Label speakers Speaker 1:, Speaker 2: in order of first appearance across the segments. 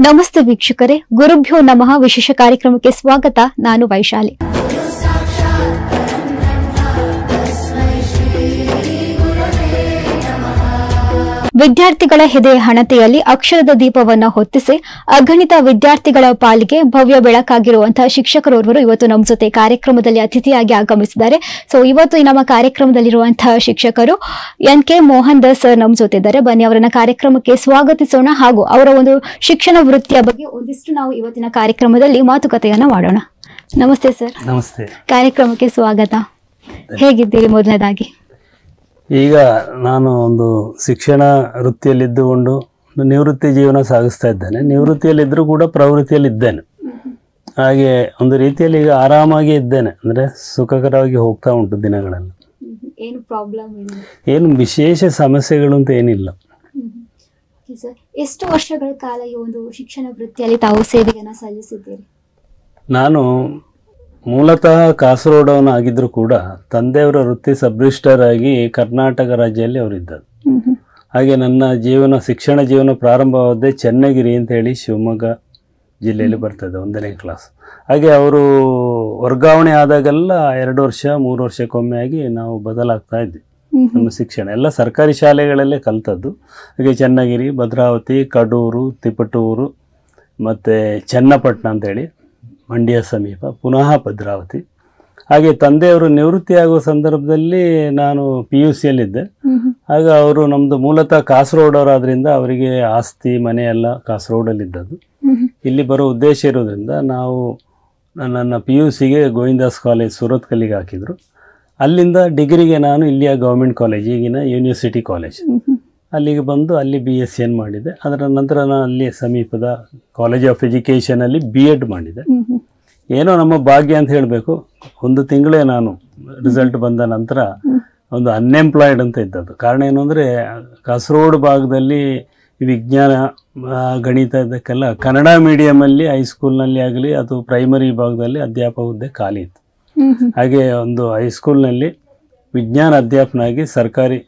Speaker 1: ನಮಸ್ತೆ ವೀಕ್ಷಕರೇ, ಗುರುಭ್ಯೋ ನಮಃ ವಿಶೇಷ ಕಾರ್ಯಕ್ರಮಕ್ಕೆ ಸ್ವಾಗತ. ನಾನು ವೈಶಾಲಿ. ವಿದ್ಯಾರ್ಥಿಗಳ ಹೆದೆಯ ಹಣತೆಯಲ್ಲಿ ಅಕ್ಷರದ ದೀಪವನ್ನ ಹೊತ್ತಿಸಿ ಅಗಣಿತ ವಿದ್ಯಾರ್ಥಿಗಳ ಪಾಲಿಗೆ ಭವ್ಯ ಬೆಳಕಾಗಿರುವಂತಹ ಶಿಕ್ಷಕರೋರ್ವರು ಇವತ್ತು ನಮ್ಮ ಜೊತೆ ಕಾರ್ಯಕ್ರಮದಲ್ಲಿ ಅತಿಥಿಯಾಗಿ ಆಗಮಿಸಿದ್ದಾರೆ. ಸೊ ಇವತ್ತು ನಮ್ಮ ಕಾರ್ಯಕ್ರಮದಲ್ಲಿರುವಂತಹ ಶಿಕ್ಷಕರು NK ಮೋಹನ್ ದಾಸ್ ಸರ್ ನಮ್ಮ ಜೊತೆ ಇದ್ದಾರೆ. ಬನ್ನಿ ಅವರನ್ನ ಕಾರ್ಯಕ್ರಮಕ್ಕೆ ಸ್ವಾಗತಿಸೋಣ ಹಾಗೂ ಅವರ ಒಂದು ಶಿಕ್ಷಣ ವೃತ್ತಿಯ ಬಗ್ಗೆ ಒಂದಿಷ್ಟು ನಾವು ಇವತ್ತಿನ ಕಾರ್ಯಕ್ರಮದಲ್ಲಿ ಮಾತುಕತೆಯನ್ನ ಮಾಡೋಣ. ನಮಸ್ತೆ ಸರ್.
Speaker 2: ನಮಸ್ತೆ.
Speaker 1: ಕಾರ್ಯಕ್ರಮಕ್ಕೆ ಸ್ವಾಗತ. ಹೇಗಿದ್ದೀರಿ? ಮೊದಲನೇದಾಗಿ
Speaker 2: ಈಗ ನಾನು ಒಂದು ಶಿಕ್ಷಣ ವೃತ್ತಿಯಲ್ಲಿದ್ದುಕೊಂಡು ನಿವೃತ್ತಿ ಜೀವನ ಸಾಗಿಸ್ತಾ ಇದ್ದೇನೆ. ನಿವೃತ್ತಿಯಲ್ಲಿದ್ದರೂ ಕೂಡ ಪ್ರವೃತ್ತಿಯಲ್ಲಿದ್ದೇನೆ. ಹಾಗೆ ಒಂದು ರೀತಿಯಲ್ಲಿ ಈಗ ಆರಾಮಾಗಿ ಇದ್ದೇನೆ, ಅಂದರೆ ಸುಖಕರವಾಗಿ ಹೋಗ್ತಾ ಉಂಟು ದಿನಗಳಲ್ಲಿ. ಏನು ವಿಶೇಷ ಸಮಸ್ಯೆಗಳು ಅಂತ ಏನಿಲ್ಲ.
Speaker 1: ಎಷ್ಟು ವರ್ಷಗಳ ಕಾಲ ಈ ಒಂದು ಶಿಕ್ಷಣ ವೃತ್ತಿಯಲ್ಲಿ ತಾವು ಸೇವೆಯನ್ನು ಸಲ್ಲಿಸಿದ್ದೀರಿ?
Speaker 2: ನಾನು ಮೂಲತಃ ಕಾಸರಗೋಡವನಾಗಿದ್ದರೂ ಕೂಡ ತಂದೆಯವರ ವೃತ್ತಿ ಸಬ್ ರಿಜಿಸ್ಟ್ರಾರ್ ಆಗಿ ಕರ್ನಾಟಕ ರಾಜ್ಯದಲ್ಲಿ ಅವರಿದ್ದರು. ಹಾಗೆ ನನ್ನ ಶಿಕ್ಷಣ ಜೀವನ ಪ್ರಾರಂಭವಾದ್ದೇ ಚೆನ್ನಗಿರಿ ಅಂತ ಹೇಳಿ ಶಿವಮೊಗ್ಗ ಜಿಲ್ಲೆಯಲ್ಲಿ ಬರ್ತದೆ, 1ನೇ ಕ್ಲಾಸ್. ಹಾಗೆ ಅವರು ವರ್ಗಾವಣೆ ಆದಾಗೆಲ್ಲ 2 ವರ್ಷ 3 ವರ್ಷಕ್ಕೊಮ್ಮೆ ಆಗಿ ನಾವು ಬದಲಾಗ್ತಾ ಇದ್ವಿ. ನಮ್ಮ ಶಿಕ್ಷಣ ಎಲ್ಲ ಸರ್ಕಾರಿ ಶಾಲೆಗಳಲ್ಲೇ ಕಲಿತದ್ದು. ಹಾಗೆ ಚೆನ್ನಗಿರಿ, ಭದ್ರಾವತಿ, ಕಡೂರು, ತಿಪಟೂರು ಮತ್ತು ಚನ್ನಪಟ್ಟಣ ಅಂತೇಳಿ ಮಂಡ್ಯ ಸಮೀಪ, ಪುನಃ ಭದ್ರಾವತಿ. ಹಾಗೆ ತಂದೆಯವರು ನಿವೃತ್ತಿಯಾಗುವ ಸಂದರ್ಭದಲ್ಲಿ ನಾನು PUCಯಲ್ಲಿದ್ದೆ. ಆಗ ಅವರು ನಮ್ಮದು ಮೂಲತಃ ಕಾಸರಗೋಡವರಾದ್ರಿಂದ ಅವರಿಗೆ ಆಸ್ತಿ ಮನೆ ಎಲ್ಲ ಕಾಸರಗೋಡಲ್ಲಿದ್ದದ್ದು. ಇಲ್ಲಿ ಬರೋ ಉದ್ದೇಶ ಇರೋದ್ರಿಂದ ನಾವು ನನ್ನ PUCಗೆ ಗೋವಿಂದಾಸ್ ಕಾಲೇಜ್ ಸೂರತ್ಕಲ್ಲಿಗೆ ಹಾಕಿದರು. ಅಲ್ಲಿಂದ ಡಿಗ್ರಿಗೆ ನಾನು ಇಲ್ಲಿಯ ಗೌರ್ಮೆಂಟ್ ಕಾಲೇಜ್, ಈಗಿನ ಯೂನಿವರ್ಸಿಟಿ ಕಾಲೇಜ್, ಅಲ್ಲಿಗೆ ಬಂದು ಅಲ್ಲಿ BSc ಮಾಡಿದೆ. ಅದರ ನಂತರ ನಾನು ಅಲ್ಲಿ ಸಮೀಪದ ಕಾಲೇಜ್ ಆಫ್ ಎಜುಕೇಷನಲ್ಲಿ B.Ed ಮಾಡಿದೆ. ಏನೋ ನಮ್ಮ ಭಾಗ್ಯ ಅಂತ ಹೇಳಬೇಕು, 1 ತಿಂಗಳೇ ನಾನು ರಿಸಲ್ಟ್ ಬಂದ ನಂತರ ಒಂದು ಅನ್ಎಂಪ್ಲಾಯ್ಡ್ ಅಂತ ಇದ್ದದ್ದು. ಕಾರಣ ಏನು ಅಂದರೆ ಕಾಸರಗೋಡು ಭಾಗದಲ್ಲಿ ವಿಜ್ಞಾನ ಗಣಿತ ಇದಕ್ಕೆಲ್ಲ ಕನ್ನಡ ಮೀಡಿಯಮಲ್ಲಿ ಹೈಸ್ಕೂಲ್ನಲ್ಲಿ ಆಗಲಿ ಅದು ಪ್ರೈಮರಿ ಭಾಗದಲ್ಲಿ ಅಧ್ಯಾಪಕ ಹುದ್ದೆ ಖಾಲಿ ಇತ್ತು. ಹಾಗೆ ಒಂದು ಹೈಸ್ಕೂಲ್ನಲ್ಲಿ ವಿಜ್ಞಾನ ಅಧ್ಯಾಪನಾಗಿ ಸರ್ಕಾರಿ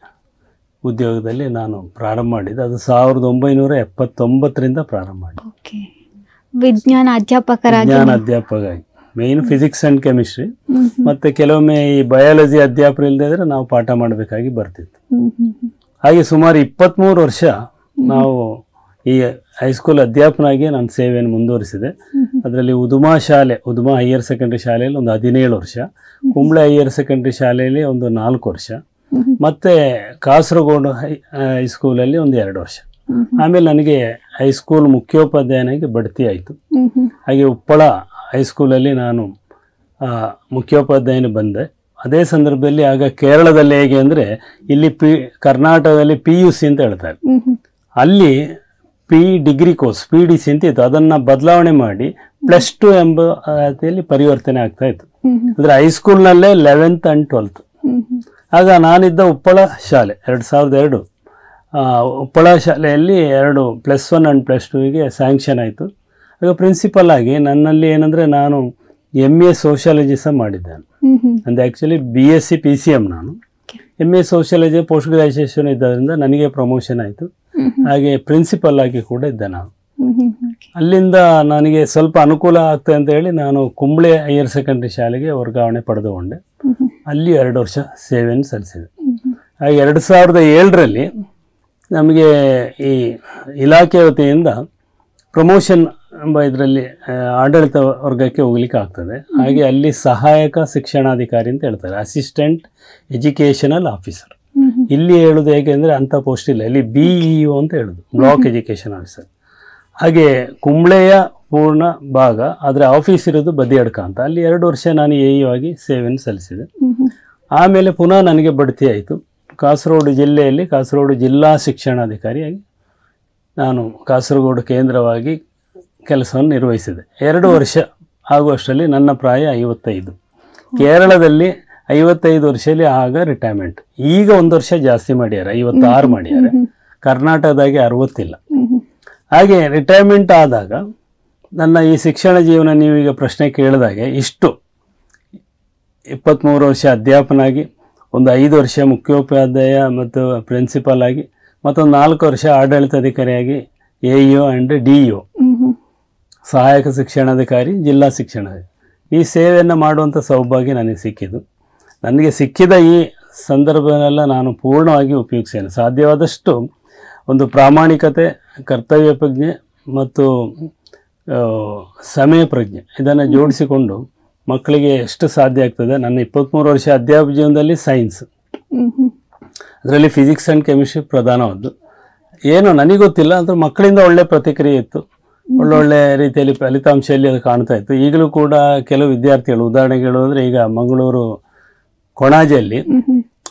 Speaker 2: ಉದ್ಯೋಗದಲ್ಲಿ ನಾನು ಪ್ರಾರಂಭ ಮಾಡಿದೆ. ಅದು 1979ರಿಂದ ಪ್ರಾರಂಭ ಮಾಡಿದೆ.
Speaker 1: ವಿಜ್ಞಾನ ಅಧ್ಯಾಪಕರಾಗಿ
Speaker 2: ಮೇನ್ ಫಿಸಿಕ್ಸ್ ಆ್ಯಂಡ್ ಕೆಮಿಸ್ಟ್ರಿ, ಮತ್ತು ಕೆಲವೊಮ್ಮೆ ಈ ಬಯಾಲಜಿ ಅಧ್ಯಾಪಕರು ಇಲ್ಲದೆ ಇದ್ರೆ ನಾವು ಪಾಠ ಮಾಡಬೇಕಾಗಿ ಬರ್ತಿತ್ತು. ಹಾಗೆ ಸುಮಾರು 23 ವರ್ಷ ನಾವು ಈ ಹೈಸ್ಕೂಲ್ ಅಧ್ಯಾಪನಾಗಿ ನಾನು ಸೇವೆಯನ್ನು ಮುಂದುವರಿಸಿದೆ. ಅದರಲ್ಲಿ ಉದುಮಾ ಹೈಯರ್ ಸೆಕೆಂಡ್ರಿ ಶಾಲೆಯಲ್ಲಿ ಒಂದು 17 ವರ್ಷ, ಕುಂಬ್ಳೆ ಹೈಯರ್ ಸೆಕೆಂಡ್ರಿ ಶಾಲೆಯಲ್ಲಿ ಒಂದು 4 ವರ್ಷ, ಮತ್ತು ಕಾಸರಗೋಡು ಹೈಸ್ಕೂಲಲ್ಲಿ ಒಂದು 2 ವರ್ಷ. ಆಮೇಲೆ ನನಗೆ ಹೈಸ್ಕೂಲ್ ಮುಖ್ಯೋಪಾಧ್ಯಾಯನಾಗಿ ಬಡ್ತಿ ಆಯಿತು. ಹಾಗೆ ಉಪ್ಪಳ ಹೈಸ್ಕೂಲಲ್ಲಿ ನಾನು ಮುಖ್ಯೋಪಾಧ್ಯಾಯನ ಬಂದೆ. ಅದೇ ಸಂದರ್ಭದಲ್ಲಿ ಆಗ ಕೇರಳದಲ್ಲಿ ಹೇಗೆ ಅಂದರೆ ಇಲ್ಲಿ ಕರ್ನಾಟಕದಲ್ಲಿ PUC ಅಂತ ಹೇಳ್ತಾರೆ, ಅಲ್ಲಿ ಡಿಗ್ರಿ ಕೋರ್ಸ್ PDC ಅಂತ ಇತ್ತು. ಅದನ್ನು ಬದಲಾವಣೆ ಮಾಡಿ +2 ಎಂಬ ರೀತಿಯಲ್ಲಿ ಪರಿವರ್ತನೆ ಆಗ್ತಾ ಇತ್ತು. ಅಂದರೆ ಹೈಸ್ಕೂಲ್ನಲ್ಲೇ 11th and 12th. ಆಗ ನಾನಿದ್ದ ಉಪ್ಪಳ ಶಾಲೆ 2002 ಉಪ್ಪಳ ಶಾಲೆಯಲ್ಲಿ 2 +1 and +2ಗೆ ಸ್ಯಾಂಕ್ಷನ್ ಆಯಿತು. ಆಗ ಪ್ರಿನ್ಸಿಪಲ್ ಆಗಿ ನನ್ನಲ್ಲಿ ಏನಂದರೆ ನಾನು MA ಸೋಷಿಯಾಲಜಿ ಸಹ ಮಾಡಿದ್ದೇನೆ. ಅಂದರೆ ಆ್ಯಕ್ಚುಲಿ BSc PCM, ನಾನು MA ಸೋಷಿಯಾಲಜಿ ಪೋಸ್ಟ್ ಗ್ರ್ಯಾಜುಯೇಷನ್ ಇದ್ದರಿಂದ ನನಗೆ ಪ್ರಮೋಷನ್ ಆಯಿತು. ಹಾಗೆ ಪ್ರಿನ್ಸಿಪಲ್ ಆಗಿ ಕೂಡ ಇದ್ದೆ ನಾನು. ಅಲ್ಲಿಂದ ನನಗೆ ಸ್ವಲ್ಪ ಅನುಕೂಲ ಆಗ್ತದೆ ಅಂತ ಹೇಳಿ ನಾನು ಕುಂಬ್ಳೆ ಹೈಯರ್ ಸೆಕೆಂಡ್ರಿ ಶಾಲೆಗೆ ವರ್ಗಾವಣೆ ಪಡೆದುಕೊಂಡೆ. ಅಲ್ಲಿ 2 ವರ್ಷ ಸೇವೆಯನ್ನು ಸಲ್ಲಿಸಿದೆ. ಹಾಗೆ 2007ರಲ್ಲಿ ನಮಗೆ ಈ ಇಲಾಖೆ ವತಿಯಿಂದ ಪ್ರಮೋಷನ್ ಎಂಬ ಇದರಲ್ಲಿ ಆಡಳಿತ ವರ್ಗಕ್ಕೆ ಹೋಗ್ಲಿಕ್ಕೆ ಆಗ್ತದೆ. ಹಾಗೆ ಅಲ್ಲಿ ಸಹಾಯಕ ಶಿಕ್ಷಣಾಧಿಕಾರಿ ಅಂತ ಹೇಳ್ತಾರೆ, ಅಸಿಸ್ಟೆಂಟ್ ಎಜುಕೇಷನಲ್ ಆಫೀಸರ್. ಇಲ್ಲಿ ಹೇಳೋದು ಹೇಗೆ ಅಂದರೆ ಅಂಥ ಪೋಸ್ಟ್ ಇಲ್ಲ, ಇಲ್ಲಿ BEO ಅಂತ ಹೇಳೋದು, ಬ್ಲಾಕ್ ಎಜುಕೇಷನ್ ಆಫೀಸರ್. ಹಾಗೆ ಕುಂಬ್ಳೆಯ ಪೂರ್ಣ ಭಾಗ, ಆದರೆ ಆಫೀಸ್ ಇರೋದು ಬದಿಯಡ್ಕ ಅಂತ. ಅಲ್ಲಿ 2 ವರ್ಷ ನಾನು AEO ಆಗಿ ಸೇವೆಯನ್ನು ಸಲ್ಲಿಸಿದೆ. ಆಮೇಲೆ ಪುನಃ ನನಗೆ ಬಡ್ತಿ ಆಯಿತು. ಕಾಸರಗೋಡು ಜಿಲ್ಲೆಯಲ್ಲಿ ಕಾಸರಗೋಡು ಜಿಲ್ಲಾ ಶಿಕ್ಷಣಾಧಿಕಾರಿಯಾಗಿ ನಾನು ಕಾಸರಗೋಡು ಕೇಂದ್ರವಾಗಿ ಕೆಲಸವನ್ನು ನಿರ್ವಹಿಸಿದೆ. 2 ವರ್ಷ ಆಗುವಷ್ಟರಲ್ಲಿ ನನ್ನ ಪ್ರಾಯ 55. ಕೇರಳದಲ್ಲಿ 55 ವರ್ಷದಲ್ಲಿ ಆಗ ರಿಟೈರ್ಮೆಂಟ್. ಈಗ 1 ವರ್ಷ ಜಾಸ್ತಿ ಮಾಡ್ಯಾರ, 56 ಮಾಡ್ಯಾರ. ಕರ್ನಾಟಕದಾಗೆ 60 ಇಲ್ಲ. ಹಾಗೆ ರಿಟೈರ್ಮೆಂಟ್ ಆದಾಗ ನನ್ನ ಈ ಶಿಕ್ಷಣ ಜೀವನ ನೀವೀಗ ಪ್ರಶ್ನೆ ಕೇಳಿದಾಗೆ ಇಷ್ಟು 23 ವರ್ಷ ಅಧ್ಯಾಪನಾಗಿ, ಒಂದು 5 ವರ್ಷ ಮುಖ್ಯೋಪಾಧ್ಯಾಯ ಮತ್ತು ಪ್ರಿನ್ಸಿಪಾಲ್ ಆಗಿ, ಮತ್ತೊಂದು 4 ವರ್ಷ ಆಡಳಿತಾಧಿಕಾರಿಯಾಗಿ AEO ಆ್ಯಂಡ್ DEO ಸಹಾಯಕ ಶಿಕ್ಷಣಾಧಿಕಾರಿ, ಜಿಲ್ಲಾ ಶಿಕ್ಷಣಾಧಿಕಾರಿ. ಈ ಸೇವೆಯನ್ನು ಮಾಡುವಂಥ ಸೌಭಾಗ್ಯ ನನಗೆ ಸಿಕ್ಕಿದ್ದು. ನನಗೆ ಸಿಕ್ಕಿದ ಈ ಸಂದರ್ಭನೆಲ್ಲ ನಾನು ಪೂರ್ಣವಾಗಿ ಉಪಯೋಗಿಸ್ತೇನೆ. ಸಾಧ್ಯವಾದಷ್ಟು ಒಂದು ಪ್ರಾಮಾಣಿಕತೆ, ಕರ್ತವ್ಯ ಪ್ರಜ್ಞೆ ಮತ್ತು ಸಮಯ ಪ್ರಜ್ಞೆ ಇದನ್ನು ಜೋಡಿಸಿಕೊಂಡು ಮಕ್ಕಳಿಗೆ ಎಷ್ಟು ಸಾಧ್ಯ ಆಗ್ತದೆ. ನನ್ನ 23 ವರ್ಷ ಅಧ್ಯಾಪಕ ಜೀವನದಲ್ಲಿ ಸೈನ್ಸ್, ಅದರಲ್ಲಿ ಫಿಸಿಕ್ಸ್ ಆ್ಯಂಡ್ ಕೆಮಿಸ್ಟ್ರಿ ಪ್ರಧಾನವಾದ್ದು. ಏನು ನನಗೆ ಗೊತ್ತಿಲ್ಲ, ಅಂದರೆ ಮಕ್ಕಳಿಂದ ಒಳ್ಳೆ ಪ್ರತಿಕ್ರಿಯೆ ಇತ್ತು, ಒಳ್ಳೊಳ್ಳೆ ರೀತಿಯಲ್ಲಿ ಫಲಿತಾಂಶದಲ್ಲಿ ಅದು ಕಾಣ್ತಾ ಇತ್ತು. ಈಗಲೂ ಕೂಡ ಕೆಲವು ವಿದ್ಯಾರ್ಥಿಗಳು, ಉದಾಹರಣೆಗೆ ಹೇಳೋದ್ರೆ ಈಗ ಮಂಗಳೂರು ಕೊಣಾಜೆಯಲ್ಲಿ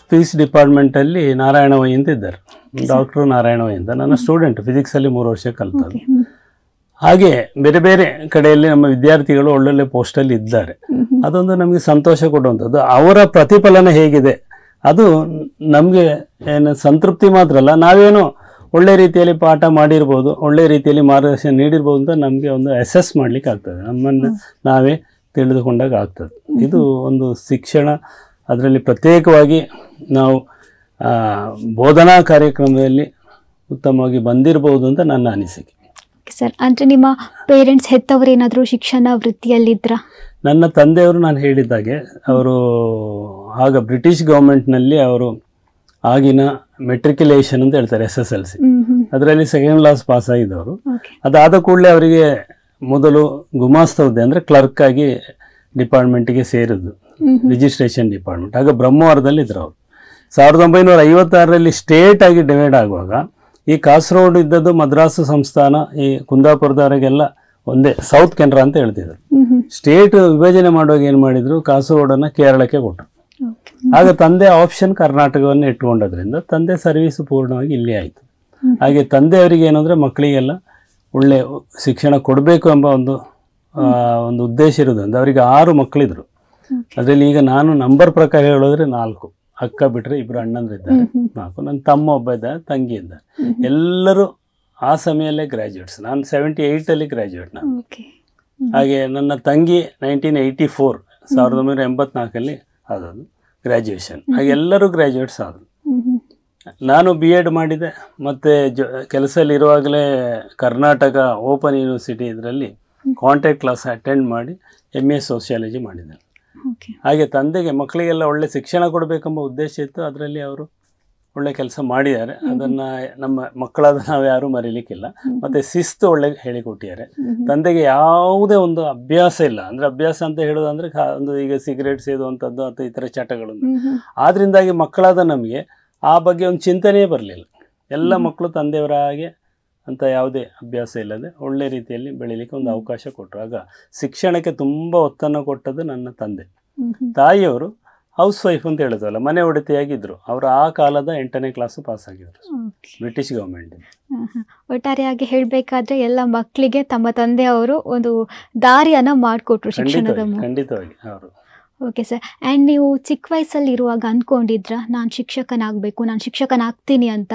Speaker 2: ಫಿಸಿಕ್ಸ್ ಡಿಪಾರ್ಟ್ಮೆಂಟಲ್ಲಿ ನಾರಾಯಣವೈ ಅಂತ ಇದ್ದಾರೆ, ಡಾಕ್ಟರ್ ನಾರಾಯಣವೈ ಅಂತ. ನನ್ನ ಸ್ಟೂಡೆಂಟ್, ಫಿಸಿಕ್ಸಲ್ಲಿ 3 ವರ್ಷ ಕಲಿತದ್ದು. ಹಾಗೆ ಬೇರೆ ಬೇರೆ ಕಡೆಯಲ್ಲಿ ನಮ್ಮ ವಿದ್ಯಾರ್ಥಿಗಳು ಒಳ್ಳೊಳ್ಳೆ ಪೋಸ್ಟಲ್ಲಿ ಇದ್ದಾರೆ. ಅದೊಂದು ನಮಗೆ ಸಂತೋಷ ಕೊಡುವಂಥದ್ದು. ಅವರ ಪ್ರತಿಫಲನ ಹೇಗಿದೆ ಅದು ನಮಗೆ ಏನು ಸಂತೃಪ್ತಿ ಮಾತ್ರ ಅಲ್ಲ, ನಾವೇನು ಒಳ್ಳೆ ರೀತಿಯಲ್ಲಿ ಪಾಠ ಮಾಡಿರ್ಬೋದು, ಒಳ್ಳೆ ರೀತಿಯಲ್ಲಿ ಮಾರ್ಗದರ್ಶನ ನೀಡಿರ್ಬೋದು ಅಂತ ನಮಗೆ ಒಂದು ಅಸೆಸ್ ಮಾಡಲಿಕ್ಕೆ ಆಗ್ತದೆ, ನಮ್ಮನ್ನು ನಾವೇ ತಿಳಿದುಕೊಂಡಾಗ ಆಗ್ತದೆ. ಇದು ಒಂದು ಶಿಕ್ಷಣ. ಅದರಲ್ಲಿ ಪ್ರತ್ಯೇಕವಾಗಿ ನಾವು ಬೋಧನಾ ಕಾರ್ಯಕ್ರಮದಲ್ಲಿ ಉತ್ತಮವಾಗಿ ಬಂದಿರಬಹುದು ಅಂತ ನನ್ನ ಅನಿಸಿಕೆ.
Speaker 1: ಸರ್, ಅಂದರೆ ನಿಮ್ಮ ಪೇರೆಂಟ್ಸ್ ಹೆತ್ತವರು ಏನಾದರೂ ಶಿಕ್ಷಣ ವೃತ್ತಿಯಲ್ಲಿದ್ರಾ?
Speaker 2: ನನ್ನ ತಂದೆಯವರು ನಾನು ಹೇಳಿದ್ದಾಗೆ ಅವರು ಆಗ ಬ್ರಿಟಿಷ್ ಗೌರ್ಮೆಂಟ್ನಲ್ಲಿ ಅವರು ಆಗಿನ ಮೆಟ್ರಿಕ್ಯುಲೇಷನ್ ಅಂತ ಹೇಳ್ತಾರೆ, SSLC, ಅದರಲ್ಲಿ 2nd ಕ್ಲಾಸ್ ಪಾಸ್ ಆಗಿದ್ದವರು. ಅದಾದ ಕೂಡಲೇ ಅವರಿಗೆ ಮೊದಲು ಗುಮಾಸ್ತ ಹುದ್ದೆ ಅಂದರೆ ಕ್ಲರ್ಕ್ ಆಗಿ ಡಿಪಾರ್ಟ್ಮೆಂಟಿಗೆ ಸೇರಿದ್ದು, ರಿಜಿಸ್ಟ್ರೇಷನ್ ಡಿಪಾರ್ಟ್ಮೆಂಟ್. ಆಗ ಬ್ರಹ್ಮವರದಲ್ಲಿ ಇದ್ರು ಅವರು. 1956ರಲ್ಲಿ ಸ್ಟೇಟ್ ಆಗಿ ಡಿವೈಡ್ ಆಗುವಾಗ ಈ ಕಾಸರಗೋಡು ಇದ್ದದ್ದು ಮದ್ರಾಸು ಸಂಸ್ಥಾನ, ಈ ಕುಂದಾಪುರದವರೆಗೆಲ್ಲ ಒಂದೇ ಸೌತ್ ಕೆನರಾ ಅಂತ ಹೇಳ್ತಿದ್ರು. ಸ್ಟೇಟ್ ವಿಭಜನೆ ಮಾಡುವಾಗ ಏನು ಮಾಡಿದ್ರು, ಕಾಸರಗೋಡನ್ನು ಕೇರಳಕ್ಕೆ ಕೊಟ್ಟರು. ಆಗ ತಂದೆ ಆಪ್ಷನ್ ಕರ್ನಾಟಕವನ್ನು ಇಟ್ಕೊಂಡದ್ರಿಂದ ತಂದೆ ಸರ್ವೀಸ್ ಪೂರ್ಣವಾಗಿ ಇಲ್ಲಿ ಆಯಿತು. ಹಾಗೆ ತಂದೆಯವರಿಗೆ ಏನಂದರೆ ಮಕ್ಕಳಿಗೆಲ್ಲ ಒಳ್ಳೆ ಶಿಕ್ಷಣ ಕೊಡಬೇಕು ಎಂಬ ಒಂದು ಉದ್ದೇಶ ಇರೋದ್ರಿಂದ ಅವರಿಗೆ 6 ಮಕ್ಕಳಿದ್ರು. ಅದರಲ್ಲಿ ಈಗ ನಾನು ನಂಬರ್ ಪ್ರಕಾರ ಹೇಳೋದ್ರೆ 4, ಅಕ್ಕ ಬಿಟ್ಟರೆ 2 ಅಣ್ಣಂದಿದ್ದಾರೆ, 4. ನನ್ನ ತಮ್ಮ ಒಬ್ಬ ಇದ್ದಾರೆ, ತಂಗಿ ಇದ್ದಾರೆ. ಎಲ್ಲರೂ ಆ ಸಮಯಲ್ಲೇ ಗ್ರ್ಯಾಜುಯೇಟ್ಸ್. ನಾನು 78ಅಲ್ಲಿ ಗ್ರ್ಯಾಜುಯೇಟ್ ನಾನು. ಹಾಗೆ ನನ್ನ ತಂಗಿ 1984 1984ಅಲ್ಲಿ ಆದದ್ದು ಗ್ರ್ಯಾಜುಯೇಷನ್. ಹಾಗೆ ಎಲ್ಲರೂ ಗ್ರ್ಯಾಜುಯೇಟ್ಸ್ ಆದರು. ನಾನು BEd ಮಾಡಿದೆ, ಮತ್ತು ಕೆಲಸದಲ್ಲಿರುವಾಗಲೇ ಕರ್ನಾಟಕ ಓಪನ್ ಯೂನಿವರ್ಸಿಟಿ ಇದರಲ್ಲಿ ಕಾಂಟ್ಯಾಕ್ಟ್ ಕ್ಲಾಸ್ ಅಟೆಂಡ್ ಮಾಡಿ MA ಸೋಷಿಯಾಲಜಿ ಮಾಡಿದೆ. ಹಾಗೆ ತಂದೆಗೆ ಮಕ್ಕಳಿಗೆಲ್ಲ ಒಳ್ಳೆ ಶಿಕ್ಷಣ ಕೊಡಬೇಕೆಂಬ ಉದ್ದೇಶ ಇತ್ತು. ಅದರಲ್ಲಿ ಅವರು ಒಳ್ಳೆ ಕೆಲಸ ಮಾಡಿದ್ದಾರೆ. ಅದನ್ನು ನಮ್ಮ ಮಕ್ಕಳಾದ ನಾವು ಯಾರೂ ಮರೀಲಿಕ್ಕಿಲ್ಲ. ಮತ್ತು ಶಿಸ್ತು ಒಳ್ಳೆ ಹೇಳಿಕೊಟ್ಟಿದ್ದಾರೆ. ತಂದೆಗೆ ಯಾವುದೇ ಒಂದು ಅಭ್ಯಾಸ ಇಲ್ಲ, ಅಂದರೆ ಅಭ್ಯಾಸ ಅಂತ ಹೇಳೋದಂದರೆ ಒಂದು ಈಗ ಸಿಗರೇಟ್ ಸೇದುವಂಥದ್ದು ಅಥವಾ ಇತರ ಚಟಗಳನ್ನು. ಆದ್ದರಿಂದಾಗಿ ಮಕ್ಕಳಾದ ನಮಗೆ ಆ ಬಗ್ಗೆ ಒಂದು ಚಿಂತನೆಯೇ ಬರಲಿಲ್ಲ. ಎಲ್ಲ ಮಕ್ಕಳು ತಂದೆಯವರ ಹಾಗೆ ಅಂತ ಯಾವುದೇ ಅಭ್ಯಾಸ ಇಲ್ಲದೆ ಒಳ್ಳೆ ರೀತಿಯಲ್ಲಿ ಬೆಳೀಲಿಕ್ಕೆ ಒಂದು ಅವಕಾಶ ಕೊಟ್ಟರು. ಆಗ ಶಿಕ್ಷಣಕ್ಕೆ ತುಂಬ ಒತ್ತನ್ನು ಕೊಟ್ಟದ್ದು ನನ್ನ ತಂದೆ. ತಾಯಿಯವರು ಹೌಸ್ ವೈಫ್ ಅಂತ ಹೇಳಿದ್ವಲ್ಲ, ಮನೆ ಒಡತಿಯಾಗಿದ್ದರು. ಅವರು ಆ ಕಾಲದ 8ನೇ ಕ್ಲಾಸು ಪಾಸ್ ಆಗಿದ್ರು ಬ್ರಿಟಿಷ್ ಗೌರ್ಮೆಂಟ್.
Speaker 1: ಒಟ್ಟಾರೆಯಾಗಿ ಹೇಳಬೇಕಾದ್ರೆ ಎಲ್ಲ ಮಕ್ಕಳಿಗೆ ತಮ್ಮ ತಂದೆಯವರು ಒಂದು ದಾರಿಯನ್ನು ಮಾಡಿಕೊಟ್ರು ಶಿಕ್ಷಣದ.
Speaker 2: ಖಂಡಿತವಾಗಿ ಅವರು.
Speaker 1: Okay sir. ಆ್ಯಂಡ್ ನೀವು ಚಿಕ್ಕ ವಯಸ್ಸಲ್ಲಿ ಇರುವಾಗ ಅಂದ್ಕೊಂಡಿದ್ರಾ ನಾನು ಶಿಕ್ಷಕನಾಗಬೇಕು, ನಾನು ಶಿಕ್ಷಕನಾಗ್ತೀನಿ ಅಂತ?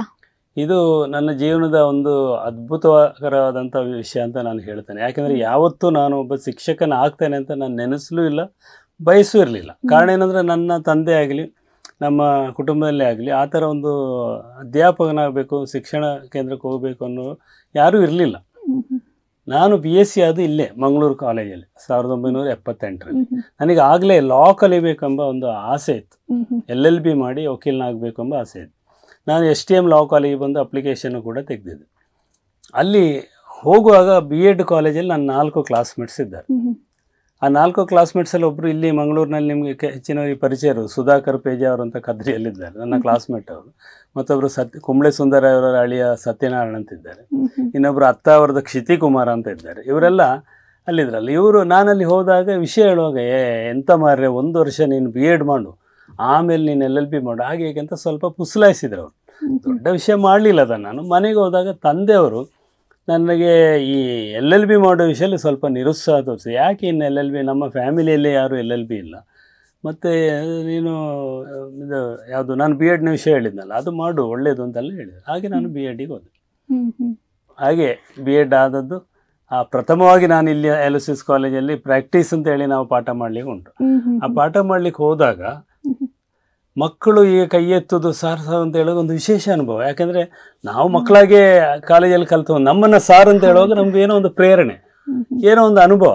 Speaker 2: ಇದು ನನ್ನ ಜೀವನದ ಒಂದು ಅದ್ಭುತಕರವಾದಂಥ ವಿಷಯ ಅಂತ ನಾನು ಹೇಳ್ತೇನೆ. ಯಾಕೆಂದರೆ ಯಾವತ್ತೂ ನಾನು ಒಬ್ಬ ಶಿಕ್ಷಕನ ಆಗ್ತೇನೆ ಅಂತ ನಾನು ನೆನೆಸಲೂ ಇಲ್ಲ, ಬಯಸೂ ಇರಲಿಲ್ಲ. ಕಾರಣ ಏನಂದರೆ ನನ್ನ ತಂದೆ ಆಗಲಿ ನಮ್ಮ ಕುಟುಂಬದಲ್ಲೇ ಆಗಲಿ ಆ ಥರ ಒಂದು ಅಧ್ಯಾಪಕನಾಗಬೇಕು, ಶಿಕ್ಷಣ ಕೇಂದ್ರಕ್ಕೆ ಹೋಗಬೇಕು ಅನ್ನೋ ಯಾರೂ ಇರಲಿಲ್ಲ. ನಾನು BSc ಅದು ಇಲ್ಲೇ ಮಂಗಳೂರು ಕಾಲೇಜಲ್ಲಿ 1978ರಲ್ಲಿ. ನನಗೆ ಆಗಲೇ ಲಾ ಕಲಿಬೇಕೆಂಬ ಒಂದು ಆಸೆ ಇತ್ತು, LLB ಮಾಡಿ ವಕೀಲನಾಗಬೇಕೆಂಬ ಆಸೆ ಇತ್ತು. ನಾನು STM ಲಾ ಕಾಲೇಜಿಗೆ ಬಂದು ಅಪ್ಲಿಕೇಶನ್ನು ಕೂಡ ತೆಗೆದಿದ್ದೆ. ಅಲ್ಲಿ ಹೋಗುವಾಗ BEd ಕಾಲೇಜಲ್ಲಿ ನನ್ನ 4 ಕ್ಲಾಸ್ಮೇಟ್ಸ್ ಇದ್ದಾರೆ. ಆ 4 ಕ್ಲಾಸ್ಮೇಟ್ಸಲ್ಲಿ ಒಬ್ಬರು ಇಲ್ಲಿ ಮಂಗಳೂರಿನಲ್ಲಿ ನಿಮಗೆ ಹೆಚ್ಚಿನವರಿಗೆ ಪರಿಚಯ ಇರೋದು ಸುಧಾಕರ್ ಪೇಜೆ ಅವರು ಅಂತ ಕದ್ರಿಯಲ್ಲಿದ್ದಾರೆ, ನನ್ನ ಕ್ಲಾಸ್ಮೇಟ್ ಅವರು. ಮತ್ತೊಬ್ಬರು ಕುಂಬ್ಳೆ ಸುಂದರ ಅವರ ಅಳಿಯ ಸತ್ಯನಾರಾಯಣ ಅಂತಿದ್ದಾರೆ. ಇನ್ನೊಬ್ಬರು ಅತ್ತಾವರದ ಕ್ಷಿತಿ ಕುಮಾರ ಅಂತ ಇದ್ದಾರೆ. ಇವರೆಲ್ಲ ಅಲ್ಲಿದ್ರಲ್ಲ. ಇವರು ನಾನಲ್ಲಿ ಹೋದಾಗ ವಿಷಯ ಹೇಳುವಾಗ ಎಂತ ಮಾರ್ರೆ 1 ವರ್ಷ ನೀನು BEd ಮಾಡು, ಆಮೇಲೆ ನೀನು LLB ಮಾಡು, ಹಾಗೆ ಹೇಗೆ ಅಂತ ಸ್ವಲ್ಪ ಪುಸಲಾಯಿಸಿದ್ರು ಅವರು. ದೊಡ್ಡ ವಿಷಯ ಮಾಡಲಿಲ್ಲ ಅದನ್ನು. ನಾನು ಮನೆಗೆ ಹೋದಾಗ ತಂದೆಯವರು ನನಗೆ ಈ LLB ಮಾಡೋ ವಿಷಯದಲ್ಲಿ ಸ್ವಲ್ಪ ನಿರುತ್ಸಾಹ ತೋರಿಸಿ. ಯಾಕೆ ಇನ್ನು LLB, ನಮ್ಮ ಫ್ಯಾಮಿಲಿಯಲ್ಲೇ ಯಾರು LLB ಇಲ್ಲ, ಮತ್ತು ನೀನು ಇದು ಯಾವುದು ನಾನು BEdನ ವಿಷಯ ಹೇಳಿದ್ನಲ್ಲ ಅದು ಮಾಡು ಒಳ್ಳೆಯದು ಅಂತೆಲ್ಲ ಹೇಳಿದ್ರು. ಹಾಗೆ ನಾನು BEdಗೆ ಹೋದೆ. ಹಾಗೆ BEd ಆದದ್ದು ಪ್ರಥಮವಾಗಿ ನಾನು ಇಲ್ಲಿ LSS ಕಾಲೇಜಲ್ಲಿ ಪ್ರಾಕ್ಟೀಸ್ ಅಂತ ಹೇಳಿ ನಾವು ಪಾಠ ಮಾಡಲಿಕ್ಕೆ ಉಂಟು. ಆ ಪಾಠ ಮಾಡಲಿಕ್ಕೆ ಹೋದಾಗ ಮಕ್ಕಳು ಈಗ ಕೈ ಎತ್ತೋದು ಸಾರ್ ಅಂತ ಹೇಳೋದು ಒಂದು ವಿಶೇಷ ಅನುಭವ. ಯಾಕೆಂದರೆ ನಾವು ಮಕ್ಕಳಾಗೆ ಕಾಲೇಜಲ್ಲಿ ಕಲ್ತು ನಮ್ಮನ್ನು ಸಾರ್ ಅಂತ ಹೇಳುವಾಗ ನಮ್ಗೆ ಏನೋ ಒಂದು ಪ್ರೇರಣೆ, ಏನೋ ಒಂದು ಅನುಭವ,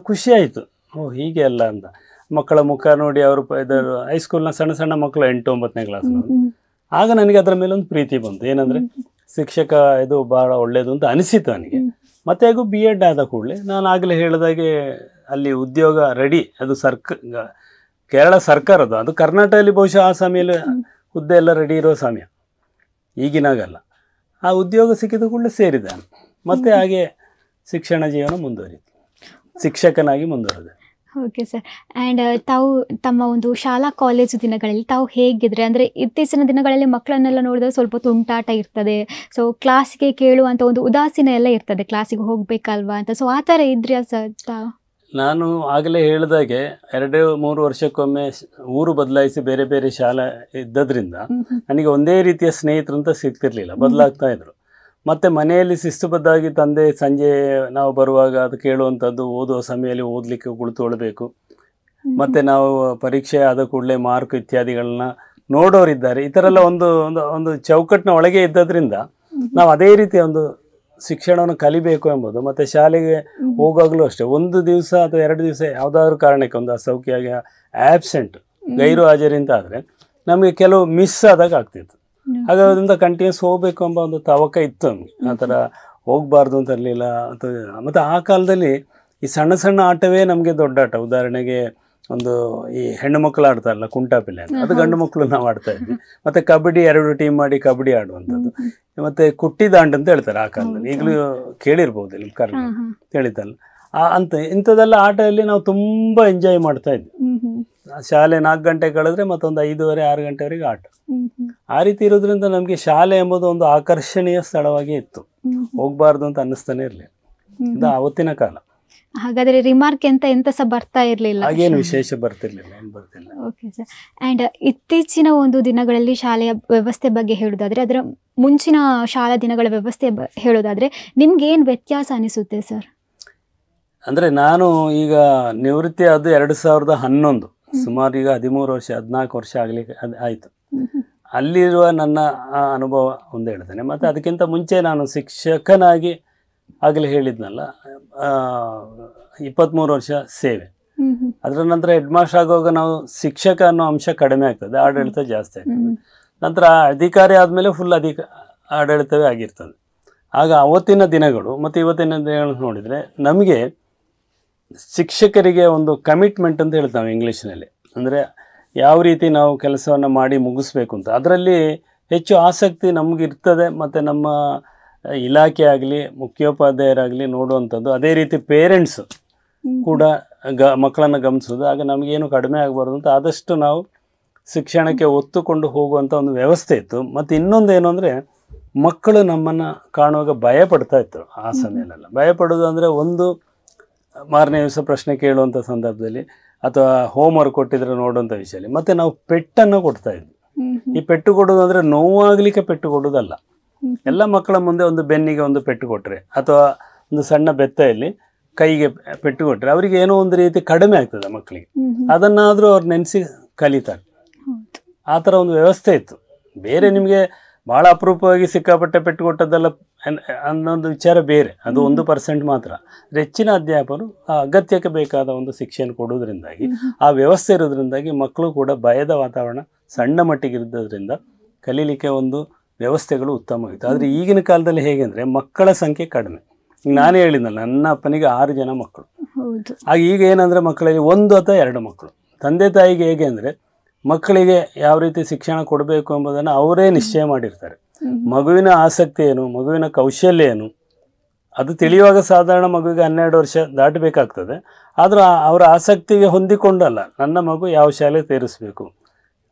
Speaker 2: ಖುಷಿ ಆಯಿತು. ಓ ಹೀಗೆ ಅಲ್ಲ ಅಂತ. ಮಕ್ಕಳ ಮುಖ ನೋಡಿ ಅವರು ಇದರ ಹೈಸ್ಕೂಲ್ನ ಸಣ್ಣ ಸಣ್ಣ ಮಕ್ಕಳು 8-9ನೇ ಕ್ಲಾಸ್. ಆಗ ನನಗೆ ಅದರ ಮೇಲೆ ಒಂದು ಪ್ರೀತಿ ಬಂತು. ಏನಂದರೆ ಶಿಕ್ಷಕ ಇದು ಭಾಳ ಒಳ್ಳೆಯದು ಅಂತ ಅನಿಸಿತು ನನಗೆ. ಮತ್ತು ಹಾಗೂ B.Ed ಆದ ಕೂಡಲೇ ನಾನು ಆಗಲೇ ಹೇಳಿದಾಗೆ ಅಲ್ಲಿ ಉದ್ಯೋಗ ರೆಡಿ. ಅದು ಕೇರಳ ಸರ್ಕಾರದ್ದು, ಅದು ಕರ್ನಾಟಕದಲ್ಲಿ ಬಹುಶಃ ಆ ಸಮಯಲ್ಲಿ ಹುದ್ದೆ ಎಲ್ಲ ರೆಡಿ ಇರೋ ಸಮಯ, ಈಗಿನಾಗಲ್ಲ. ಆ ಉದ್ಯೋಗ ಸಿಕ್ಕಿದ ಕೂಡಲೇ ಸೇರಿದೆ ನಾನು. ಮತ್ತು ಹಾಗೆ ಶಿಕ್ಷಣ ಜೀವನ ಮುಂದುವರಿತು, ಶಿಕ್ಷಕನಾಗಿ ಮುಂದುವರೆದೆ.
Speaker 1: Okay sir. ಆ್ಯಂಡ್ ತಾವು ತಮ್ಮ ಒಂದು ಶಾಲಾ ಕಾಲೇಜು ದಿನಗಳಲ್ಲಿ ತಾವು ಹೇಗಿದ್ರೆ, ಅಂದರೆ ಇತ್ತೀಚಿನ ದಿನಗಳಲ್ಲಿ ಮಕ್ಕಳನ್ನೆಲ್ಲ ನೋಡಿದ್ರೆ ಸ್ವಲ್ಪ ತುಂಟಾಟ ಇರ್ತದೆ, ಸೊ ಕ್ಲಾಸಿಗೆ ಕೇಳುವಂಥ ಒಂದು ಉದಾಸೀನ ಎಲ್ಲ ಇರ್ತದೆ, ಕ್ಲಾಸಿಗೆ ಹೋಗಬೇಕಲ್ವಾ ಅಂತ. ಸೊ ಆ ಥರ ಇದ್ರಿ ಸರ್ ತಾವು?
Speaker 2: ನಾನು ಆಗಲೇ ಹೇಳಿದಾಗೆ 2-3 ವರ್ಷಕ್ಕೊಮ್ಮೆ ಊರು ಬದಲಾಯಿಸಿ ಬೇರೆ ಬೇರೆ ಶಾಲೆ ಇದ್ದದ್ರಿಂದ ನನಗೆ ಒಂದೇ ರೀತಿಯ ಸ್ನೇಹಿತರು ಅಂತ ಸಿಗ್ತಿರ್ಲಿಲ್ಲ, ಬದಲಾಗ್ತಾ ಇದ್ರು. ಮತ್ತು ಮನೆಯಲ್ಲಿ ಶಿಸ್ತುಬದ್ಧಾಗಿ ತಂದೆ ಸಂಜೆ ನಾವು ಬರುವಾಗ ಅದು ಕೇಳುವಂಥದ್ದು, ಓದುವ ಸಮಯದಲ್ಲಿ ಓದಲಿಕ್ಕೆ ಕುಳಿತುಕೊಳ್ಬೇಕು. ಮತ್ತು ನಾವು ಪರೀಕ್ಷೆ ಆದ ಕೂಡಲೇ ಮಾರ್ಕ್ ಇತ್ಯಾದಿಗಳನ್ನ ನೋಡೋರಿದ್ದಾರೆ. ಈ ಥರ ಎಲ್ಲ ಒಂದು ಒಂದು ಚೌಕಟ್ಟಿನ ಒಳಗೆ ಇದ್ದದ್ರಿಂದ ನಾವು ಅದೇ ರೀತಿಯ ಒಂದು ಶಿಕ್ಷಣವನ್ನು ಕಲಿಬೇಕು ಎಂಬುದು. ಮತ್ತು ಶಾಲೆಗೆ ಹೋಗಾಗಲೂ ಅಷ್ಟೇ, ಒಂದು ದಿವಸ ಅಥವಾ 2 ದಿವಸ ಯಾವುದಾದ್ರೂ ಕಾರಣಕ್ಕೆ ಒಂದು ಅಸೌಖ್ಯವಾಗಿ ಆ್ಯಬ್ಸೆಂಟ್, ಗೈರು ಹಾಜರಿ ಅಂತ ಆದರೆ ನಮಗೆ ಕೆಲವು ಮಿಸ್ ಆದಾಗ ಆಗ್ತಿತ್ತು. ಹಾಗಾಗಿ ಅದರಿಂದ ಕಂಟಿನ್ಯೂಸ್ ಹೋಗಬೇಕು ಎಂಬ ಒಂದು ತವಕ ಇತ್ತು ನಮಗೆ. ಆ ಥರ ಹೋಗಬಾರ್ದು ಅಂತ ಇರಲಿಲ್ಲ. ಮತ್ತು ಆ ಕಾಲದಲ್ಲಿ ಈ ಸಣ್ಣ ಸಣ್ಣ ಆಟವೇ ನಮಗೆ ದೊಡ್ಡ ಆಟ. ಉದಾಹರಣೆಗೆ ಒಂದು ಈ ಹೆಣ್ಣು ಮಕ್ಕಳು ಆಡ್ತಾರಲ್ಲ ಕುಂಟಾಪಿಲ್ಲೆ ಅಂತ, ಅದು ಗಂಡು ಮಕ್ಕಳು ನಾವು ಆಡ್ತಾ ಇದ್ವಿ. ಮತ್ತು ಕಬಡ್ಡಿ 2 ಟೀಮ್ ಮಾಡಿ ಕಬಡ್ಡಿ ಆಡುವಂಥದ್ದು. ಮತ್ತು ಕುಟ್ಟಿದಾಂಡು ಅಂತ ಹೇಳ್ತಾರೆ ಆ ಕಾಲದಲ್ಲಿ, ಈಗಲೂ ಕೇಳಿರ್ಬೋದು ಇಲ್ಲಿ ಕರ್ನಾಟಕ ಕೇಳಿದ್ದಲ್ಲ ಅಂತ. ಇಂಥದ್ದೆಲ್ಲ ಆಟದಲ್ಲಿ ನಾವು ತುಂಬ ಎಂಜಾಯ್ ಮಾಡ್ತಾ ಇದ್ವಿ. ಶಾಲೆ 4 ಗಂಟೆ ಕಳೆದ್ರೆ ಮತ್ತೊಂದು 5:30-6 ಗಂಟೆವರೆಗೆ ಆಟ. ಆ ರೀತಿ ಇರೋದ್ರಿಂದ ನಮಗೆ ಶಾಲೆ ಎಂಬುದು ಒಂದು ಆಕರ್ಷಣೀಯ ಸ್ಥಳವಾಗಿ ಇತ್ತು, ಹೋಗಬಾರ್ದು ಅಂತ ಅನ್ನಿಸ್ತಾನೆ ಇರಲಿಲ್ಲ. ಇದು ಆವತ್ತಿನ ಕಾಲ.
Speaker 1: ಹಾಗಾದರೆ ರಿಮಾರ್ಕ್ ಎಂತ ಸಹ ಬರ್ತಾ ಇರಲಿಲ್ಲ,
Speaker 2: ಹಾಗೇನು ವಿಶೇಷ ಬರ್ತಿರ್ಲಿಲ್ಲ.
Speaker 1: Okay sir. ಆ್ಯಂಡ್ ಇತ್ತೀಚಿನ ಒಂದು ದಿನಗಳಲ್ಲಿ ಶಾಲೆಯ ವ್ಯವಸ್ಥೆ ಬಗ್ಗೆ ಹೇಳೋದಾದರೆ, ಅದರ ಮುಂಚಿನ ಶಾಲಾ ದಿನಗಳ ವ್ಯವಸ್ಥೆ ಹೇಳೋದಾದರೆ ನಿಮ್ಗೆ ಏನು ವ್ಯತ್ಯಾಸ ಅನಿಸುತ್ತೆ ಸರ್?
Speaker 2: ಅಂದರೆ ನಾನು ಈಗ ನಿವೃತ್ತಿ ಅದು 2011, ಸುಮಾರು ಈಗ 13 ವರ್ಷ 14 ವರ್ಷ ಆಗಲಿಕ್ಕೆ ಆಯಿತು. ಅಲ್ಲಿರುವ ನನ್ನ ಅನುಭವ ಒಂದು ಹೇಳ್ತೇನೆ. ಮತ್ತು ಅದಕ್ಕಿಂತ ಮುಂಚೆ ನಾನು ಶಿಕ್ಷಕನಾಗಿ ಆಗಲೇ ಹೇಳಿದ್ನಲ್ಲ 23 ವರ್ಷ ಸೇವೆ. ಅದರ ನಂತರ ಹೆಡ್ ಮಾಸ್ಟರ್ ಆಗುವಾಗ ನಾವು ಶಿಕ್ಷಕ ಅನ್ನೋ ಅಂಶ ಕಡಿಮೆ ಆಗ್ತದೆ, ಆಡಳಿತ ಜಾಸ್ತಿ ಆಗ್ತದೆ. ನಂತರ ಅಧಿಕಾರಿ ಆದಮೇಲೆ ಫುಲ್ ಆಡಳಿತವೇ ಆಗಿರ್ತದೆ. ಆಗ ಅವತ್ತಿನ ದಿನಗಳು ಮತ್ತು ಇವತ್ತಿನ ದಿನಗಳು ನೋಡಿದರೆ ನಮಗೆ ಶಿಕ್ಷಕರಿಗೆ ಒಂದು ಕಮಿಟ್ಮೆಂಟ್ ಅಂತ ಹೇಳ್ತಾವೆ ಇಂಗ್ಲೀಷ್ನಲ್ಲಿ. ಅಂದರೆ ಯಾವ ರೀತಿ ನಾವು ಕೆಲಸವನ್ನು ಮಾಡಿ ಮುಗಿಸ್ಬೇಕು ಅಂತ, ಅದರಲ್ಲಿ ಹೆಚ್ಚು ಆಸಕ್ತಿ ನಮಗಿರ್ತದೆ. ಮತ್ತು ನಮ್ಮ ಇಲಾಖೆ ಆಗಲಿ ಮುಖ್ಯೋಪಾಧ್ಯಾಯರಾಗಲಿ ನೋಡುವಂಥದ್ದು, ಅದೇ ರೀತಿ ಪೇರೆಂಟ್ಸ್ ಕೂಡ ಮಕ್ಕಳನ್ನು ಗಮನಿಸೋದು. ಆಗ ನಮಗೇನು ಕಡಿಮೆ ಆಗಬಾರ್ದು ಅಂತ ಆದಷ್ಟು ನಾವು ಶಿಕ್ಷಣಕ್ಕೆ ಒತ್ತುಕೊಂಡು ಹೋಗುವಂಥ ಒಂದು ವ್ಯವಸ್ಥೆ ಇತ್ತು. ಮತ್ತು ಇನ್ನೊಂದು ಏನು ಅಂದರೆ, ಮಕ್ಕಳು ನಮ್ಮನ್ನು ಕಾಣುವಾಗ ಭಯ ಪಡ್ತಾ ಇತ್ತು ಆ ಸಮಯದಲ್ಲ. ಭಯಪಡೋದು ಅಂದರೆ, ಒಂದು ಮಾರನೇ ದಿವಸ ಪ್ರಶ್ನೆ ಕೇಳುವಂಥ ಸಂದರ್ಭದಲ್ಲಿ ಅಥವಾ ಹೋಮ್ವರ್ಕ್ ಕೊಟ್ಟಿದ್ರೆ ನೋಡುವಂಥ ವಿಷಯದಲ್ಲಿ. ಮತ್ತು ನಾವು ಪೆಟ್ಟನ್ನು ಕೊಡ್ತಾ ಇದ್ವಿ. ಈ ಪೆಟ್ಟು ಕೊಡೋದು ಅಂದರೆ ನೋವಾಗಲಿಕ್ಕೆ ಪೆಟ್ಟು ಕೊಡೋದಲ್ಲ. ಎಲ್ಲ ಮಕ್ಕಳ ಮುಂದೆ ಒಂದು ಬೆನ್ನಿಗೆ ಒಂದು ಪೆಟ್ಟು ಕೊಟ್ಟರೆ ಅಥವಾ ಒಂದು ಸಣ್ಣ ಬೆತ್ತೆಯಲ್ಲಿ ಕೈಗೆ ಪೆಟ್ಟು ಕೊಟ್ಟರೆ ಅವರಿಗೆ ಏನೋ ಒಂದು ರೀತಿ ಕಡಿಮೆ ಆಗ್ತದೆ ಮಕ್ಕಳಿಗೆ. ಅದನ್ನಾದರೂ ಅವ್ರು ನೆನೆಸಿ ಕಲಿತಾರೆ. ಆ ಥರ ಒಂದು ವ್ಯವಸ್ಥೆ ಇತ್ತು. ಬೇರೆ ನಿಮಗೆ ಭಾಳ ಅಪರೂಪವಾಗಿ ಸಿಕ್ಕಾಪಟ್ಟೆ ಪೆಟ್ಟು ಕೊಟ್ಟದ್ದೆಲ್ಲ ಅನ್ನೊಂದು ವಿಚಾರ ಬೇರೆ, ಅದು 1% ಮಾತ್ರ. ಹೆಚ್ಚಿನ ಅಧ್ಯಾಪಕರು ಆ ಅಗತ್ಯಕ್ಕೆ ಬೇಕಾದ ಒಂದು ಶಿಕ್ಷಣ ಕೊಡೋದ್ರಿಂದಾಗಿ, ಆ ವ್ಯವಸ್ಥೆ ಇರೋದ್ರಿಂದಾಗಿ ಮಕ್ಕಳು ಕೂಡ ಭಯದ ವಾತಾವರಣ ಸಣ್ಣ ಮಟ್ಟಿಗೆ ಇರೋದ್ರಿಂದ ಕಲೀಲಿಕ್ಕೆ ಒಂದು ವ್ಯವಸ್ಥೆಗಳು ಉತ್ತಮವಾಗಿತ್ತು. ಆದರೆ ಈಗಿನ ಕಾಲದಲ್ಲಿ ಹೇಗೆ ಅಂದರೆ, ಮಕ್ಕಳ ಸಂಖ್ಯೆ ಕಡಿಮೆ. ನಾನೇ ಹೇಳಿದ್ನಲ್ಲ, ನನ್ನ ಅಪ್ಪನಿಗೆ 6 ಜನ ಮಕ್ಕಳು. ಆಗ ಈಗ ಏನಂದರೆ, ಮಕ್ಕಳಿಗೆ 1 ಅಥವಾ 2 ಮಕ್ಕಳು. ತಂದೆ ತಾಯಿಗೆ ಹೇಗೆ ಅಂದರೆ, ಮಕ್ಕಳಿಗೆ ಯಾವ ರೀತಿ ಶಿಕ್ಷಣ ಕೊಡಬೇಕು ಎಂಬುದನ್ನು ಅವರೇ ನಿಶ್ಚಯ ಮಾಡಿರ್ತಾರೆ. ಮಗುವಿನ ಆಸಕ್ತಿ ಏನು, ಮಗುವಿನ ಕೌಶಲ್ಯ ಏನು, ಅದು ತಿಳಿಯುವಾಗ ಸಾಧಾರಣ ಮಗುವಿಗೆ 12 ವರ್ಷ ದಾಟಬೇಕಾಗ್ತದೆ. ಆದರೂ ಅವರ ಆಸಕ್ತಿಗೆ ಹೊಂದಿಕೊಂಡಲ್ಲ, ನನ್ನ ಮಗು ಯಾವ ಶಾಲೆಗೆ ಸೇರಿಸಬೇಕು,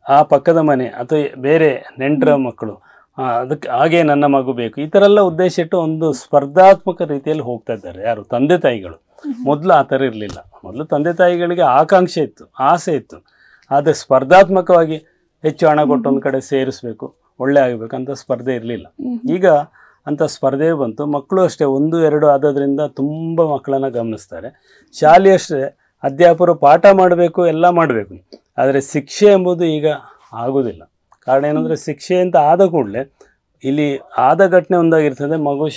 Speaker 2: ಆ ಪಕ್ಕದ ಮನೆ ಅಥವಾ ಬೇರೆ ನೆಂಟರ ಮಕ್ಕಳು ಅದಕ್ಕೆ ಹಾಗೆ ನನ್ನ ಮಗು ಬೇಕು, ಈ ಥರ ಎಲ್ಲ ಉದ್ದೇಶ ಇಟ್ಟು ಒಂದು ಸ್ಪರ್ಧಾತ್ಮಕ ರೀತಿಯಲ್ಲಿ ಹೋಗ್ತಾ ಇದ್ದಾರೆ ಯಾರು ತಂದೆ ತಾಯಿಗಳು. ಮೊದಲು ಆ ಥರ ಇರಲಿಲ್ಲ. ಮೊದಲು ತಂದೆ ತಾಯಿಗಳಿಗೆ ಆಕಾಂಕ್ಷೆ ಇತ್ತು, ಆಸೆ ಇತ್ತು. ಆದರೆ ಸ್ಪರ್ಧಾತ್ಮಕವಾಗಿ ಹೆಚ್ಚು ಹಣ ಕೊಟ್ಟು ಒಂದು ಕಡೆ ಸೇರಿಸಬೇಕು, ಒಳ್ಳೆ ಆಗಬೇಕಂತ ಸ್ಪರ್ಧೆ ಇರಲಿಲ್ಲ. ಈಗ ಅಂಥ ಸ್ಪರ್ಧೆ ಬಂತು. ಮಕ್ಕಳು ಅಷ್ಟೇ 1-2 ಆದದ್ರಿಂದ ತುಂಬ ಮಕ್ಕಳನ್ನು ಗಮನಿಸ್ತಾರೆ. ಶಾಲೆಯಷ್ಟೇ ಅಧ್ಯಾಪಕರು ಪಾಠ ಮಾಡಬೇಕು, ಎಲ್ಲ ಮಾಡಬೇಕು. ಆದರೆ ಶಿಕ್ಷೆ ಎಂಬುದು ಈಗ ಆಗೋದಿಲ್ಲ. ಕಾರಣ ಏನಂದರೆ, ಶಿಕ್ಷೆ ಅಂತ ಆದ ಕೂಡಲೇ ಇಲ್ಲಿ ಆದ ಘಟನೆ ಒಂದಾಗಿರ್ತದೆ, ಮಗು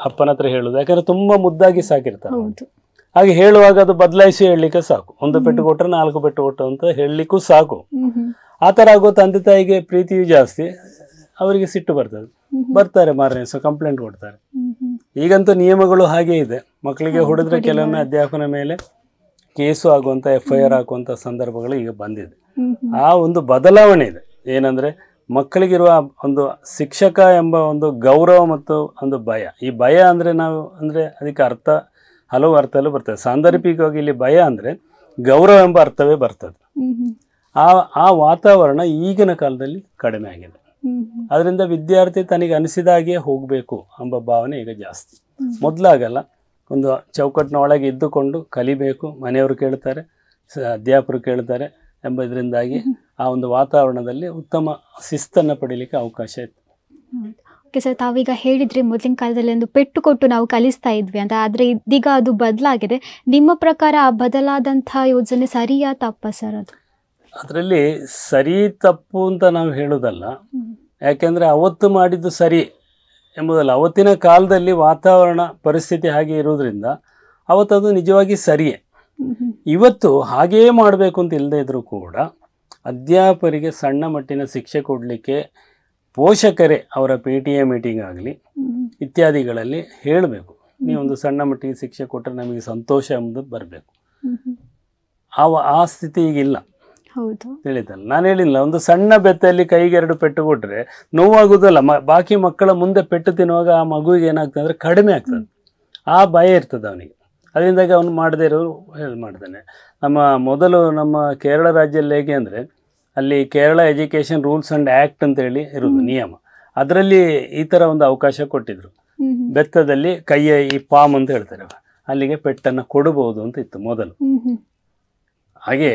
Speaker 2: ಅಪ್ಪನ ಹತ್ರ ಹೇಳುದು, ಯಾಕಂದ್ರೆ ತುಂಬಾ ಮುದ್ದಾಗಿ ಸಾಕಿರ್ತಾರೆ. ಹಾಗೆ ಹೇಳುವಾಗ ಅದು ಬದಲಾಯಿಸಿ ಹೇಳಲಿಕ್ಕೆ ಸಾಕು. 1 ಪೆಟ್ಟು ಕೊಟ್ಟರೆ 4 ಪೆಟ್ಟು ಕೊಟ್ಟು ಅಂತ ಹೇಳಲಿಕ್ಕೂ ಸಾಕು. ಆ ಥರ ಆಗೋ ತಂದೆ ತಾಯಿಗೆ ಪ್ರೀತಿಯೂ ಜಾಸ್ತಿ, ಅವರಿಗೆ ಸಿಟ್ಟು ಬರ್ತದೆ, ಬರ್ತಾರೆ ಮಾರನೇ ದಿವಸ ಕಂಪ್ಲೇಂಟ್ ಕೊಡ್ತಾರೆ. ಈಗಂತೂ ನಿಯಮಗಳು ಹಾಗೇ ಇದೆ, ಮಕ್ಕಳಿಗೆ ಹೊಡೆದ್ರೆ ಕೆಲವೊಮ್ಮೆ ಅಧ್ಯಾಪಕನ ಮೇಲೆ ಕೇಸು ಆಗುವಂಥ FIR ಹಾಕುವಂಥ ಸಂದರ್ಭಗಳು ಈಗ ಬಂದಿದೆ. ಆ ಒಂದು ಬದಲಾವಣೆ ಇದೆ. ಏನಂದರೆ ಮಕ್ಕಳಿಗಿರುವ ಒಂದು ಶಿಕ್ಷಕ ಎಂಬ ಒಂದು ಗೌರವ ಮತ್ತು ಒಂದು ಭಯ. ಈ ಭಯ ಅಂದರೆ ನಾವು ಅದಕ್ಕೆ ಹಲವು ಅರ್ಥದಲ್ಲೂ ಬರ್ತದೆ. ಸಾಂದರ್ಭಿಕವಾಗಿ ಇಲ್ಲಿ ಭಯ ಅಂದರೆ ಗೌರವ ಎಂಬ ಅರ್ಥವೇ ಬರ್ತದೆ. ಆ ವಾತಾವರಣ ಈಗಿನ ಕಾಲದಲ್ಲಿ ಕಡಿಮೆ ಆಗಿದೆ. ಅದರಿಂದ ವಿದ್ಯಾರ್ಥಿ ತನಗೆ ಅನಿಸಿದಾಗೆ ಹೋಗಬೇಕು ಎಂಬ ಭಾವನೆ ಈಗ ಜಾಸ್ತಿ. ಮೊದಲಾಗಲ್ಲ, ಒಂದು ಚೌಕಟ್ಟಿನ ಒಳಗೆ ಇದ್ದುಕೊಂಡು ಕಲಿಬೇಕು, ಮನೆಯವರು ಕೇಳ್ತಾರೆ, ಅಧ್ಯಾಪಕರು ಕೇಳ್ತಾರೆ ಎಂಬ ಇದರಿಂದಾಗಿ ಆ ಒಂದು ವಾತಾವರಣದಲ್ಲಿ ಉತ್ತಮ ಶಿಸ್ತನ್ನು ಪಡೀಲಿಕ್ಕೆ ಅವಕಾಶ ಇತ್ತು.
Speaker 1: ಓಕೆ ಸರ್, ತಾವೀಗ ಹೇಳಿದ್ರಿ ಮೊದಲಿನ ಕಾಲದಲ್ಲಿ ಒಂದು ಪೆಟ್ಟು ಕೊಟ್ಟು ನಾವು ಕಲಿಸ್ತಾ ಇದ್ವಿ ಅಂತ, ಆದರೆ ಇದೀಗ ಅದು ಬದಲಾಗಿದೆ. ನಿಮ್ಮ ಪ್ರಕಾರ ಆ ಬದಲಾದಂಥ ಯೋಜನೆ ಸರಿಯಾ ತಪ್ಪಾ ಸರ್?
Speaker 2: ಅದರಲ್ಲಿ ಸರಿ ತಪ್ಪು ಅಂತ ನಾವು ಹೇಳೋದಲ್ಲ, ಯಾಕೆಂದರೆ ಅವತ್ತು ಮಾಡಿದ್ದು ಸರಿ ಎಂಬುದಲ್ಲ. ಅವತ್ತಿನ ಕಾಲದಲ್ಲಿ ವಾತಾವರಣ ಪರಿಸ್ಥಿತಿ ಹಾಗೆ ಇರೋದ್ರಿಂದ ಅವತ್ತದು ನಿಜವಾಗಿ ಸರಿಯೇ. ಇವತ್ತು ಹಾಗೇ ಮಾಡಬೇಕು ಅಂತ ಇಲ್ಲದೇ ಇದ್ರೂ ಕೂಡ ಅಧ್ಯಾಪಕರಿಗೆ ಸಣ್ಣ ಮಟ್ಟಿನ ಶಿಕ್ಷೆ ಕೊಡಲಿಕ್ಕೆ ಪೋಷಕರೇ ಅವರ PTA ಮೀಟಿಂಗ್ ಆಗಲಿ ಇತ್ಯಾದಿಗಳಲ್ಲಿ ಹೇಳಬೇಕು. ನೀವೊಂದು ಸಣ್ಣ ಮಟ್ಟಿಗೆ ಶಿಕ್ಷೆ ಕೊಟ್ಟರೆ ನಮಗೆ ಸಂತೋಷ ಎಂಬುದು ಬರಬೇಕು. ಆ ಸ್ಥಿತಿ ಈಗಿಲ್ಲ.
Speaker 1: ಹೌದು,
Speaker 2: ತಿಳಿತಲ್ಲ, ನಾನು ಹೇಳಿಲ್ಲ, ಒಂದು ಸಣ್ಣ ಬೆತ್ತಲ್ಲಿ ಕೈಗೆ 2 ಪೆಟ್ಟು ಕೊಟ್ಟರೆ ನೋವಾಗುವುದಲ್ಲ, ಬಾಕಿ ಮಕ್ಕಳ ಮುಂದೆ ಪೆಟ್ಟು ತಿನ್ನುವಾಗ ಆ ಮಗುವಿಗೆ ಏನಾಗ್ತದೆ ಅಂದರೆ ಕಡಿಮೆ ಆಗ್ತದೆ. ಆ ಭಯ ಇರ್ತದೆ ಅವನಿಗೆ. ಅದರಿಂದಾಗಿ ಅವನು ಮಾಡದೇ ಇರೋರು ಮಾಡ್ತಾನೆ. ನಮ್ಮ ಕೇರಳ ರಾಜ್ಯದಲ್ಲಿ ಹೇಗೆ ಅಂದರೆ, ಅಲ್ಲಿ Kerala education rules and act ಅಂತೇಳಿ ಇರೋದು ನಿಯಮ. ಅದರಲ್ಲಿ ಈ ಥರ ಒಂದು ಅವಕಾಶ ಕೊಟ್ಟಿದ್ರು. ಬೆತ್ತದಲ್ಲಿ ಕೈಯ ಈ ಪಾಮ್ ಅಂತ ಹೇಳ್ತಾರೆ, ಅಲ್ಲಿಗೆ ಪೆಟ್ಟನ್ನು ಕೊಡಬಹುದು ಅಂತ ಇತ್ತು ಮೊದಲು. ಹಾಗೆ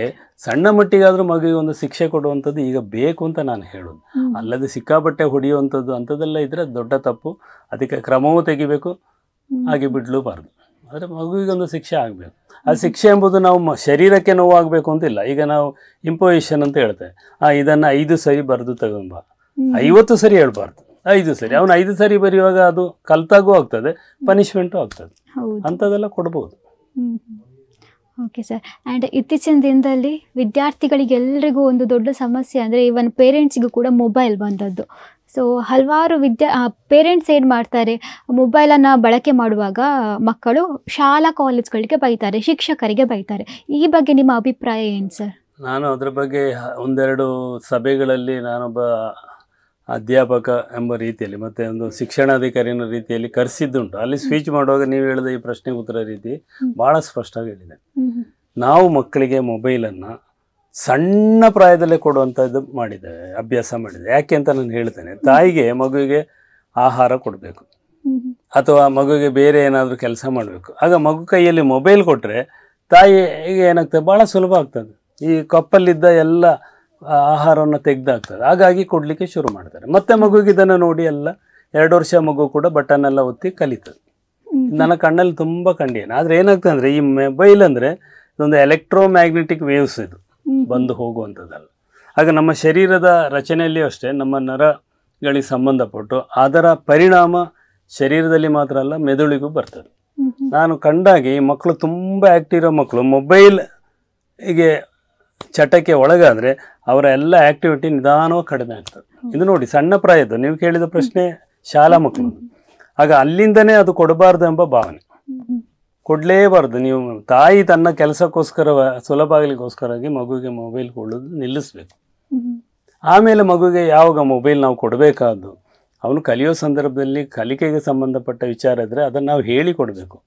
Speaker 2: ಸಣ್ಣ ಮಟ್ಟಿಗಾದರೂ ಮಗುವಿಗೆ ಒಂದು ಶಿಕ್ಷೆ ಕೊಡುವಂಥದ್ದು ಈಗ ಬೇಕು ಅಂತ ನಾನು ಹೇಳೋದು. ಅಲ್ಲದೆ ಸಿಕ್ಕಾಪಟ್ಟೆ ಹೊಡೆಯುವಂಥದ್ದು ಅಂಥದ್ದೆಲ್ಲ ಇದ್ದರೆ ದೊಡ್ಡ ತಪ್ಪು, ಅದಕ್ಕೆ ಕ್ರಮವೂ ತೆಗಿಬೇಕು, ಹಾಗೆ ಬಿಡಲೂಬಾರ್ದು. ಆದರೆ ಮಗುವಿಗೆ ಒಂದು ಶಿಕ್ಷೆ ಆಗಬೇಕು. ಆ ಶಿಕ್ಷೆ ಎಂಬುದು ನಾವು ಶರೀರಕ್ಕೆ ನೋವಾಗಬೇಕು ಅಂತಿಲ್ಲ. ಈಗ ನಾವು ಇಂಪೋಸಿಷನ್ ಅಂತ ಹೇಳ್ತೇವೆ, ಇದನ್ನು 5 ಸರಿ ಬರೆದು ತಗೊಂಬ, 50 ಸರಿ ಹೇಳ್ಬಾರ್ದು, 5 ಸರಿ. ಅವನು 5 ಸರಿ ಬರೆಯುವಾಗ ಅದು ಕಲ್ತಾಗೂ ಆಗ್ತದೆ, ಪನಿಷ್ಮೆಂಟು ಆಗ್ತದೆ. ಅಂಥದ್ದೆಲ್ಲ ಕೊಡ್ಬೋದು.
Speaker 1: Okay sir. ಆ್ಯಂಡ್ ಇತ್ತೀಚಿನ ದಿನದಲ್ಲಿ ವಿದ್ಯಾರ್ಥಿಗಳಿಗೆಲ್ಲರಿಗೂ ಒಂದು ದೊಡ್ಡ ಸಮಸ್ಯೆ ಅಂದರೆ ಈವನ್ ಪೇರೆಂಟ್ಸಿಗೂ ಕೂಡ ಮೊಬೈಲ್ ಬಂದದ್ದು. ಸೊ ಹಲವಾರು ಪೇರೆಂಟ್ಸ್ ಏನು ಮಾಡ್ತಾರೆ, ಮೊಬೈಲನ್ನು ಬಳಕೆ ಮಾಡುವಾಗ ಮಕ್ಕಳು ಶಾಲಾ ಕಾಲೇಜ್ಗಳಿಗೆ ಬೈತಾರೆ, ಶಿಕ್ಷಕರಿಗೆ ಬೈತಾರೆ. ಈ ಬಗ್ಗೆ ನಿಮ್ಮ ಅಭಿಪ್ರಾಯ ಏನು ಸರ್?
Speaker 2: ನಾನು ಅದ್ರ ಬಗ್ಗೆ ಒಂದೆರಡು ಸಭೆಗಳಲ್ಲಿ ನಾನೊಬ್ಬ ಅಧ್ಯಾಪಕ ಎಂಬ ರೀತಿಯಲ್ಲಿ ಮತ್ತು ಒಂದು ಶಿಕ್ಷಣಾಧಿಕಾರಿನ ರೀತಿಯಲ್ಲಿ ಕರೆಸಿದ್ದುಂಟು. ಅಲ್ಲಿ ಸ್ಪೀಚ್ ಮಾಡುವಾಗ ನೀವು ಹೇಳಿದ ಈ ಪ್ರಶ್ನೆಗೆ ಉತ್ತರ ರೀತಿ ಭಾಳ ಸ್ಪಷ್ಟವಾಗಿ ಹೇಳಿದೆ. ನಾವು ಮಕ್ಕಳಿಗೆ ಮೊಬೈಲನ್ನು ಸಣ್ಣ ಪ್ರಾಯದಲ್ಲೇ ಕೊಡುವಂಥದ್ದು ಮಾಡಿದ್ದೇವೆ, ಅಭ್ಯಾಸ ಮಾಡಿದ್ದೇವೆ. ಯಾಕೆ ಅಂತ ನಾನು ಹೇಳ್ತೇನೆ. ತಾಯಿಗೆ ಮಗುವಿಗೆ ಆಹಾರ ಕೊಡಬೇಕು ಅಥವಾ ಮಗುವಿಗೆ ಬೇರೆ ಏನಾದರೂ ಕೆಲಸ ಮಾಡಬೇಕು. ಆಗ ಮಗು ಕೈಯಲ್ಲಿ ಮೊಬೈಲ್ ಕೊಟ್ಟರೆ ತಾಯಿಗೆ ಏನಾಗ್ತದೆ, ಭಾಳ ಸುಲಭ ಆಗ್ತದೆ. ಈ ಕಪ್ಪಲ್ಲಿದ್ದ ಎಲ್ಲ ಆಹಾರವನ್ನು ತೆಗೆದಾಗ್ತದೆ. ಹಾಗಾಗಿ ಕೊಡಲಿಕ್ಕೆ ಶುರು ಮಾಡ್ತಾರೆ. ಮತ್ತೆ ಮಗುವಿಗೆ ಇದನ್ನು ನೋಡಿ ಎಲ್ಲ 2 ವರ್ಷ ಮಗು ಕೂಡ ಬಟನ್ನೆಲ್ಲ ಒತ್ತಿ ಕಲಿತದೆ. ನನ್ನ ಕಣ್ಣಲ್ಲಿ ತುಂಬ ಕಂಡೇನು. ಆದರೆ ಏನಾಗ್ತದೆ ಅಂದರೆ, ಈ ಮೊಬೈಲ್ ಅಂದರೆ ಇದೊಂದು ಎಲೆಕ್ಟ್ರೋಮ್ಯಾಗ್ನೆಟಿಕ್ ವೇವ್ಸ್, ಇದು ಬಂದು ಹೋಗುವಂಥದ್ದಲ್ಲ. ಆಗ ನಮ್ಮ ಶರೀರದ ರಚನೆಯಲ್ಲಿಯೂ ಅಷ್ಟೇ, ನಮ್ಮ ನರಗಳಿಗೆ ಸಂಬಂಧಪಟ್ಟು ಅದರ ಪರಿಣಾಮ ಶರೀರದಲ್ಲಿ ಮಾತ್ರ ಅಲ್ಲ, ಮೆದುಳಿಗೂ ಬರ್ತದೆ. ನಾನು ಕಂಡಾಗೆ ಈ ಮಕ್ಕಳು ತುಂಬ ಆ್ಯಕ್ಟಿವ್ ಇರೋ ಮಕ್ಕಳು ಮೊಬೈಲ್ಗೆ ಚಟಕ್ಕೆ ಒಳಗಾದರೆ ಅವರ ಎಲ್ಲ ಆ್ಯಕ್ಟಿವಿಟಿ ನಿಧಾನವಾಗಿ ಕಡಿಮೆ ಆಗ್ತದೆ. ಇದು ನೋಡಿ, ಸಣ್ಣ ಪ್ರಾಯದ್ದು ನೀವು ಕೇಳಿದ ಪ್ರಶ್ನೆ ಶಾಲಾ ಮಕ್ಕಳು. ಆಗ ಅಲ್ಲಿಂದನೇ ಅದು ಕೊಡಬಾರ್ದು ಎಂಬ ಭಾವನೆ, ಕೊಡಲೇಬಾರ್ದು. ನೀವು ತಾಯಿ ತನ್ನ ಕೆಲಸಕ್ಕೋಸ್ಕರ ಸುಲಭ ಆಗಲಿಕ್ಕೋಸ್ಕರವಾಗಿ ಮಗುವಿಗೆ ಮೊಬೈಲ್ ಕೊಡೋದು ನಿಲ್ಲಿಸಬೇಕು. ಆಮೇಲೆ ಮಗುವಿಗೆ ಯಾವಾಗ ಮೊಬೈಲ್ ನಾವು ಕೊಡಬೇಕಾದ್ದು, ಅವನು ಕಲಿಯೋ ಸಂದರ್ಭದಲ್ಲಿ ಕಲಿಕೆಗೆ ಸಂಬಂಧಪಟ್ಟ ವಿಚಾರ ಇದ್ದರೆ ಅದನ್ನು ನಾವು ಹೇಳಿಕೊಡಬೇಕು.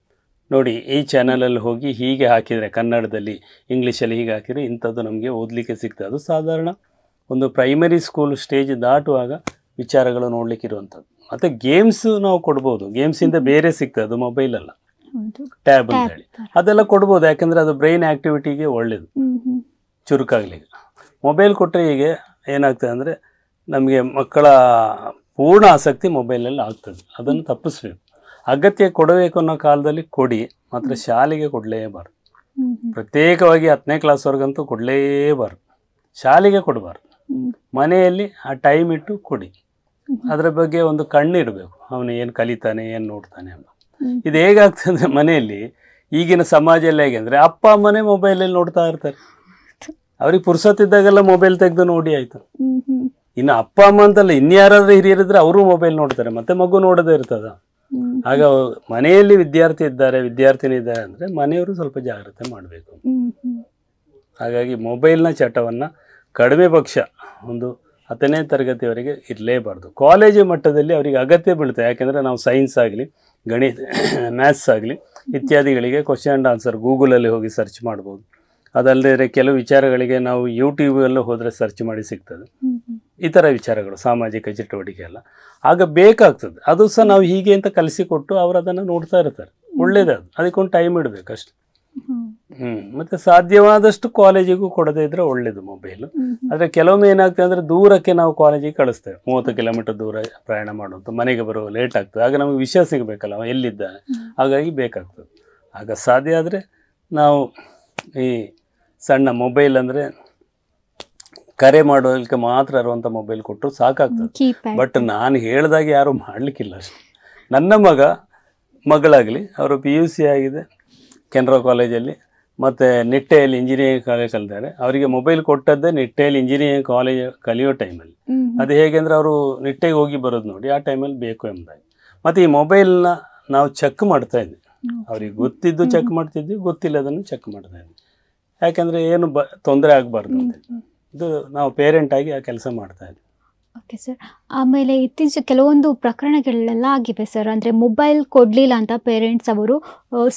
Speaker 2: ನೋಡಿ, ಈ ಚಾನಲಲ್ಲಿ ಹೋಗಿ ಹೀಗೆ ಹಾಕಿದರೆ, ಕನ್ನಡದಲ್ಲಿ ಇಂಗ್ಲೀಷಲ್ಲಿ ಹೀಗೆ ಹಾಕಿದರೆ ಇಂಥದ್ದು ನಮಗೆ ಓದಲಿಕ್ಕೆ ಸಿಗ್ತದೆ. ಅದು ಸಾಧಾರಣ ಒಂದು ಪ್ರೈಮರಿ ಸ್ಕೂಲ್ ಸ್ಟೇಜ್ ದಾಟುವಾಗ ವಿಚಾರಗಳು ನೋಡಲಿಕ್ಕೆ ಇರುವಂಥದ್ದು. ಮತ್ತು ಗೇಮ್ಸು ನಾವು ಕೊಡ್ಬೋದು. ಗೇಮ್ಸಿಂದ ಬೇರೆ ಸಿಗ್ತದೆ, ಅದು ಮೊಬೈಲಲ್ಲ, ಟ್ಯಾಬ್ ಅಂತೇಳಿ ಅದೆಲ್ಲ ಕೊಡ್ಬೋದು. ಯಾಕೆಂದರೆ ಅದು ಬ್ರೈನ್ ಆ್ಯಕ್ಟಿವಿಟಿಗೆ ಒಳ್ಳೆಯದು, ಚುರುಕಾಗಲಿಕ್ಕೆ. ಮೊಬೈಲ್ ಕೊಟ್ಟರೆ ಹೀಗೆ ಏನಾಗ್ತದೆ ಅಂದರೆ, ನಮಗೆ ಮಕ್ಕಳ ಪೂರ್ಣ ಆಸಕ್ತಿ ಮೊಬೈಲಲ್ಲಿ ಆಗ್ತದೆ. ಅದನ್ನು ತಪ್ಪಿಸ್ಬೇಕು. ಅಗತ್ಯ ಕೊಡಬೇಕು ಅನ್ನೋ ಕಾಲದಲ್ಲಿ ಕೊಡಿ, ಮಾತ್ರ ಶಾಲೆಗೆ ಕೊಡಲೇಬಾರ್ದು. ಪ್ರತ್ಯೇಕವಾಗಿ 10ನೇ ಕ್ಲಾಸ್ವರೆಗಂತೂ ಕೊಡಲೇಬಾರ್ದು. ಶಾಲೆಗೆ ಕೊಡಬಾರ್ದು. ಮನೆಯಲ್ಲಿ ಆ ಟೈಮ್ ಇಟ್ಟು ಕೊಡಿ. ಅದರ ಬಗ್ಗೆ ಒಂದು ಕಣ್ಣು ಇರಬೇಕು, ಅವನು ಏನು ಕಲಿತಾನೆ ಏನು ನೋಡ್ತಾನೆ ಅಂತ. ಇದು ಹೇಗಾಗ್ತದೆ ಮನೆಯಲ್ಲಿ ಈಗಿನ ಸಮಾಜದಲ್ಲಿ ಹೇಗೆ ಅಂದರೆ ಅಪ್ಪ ಅಮ್ಮನೇ ಮೊಬೈಲಲ್ಲಿ ನೋಡ್ತಾ ಇರ್ತಾರೆ. ಅವ್ರಿಗೆ ಪುರ್ಸೊತ್ತಿದ್ದಾಗೆಲ್ಲ ಮೊಬೈಲ್ ತೆಗೆದು ನೋಡಿ ಆಯಿತು. ಇನ್ನು ಅಪ್ಪ ಅಮ್ಮ ಅಂತಲ್ಲ, ಇನ್ಯಾರಾದ್ರೂ ಹಿರಿಯರಿದ್ರೆ ಅವರು ಮೊಬೈಲ್ ನೋಡ್ತಾರೆ, ಮತ್ತೆ ಮಗು ನೋಡದೇ ಇರ್ತದ. ಆಗ ಮನೆಯಲ್ಲಿ ವಿದ್ಯಾರ್ಥಿ ಇದ್ದಾರೆ ವಿದ್ಯಾರ್ಥಿನಿ ಇದ್ದಾರೆ ಅಂದರೆ ಮನೆಯವರು ಸ್ವಲ್ಪ ಜಾಗ್ರತೆ ಮಾಡಬೇಕು. ಹಾಗಾಗಿ ಮೊಬೈಲ್ನ ಚಟವನ್ನು ಕಡಿಮೆ ಪಕ್ಷ ಒಂದು 10ನೇ ತರಗತಿಯವರೆಗೆ ಇರಲೇಬಾರ್ದು. ಕಾಲೇಜು ಮಟ್ಟದಲ್ಲಿ ಅವರಿಗೆ ಅಗತ್ಯ ಬೀಳುತ್ತೆ. ಯಾಕೆಂದರೆ ನಾವು ಸೈನ್ಸ್ ಆಗಲಿ ಗಣಿತ ಮ್ಯಾಥ್ಸ್ ಆಗಲಿ ಇತ್ಯಾದಿಗಳಿಗೆ ಕ್ವಶನ್ ಆ್ಯಂಡ್ ಆನ್ಸರ್ ಗೂಗಲಲ್ಲಿ ಹೋಗಿ ಸರ್ಚ್ ಮಾಡ್ಬೋದು. ಅದಲ್ಲದೆ ಕೆಲವು ವಿಚಾರಗಳಿಗೆ ನಾವು ಯೂಟ್ಯೂಬಲ್ಲೂ ಹೋದರೆ ಸರ್ಚ್ ಮಾಡಿ ಸಿಗ್ತದೆ. ಈ ಥರ ವಿಚಾರಗಳು ಸಾಮಾಜಿಕ ಚಟುವಟಿಕೆ ಎಲ್ಲ ಆಗ ಬೇಕಾಗ್ತದೆ. ಅದು ಸಹ ನಾವು ಹೀಗೆ ಅಂತ ಕಲಿಸಿಕೊಟ್ಟು ಅವರು ಅದನ್ನು ನೋಡ್ತಾ ಇರ್ತಾರೆ. ಒಳ್ಳೇದು, ಅದಕ್ಕೊಂದು ಟೈಮ್ ಇಡಬೇಕಷ್ಟೆ. ಮತ್ತು ಸಾಧ್ಯವಾದಷ್ಟು ಕಾಲೇಜಿಗೂ ಕೊಡದೇ ಇದ್ರೆ ಒಳ್ಳೇದು ಮೊಬೈಲು. ಆದರೆ ಕೆಲವೊಮ್ಮೆ ಏನಾಗ್ತದೆ ಅಂದರೆ ದೂರಕ್ಕೆ ನಾವು ಕಾಲೇಜಿಗೆ ಕಳಿಸ್ತೇವೆ, 30 ಕಿಲೋಮೀಟರ್ ದೂರ ಪ್ರಯಾಣ ಮಾಡುವಂಥ, ಮನೆಗೆ ಬರೋ ಲೇಟ್ ಆಗ್ತದೆ. ಆಗ ನಮಗೆ ವಿಷಯ ಸಿಗಬೇಕಲ್ಲ ಅವ ಎಲ್ಲಿದ್ದಾನೆ, ಹಾಗಾಗಿ ಬೇಕಾಗ್ತದೆ. ಆಗ ಸಾಧ್ಯ ಆದರೆ ನಾವು ಈ ಸಣ್ಣ ಮೊಬೈಲ್ ಅಂದರೆ ಕರೆ ಮಾಡೋದಕ್ಕೆ ಮಾತ್ರ ಇರುವಂಥ ಮೊಬೈಲ್ ಕೊಟ್ಟರು ಸಾಕಾಗ್ತದೆ. ಬಟ್ ನಾನು ಹೇಳಿದಾಗ ಯಾರು ಮಾಡಲಿಕ್ಕಿಲ್ಲ ಅಷ್ಟೆ. ನನ್ನ ಮಗಳಾಗಲಿ ಅವರು PUC ಆಗಿದೆ ಕೆನರಾ ಕಾಲೇಜಲ್ಲಿ, ಮತ್ತು ನಿಟ್ಟೆಯಲ್ಲಿ ಇಂಜಿನಿಯರಿಂಗ್ ಕಾಲೇಜ್ ಕಲಿತಾರೆ. ಅವರಿಗೆ ಮೊಬೈಲ್ ಕೊಟ್ಟದ್ದೇ ನಿಟ್ಟೆಯಲ್ಲಿ ಇಂಜಿನಿಯರಿಂಗ್ ಕಾಲೇಜ್ ಕಲಿಯೋ ಟೈಮಲ್ಲಿ. ಅದು ಹೇಗೆ ಅಂದರೆ ಅವರು ನಿಟ್ಟೆಗೆ ಹೋಗಿ ಬರೋದು ನೋಡಿ ಆ ಟೈಮಲ್ಲಿ ಬೇಕು ಎಂಬುದಾಗಿ. ಮತ್ತು ಈ ಮೊಬೈಲ್ನ ನಾವು ಚೆಕ್ ಮಾಡ್ತಾ ಇದ್ವಿ, ಅವ್ರಿಗೆ ಗೊತ್ತಿದ್ದು ಚೆಕ್ ಮಾಡ್ತಿದ್ವಿ, ಗೊತ್ತಿಲ್ಲದನ್ನು ಚೆಕ್ ಮಾಡ್ತಾ ಇದ್ವಿ. ಯಾಕೆಂದರೆ ಏನು ತೊಂದರೆ ಆಗಬಾರ್ದು ಅಂತ ಇದು ನಾವು ಪೇರೆಂಟಾಗಿ ಆ ಕೆಲಸ ಮಾಡ್ತಾ ಇದ್ವಿ.
Speaker 1: Okay sir. ಆಮೇಲೆ ಇತ್ತೀಚೆಗೆ ಕೆಲವೊಂದು ಪ್ರಕರಣಗಳೆಲ್ಲ ಆಗಿವೆ ಸರ್. ಅಂದರೆ ಮೊಬೈಲ್ ಕೊಡಲಿಲ್ಲ ಅಂತ ಪೇರೆಂಟ್ಸ್ ಅವರು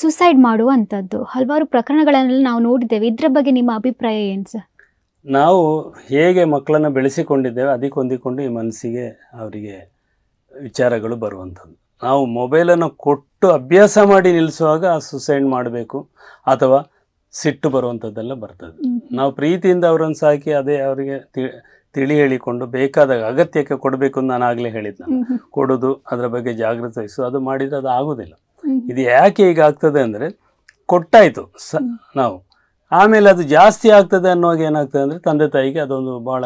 Speaker 1: ಸುಸೈಡ್ ಮಾಡುವಂಥದ್ದು ಹಲವಾರು ಪ್ರಕರಣಗಳನ್ನೆಲ್ಲ ನಾವು ನೋಡಿದ್ದೇವೆ. ಇದರ ಬಗ್ಗೆ ನಿಮ್ಮ ಅಭಿಪ್ರಾಯ ಏನು ಸರ್?
Speaker 2: ನಾವು ಹೇಗೆ ಮಕ್ಕಳನ್ನು ಬೆಳೆಸಿಕೊಂಡಿದ್ದೇವೆ ಅದಕ್ಕೆ ಹೊಂದಿಕೊಂಡು ಈ ಮನಸ್ಸಿಗೆ ಅವರಿಗೆ ವಿಚಾರಗಳು ಬರುವಂಥದ್ದು. ನಾವು ಮೊಬೈಲನ್ನು ಕೊಟ್ಟು ಅಭ್ಯಾಸ ಮಾಡಿ ನಿಲ್ಲಿಸುವಾಗ ಸುಸೈಡ್ ಮಾಡಬೇಕು ಅಥವಾ ಸಿಟ್ಟು ಬರುವಂಥದ್ದೆಲ್ಲ ಬರ್ತದೆ. ನಾವು ಪ್ರೀತಿಯಿಂದ ಅವರನ್ನು ಸಾಕಿ ಅದೇ ಅವರಿಗೆ ತಿಳಿ ಹೇಳಿಕೊಂಡು ಬೇಕಾದಾಗ ಅಗತ್ಯಕ್ಕೆ ಕೊಡಬೇಕು ಅಂತ ನಾನು ಆಗಲೇ ಹೇಳಿದ್ದು. ನಾನು ಕೊಡೋದು, ಅದರ ಬಗ್ಗೆ ಜಾಗೃತಿ ವಹಿಸೋದು, ಅದು ಮಾಡಿದರೆ ಅದು ಆಗೋದಿಲ್ಲ. ಇದು ಯಾಕೆ ಈಗ ಆಗ್ತದೆ ಅಂದರೆ ಕೊಟ್ಟಾಯಿತು ನಾವು, ಆಮೇಲೆ ಅದು ಜಾಸ್ತಿ ಆಗ್ತದೆ ಅನ್ನುವಾಗ ಏನಾಗ್ತದೆ ಅಂದರೆ ತಂದೆ ತಾಯಿಗೆ ಅದೊಂದು ಭಾಳ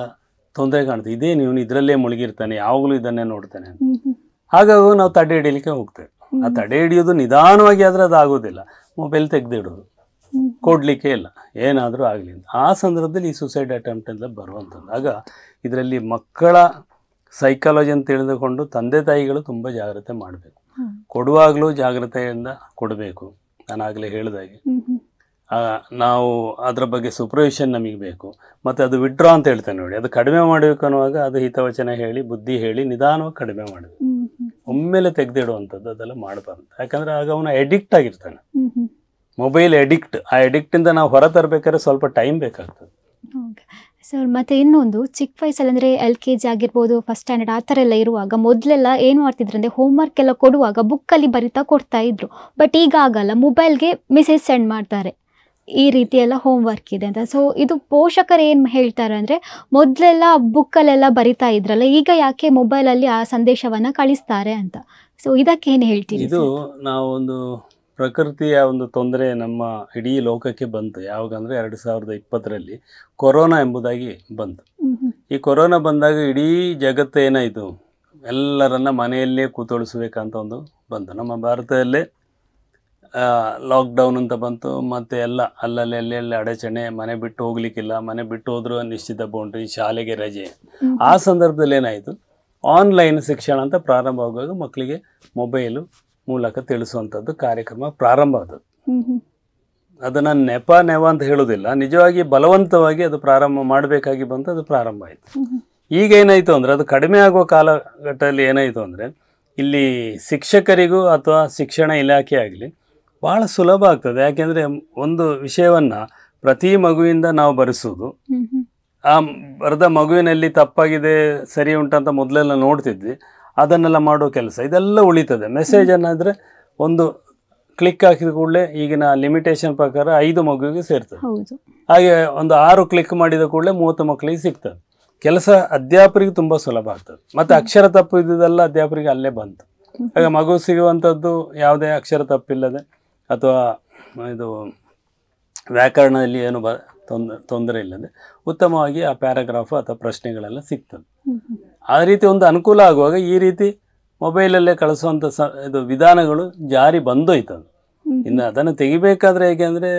Speaker 2: ತೊಂದರೆ ಕಾಣ್ತದೆ. ಇದೇನು ಇವನು ಇದರಲ್ಲೇ ಮುಳುಗಿರ್ತಾನೆ, ಯಾವಾಗಲೂ ಇದನ್ನೇ ನೋಡ್ತಾನೆ ಅಂತ. ಹಾಗಾಗಿ ನಾವು ತಡೆ ಹಿಡಿಯಲಿಕ್ಕೆ ಹೋಗ್ತೇವೆ. ಆ ತಡೆ ಹಿಡಿಯೋದು ನಿಧಾನವಾಗಿ ಆದರೆ ಅದು ಆಗೋದಿಲ್ಲ. ಮೊಬೈಲ್ ತೆಗೆದಿಡೋದು, ಕೊಡಲಿಕ್ಕೆ ಇಲ್ಲ, ಏನಾದರೂ ಆಗಲಿ ಅಂತ. ಆ ಸಂದರ್ಭದಲ್ಲಿ ಈ ಸುಸೈಡ್ ಅಟೆಂಪ್ಟ್ ಎಲ್ಲ ಬರುವಂಥದ್ದು. ಆಗ ಇದರಲ್ಲಿ ಮಕ್ಕಳ ಸೈಕಾಲಜಿಯನ್ನು ತಿಳಿದುಕೊಂಡು ತಂದೆ ತಾಯಿಗಳು ತುಂಬ ಜಾಗ್ರತೆ ಮಾಡಬೇಕು. ಕೊಡುವಾಗಲೂ ಜಾಗ್ರತೆಯಿಂದ ಕೊಡಬೇಕು. ನಾನು ಆಗಲೇ ಹೇಳಿದಾಗೆ ನಾವು ಅದರ ಬಗ್ಗೆ ಸೂಪರ್ವಿಷನ್ ನಮಗೆ ಬೇಕು. ಮತ್ತು ಅದು ವಿಡ್ರಾ ಅಂತ ಹೇಳ್ತೇನೆ ನೋಡಿ, ಅದು ಕಡಿಮೆ ಮಾಡಬೇಕು ಅನ್ನುವಾಗ ಅದು ಹಿತವಚನ ಹೇಳಿ ಬುದ್ಧಿ ಹೇಳಿ ನಿಧಾನವಾಗಿ ಕಡಿಮೆ ಮಾಡಬೇಕು. ಒಮ್ಮೆಲೆ ತೆಗೆದಿಡುವಂಥದ್ದು ಅದೆಲ್ಲ ಮಾಡಬಾರ್ದು. ಯಾಕಂದರೆ ಆಗ ಅವನು ಎಡಿಕ್ಟ್ ಆಗಿರ್ತಾನೆ, ಮೊಬೈಲ್ ಎಡಿಕ್ಟ್. ಆ ಎಡಿಕ್ಟಿಂದ ನಾವು ಹೊರ ತರಬೇಕಾದ್ರೆ ಸ್ವಲ್ಪ ಟೈಮ್ ಬೇಕಾಗ್ತದೆ
Speaker 1: ಸರ್. ಮತ್ತು ಇನ್ನೊಂದು ಚಿಕ್ಕ ವಯಸ್ಸಲ್ಲಿ ಅಂದರೆ LKG ಆಗಿರ್ಬೋದು, ಫಸ್ಟ್ ಸ್ಟ್ಯಾಂಡರ್ಡ್ ಆ ಥರ ಎಲ್ಲ ಇರುವಾಗ ಮೊದಲೆಲ್ಲ ಏನು ಮಾಡ್ತಿದ್ರು ಅಂದರೆ ಹೋಮ್ವರ್ಕ್ ಎಲ್ಲ ಕೊಡುವಾಗ ಬುಕ್ಕಲ್ಲಿ ಬರಿತಾ ಕೊಡ್ತಾ ಇದ್ರು. ಬಟ್ ಈಗ ಆಗಲ್ಲ, ಮೊಬೈಲ್ಗೆ ಮೆಸೇಜ್ ಸೆಂಡ್ ಮಾಡ್ತಾರೆ ಈ ರೀತಿ ಎಲ್ಲ ಹೋಮ್ವರ್ಕ್ ಇದೆ ಅಂತ. ಸೊ ಇದು ಪೋಷಕರು ಏನು ಹೇಳ್ತಾರೆ ಅಂದರೆ ಮೊದಲೆಲ್ಲ ಬುಕ್ಕಲ್ಲೆಲ್ಲ ಬರಿತಾ ಇದ್ರಲ್ಲ, ಈಗ ಯಾಕೆ ಮೊಬೈಲಲ್ಲಿ ಆ ಸಂದೇಶವನ್ನು ಕಳಿಸ್ತಾರೆ ಅಂತ. ಸೊ ಇದಕ್ಕೆ ಏನು ಹೇಳ್ತೀವಿ?
Speaker 2: ಇದು ನಾವೊಂದು ಪ್ರಕೃತಿಯ ಒಂದು ತೊಂದರೆ ನಮ್ಮ ಇಡೀ ಲೋಕಕ್ಕೆ ಬಂತು. ಯಾವಾಗಂದರೆ 2020ರಲ್ಲಿ ಕೊರೋನಾ ಎಂಬುದಾಗಿ ಬಂತು. ಈ ಕೊರೋನಾ ಬಂದಾಗ ಇಡೀ ಜಗತ್ತು ಏನಾಯಿತು, ಎಲ್ಲರನ್ನ ಮನೆಯಲ್ಲೇ ಕೂತೊಳಿಸ್ಬೇಕಂತ ಒಂದು ಬಂತು. ನಮ್ಮ ಭಾರತದಲ್ಲೇ ಲಾಕ್ಡೌನ್ ಅಂತ ಬಂತು. ಮತ್ತು ಎಲ್ಲ ಅಲ್ಲಲ್ಲಿ ಅಡಚಣೆ, ಮನೆ ಬಿಟ್ಟು ಹೋಗ್ಲಿಕ್ಕಿಲ್ಲ, ಮನೆ ಬಿಟ್ಟು ಹೋದರೂ ನಿಶ್ಚಿತ ಬೌಂಡ್ರಿ, ಶಾಲೆಗೆ ರಜೆ. ಆ ಸಂದರ್ಭದಲ್ಲಿ ಏನಾಯಿತು, ಆನ್ಲೈನ್ ಶಿಕ್ಷಣ ಅಂತ ಪ್ರಾರಂಭವಾಗುವಾಗ ಮಕ್ಕಳಿಗೆ ಮೊಬೈಲು ಮೂಲಕ ತಿಳಿಸುವಂಥದ್ದು ಕಾರ್ಯಕ್ರಮ ಪ್ರಾರಂಭ ಆದದ್ದು. ಅದನ್ನು ನೆಪ ಅಂತ ಹೇಳೋದಿಲ್ಲ, ನಿಜವಾಗಿ ಬಲವಂತವಾಗಿ ಅದು ಪ್ರಾರಂಭ ಮಾಡಬೇಕಾಗಿ ಬಂತು. ಅದು ಪ್ರಾರಂಭ ಆಯಿತು. ಈಗ ಏನಾಯಿತು ಅಂದರೆ ಅದು ಕಡಿಮೆ ಆಗುವ ಕಾಲಘಟ್ಟದಲ್ಲಿ ಏನಾಯಿತು ಅಂದರೆ ಇಲ್ಲಿ ಶಿಕ್ಷಕರಿಗೂ ಅಥವಾ ಶಿಕ್ಷಣ ಇಲಾಖೆ ಆಗಲಿ ಭಾಳ ಸುಲಭ ಆಗ್ತದೆ. ಯಾಕೆಂದರೆ ಒಂದು ವಿಷಯವನ್ನು ಪ್ರತಿ ಮಗುವಿಂದ ನಾವು ಬರೆಸೋದು, ಆ ಬರೆದ ಮಗುವಿನಲ್ಲಿ ತಪ್ಪಾಗಿದೆ ಸರಿ ಉಂಟಂತ ಮೊದಲೆಲ್ಲ ನೋಡ್ತಿದ್ವಿ, ಅದನ್ನೆಲ್ಲ ಮಾಡೋ ಕೆಲಸ ಇದೆಲ್ಲ ಉಳಿತದೆ. ಮೆಸೇಜ್ ಅನ್ನೋದ್ರೆ ಒಂದು ಕ್ಲಿಕ್ ಹಾಕಿದ ಕೂಡಲೇ ಈಗಿನ ಲಿಮಿಟೇಷನ್ ಪ್ರಕಾರ 5 ಮಗುವಿಗೆ ಸೇರ್ತದೆ. ಹಾಗೆ ಒಂದು 6 ಕ್ಲಿಕ್ ಮಾಡಿದ ಕೂಡಲೇ 30 ಮಕ್ಕಳಿಗೆ ಸಿಗ್ತದೆ. ಕೆಲಸ ಅಧ್ಯಾಪಕರಿಗೆ ತುಂಬ ಸುಲಭ ಆಗ್ತದೆ. ಮತ್ತು ಅಕ್ಷರ ತಪ್ಪು ಇದ್ದಿದ್ದೆಲ್ಲ ಅಧ್ಯಾಪಕರಿಗೆ ಅಲ್ಲೇ ಬಂತು. ಆಗ ಮಗು ಸಿಗುವಂಥದ್ದು ಯಾವುದೇ ಅಕ್ಷರ ತಪ್ಪಿಲ್ಲದೆ ಅಥವಾ ಇದು ವ್ಯಾಕರಣದಲ್ಲಿ ಏನು ತೊಂದರೆ ಇಲ್ಲದೆ ಉತ್ತಮವಾಗಿ ಆ ಪ್ಯಾರಾಗ್ರಾಫು ಅಥವಾ ಪ್ರಶ್ನೆಗಳೆಲ್ಲ ಸಿಗ್ತದೆ. ಆ ರೀತಿ ಒಂದು ಅನುಕೂಲ ಆಗುವಾಗ ಈ ರೀತಿ ಮೊಬೈಲಲ್ಲೇ ಕಳಿಸುವಂಥ ಇದು ವಿಧಾನಗಳು ಜಾರಿ ಬಂದೋಯ್ತು. ಅದು ಇನ್ನು ಅದನ್ನು ತೆಗಿಬೇಕಾದ್ರೆ ಹೇಗೆ ಅಂದರೆ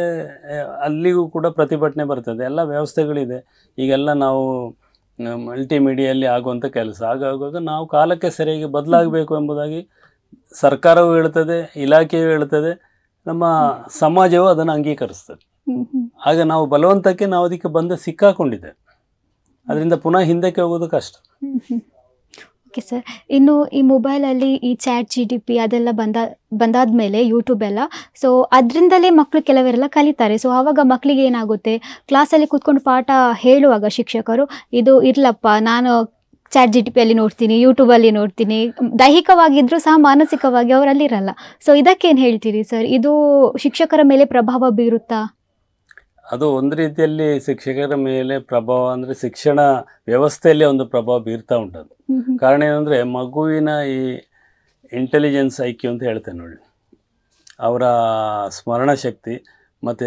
Speaker 2: ಅಲ್ಲಿಗೂ ಕೂಡ ಪ್ರತಿಭಟನೆ ಬರ್ತದೆ. ಎಲ್ಲ ವ್ಯವಸ್ಥೆಗಳಿದೆ ಈಗೆಲ್ಲ. ನಾವು ಮಲ್ಟಿಮೀಡಿಯಲ್ಲಿ ಆಗುವಂಥ ಕೆಲಸ ಆಗುವಾಗ ನಾವು ಕಾಲಕ್ಕೆ ಸರಿಯಾಗಿ ಬದಲಾಗಬೇಕು ಎಂಬುದಾಗಿ ಸರ್ಕಾರವೂ ಹೇಳ್ತದೆ, ಇಲಾಖೆಯೂ ಹೇಳ್ತದೆ, ನಮ್ಮ ಸಮಾಜವೂ ಅದನ್ನು ಅಂಗೀಕರಿಸ್ತದೆ. ಆಗ ನಾವು ಬಲವಂತಕ್ಕೆ ನಾವು ಅದಕ್ಕೆ ಬಂದು ಸಿಕ್ಕಾಕೊಂಡಿದ್ದೇವೆ. ಅದರಿಂದ ಪುನಃ ಹಿಂದಕ್ಕೆ ಹೋಗೋದು ಕಷ್ಟ.
Speaker 1: ಓಕೆ ಸರ್, ಇನ್ನು ಈ ಮೊಬೈಲಲ್ಲಿ ಈ ChatGPT ಅದೆಲ್ಲ ಬಂದಾದ್ಮೇಲೆ ಯೂಟ್ಯೂಬ್ ಎಲ್ಲ, ಸೊ ಅದರಿಂದಲೇ ಮಕ್ಕಳು ಕೆಲವರೆಲ್ಲ ಕಲಿತಾರೆ. ಸೊ ಆವಾಗ ಮಕ್ಕಳಿಗೆ ಏನಾಗುತ್ತೆ, ಕ್ಲಾಸಲ್ಲಿ ಕೂತ್ಕೊಂಡು ಪಾಠ ಹೇಳುವಾಗ ಶಿಕ್ಷಕರು ಇದು ಇರ್ಲಪ್ಪ ನಾನು ChatGPTಯಲ್ಲಿ ನೋಡ್ತೀನಿ, ಯೂಟ್ಯೂಬಲ್ಲಿ ನೋಡ್ತೀನಿ, ದೈಹಿಕವಾಗಿದ್ದರೂ ಸಹ ಮಾನಸಿಕವಾಗಿ ಅವರಲ್ಲಿರಲ್ಲ. ಸೊ ಇದಕ್ಕೇನು ಹೇಳ್ತೀರಿ ಸರ್? ಇದು ಶಿಕ್ಷಕರ ಮೇಲೆ ಪ್ರಭಾವ ಬೀರುತ್ತಾ?
Speaker 2: ಅದು ಒಂದು ರೀತಿಯಲ್ಲಿ ಶಿಕ್ಷಕರ ಮೇಲೆ ಪ್ರಭಾವ ಅಂದರೆ ಶಿಕ್ಷಣ ವ್ಯವಸ್ಥೆಯಲ್ಲೇ ಒಂದು ಪ್ರಭಾವ ಬೀರ್ತಾ ಉಂಟದು. ಕಾರಣ ಏನಂದರೆ ಮಗುವಿನ ಈ ಇಂಟೆಲಿಜೆನ್ಸ್ IQ ಅಂತ ಹೇಳ್ತೇನೆ ನೋಡಿ, ಅವರ ಸ್ಮರಣ ಶಕ್ತಿ ಮತ್ತು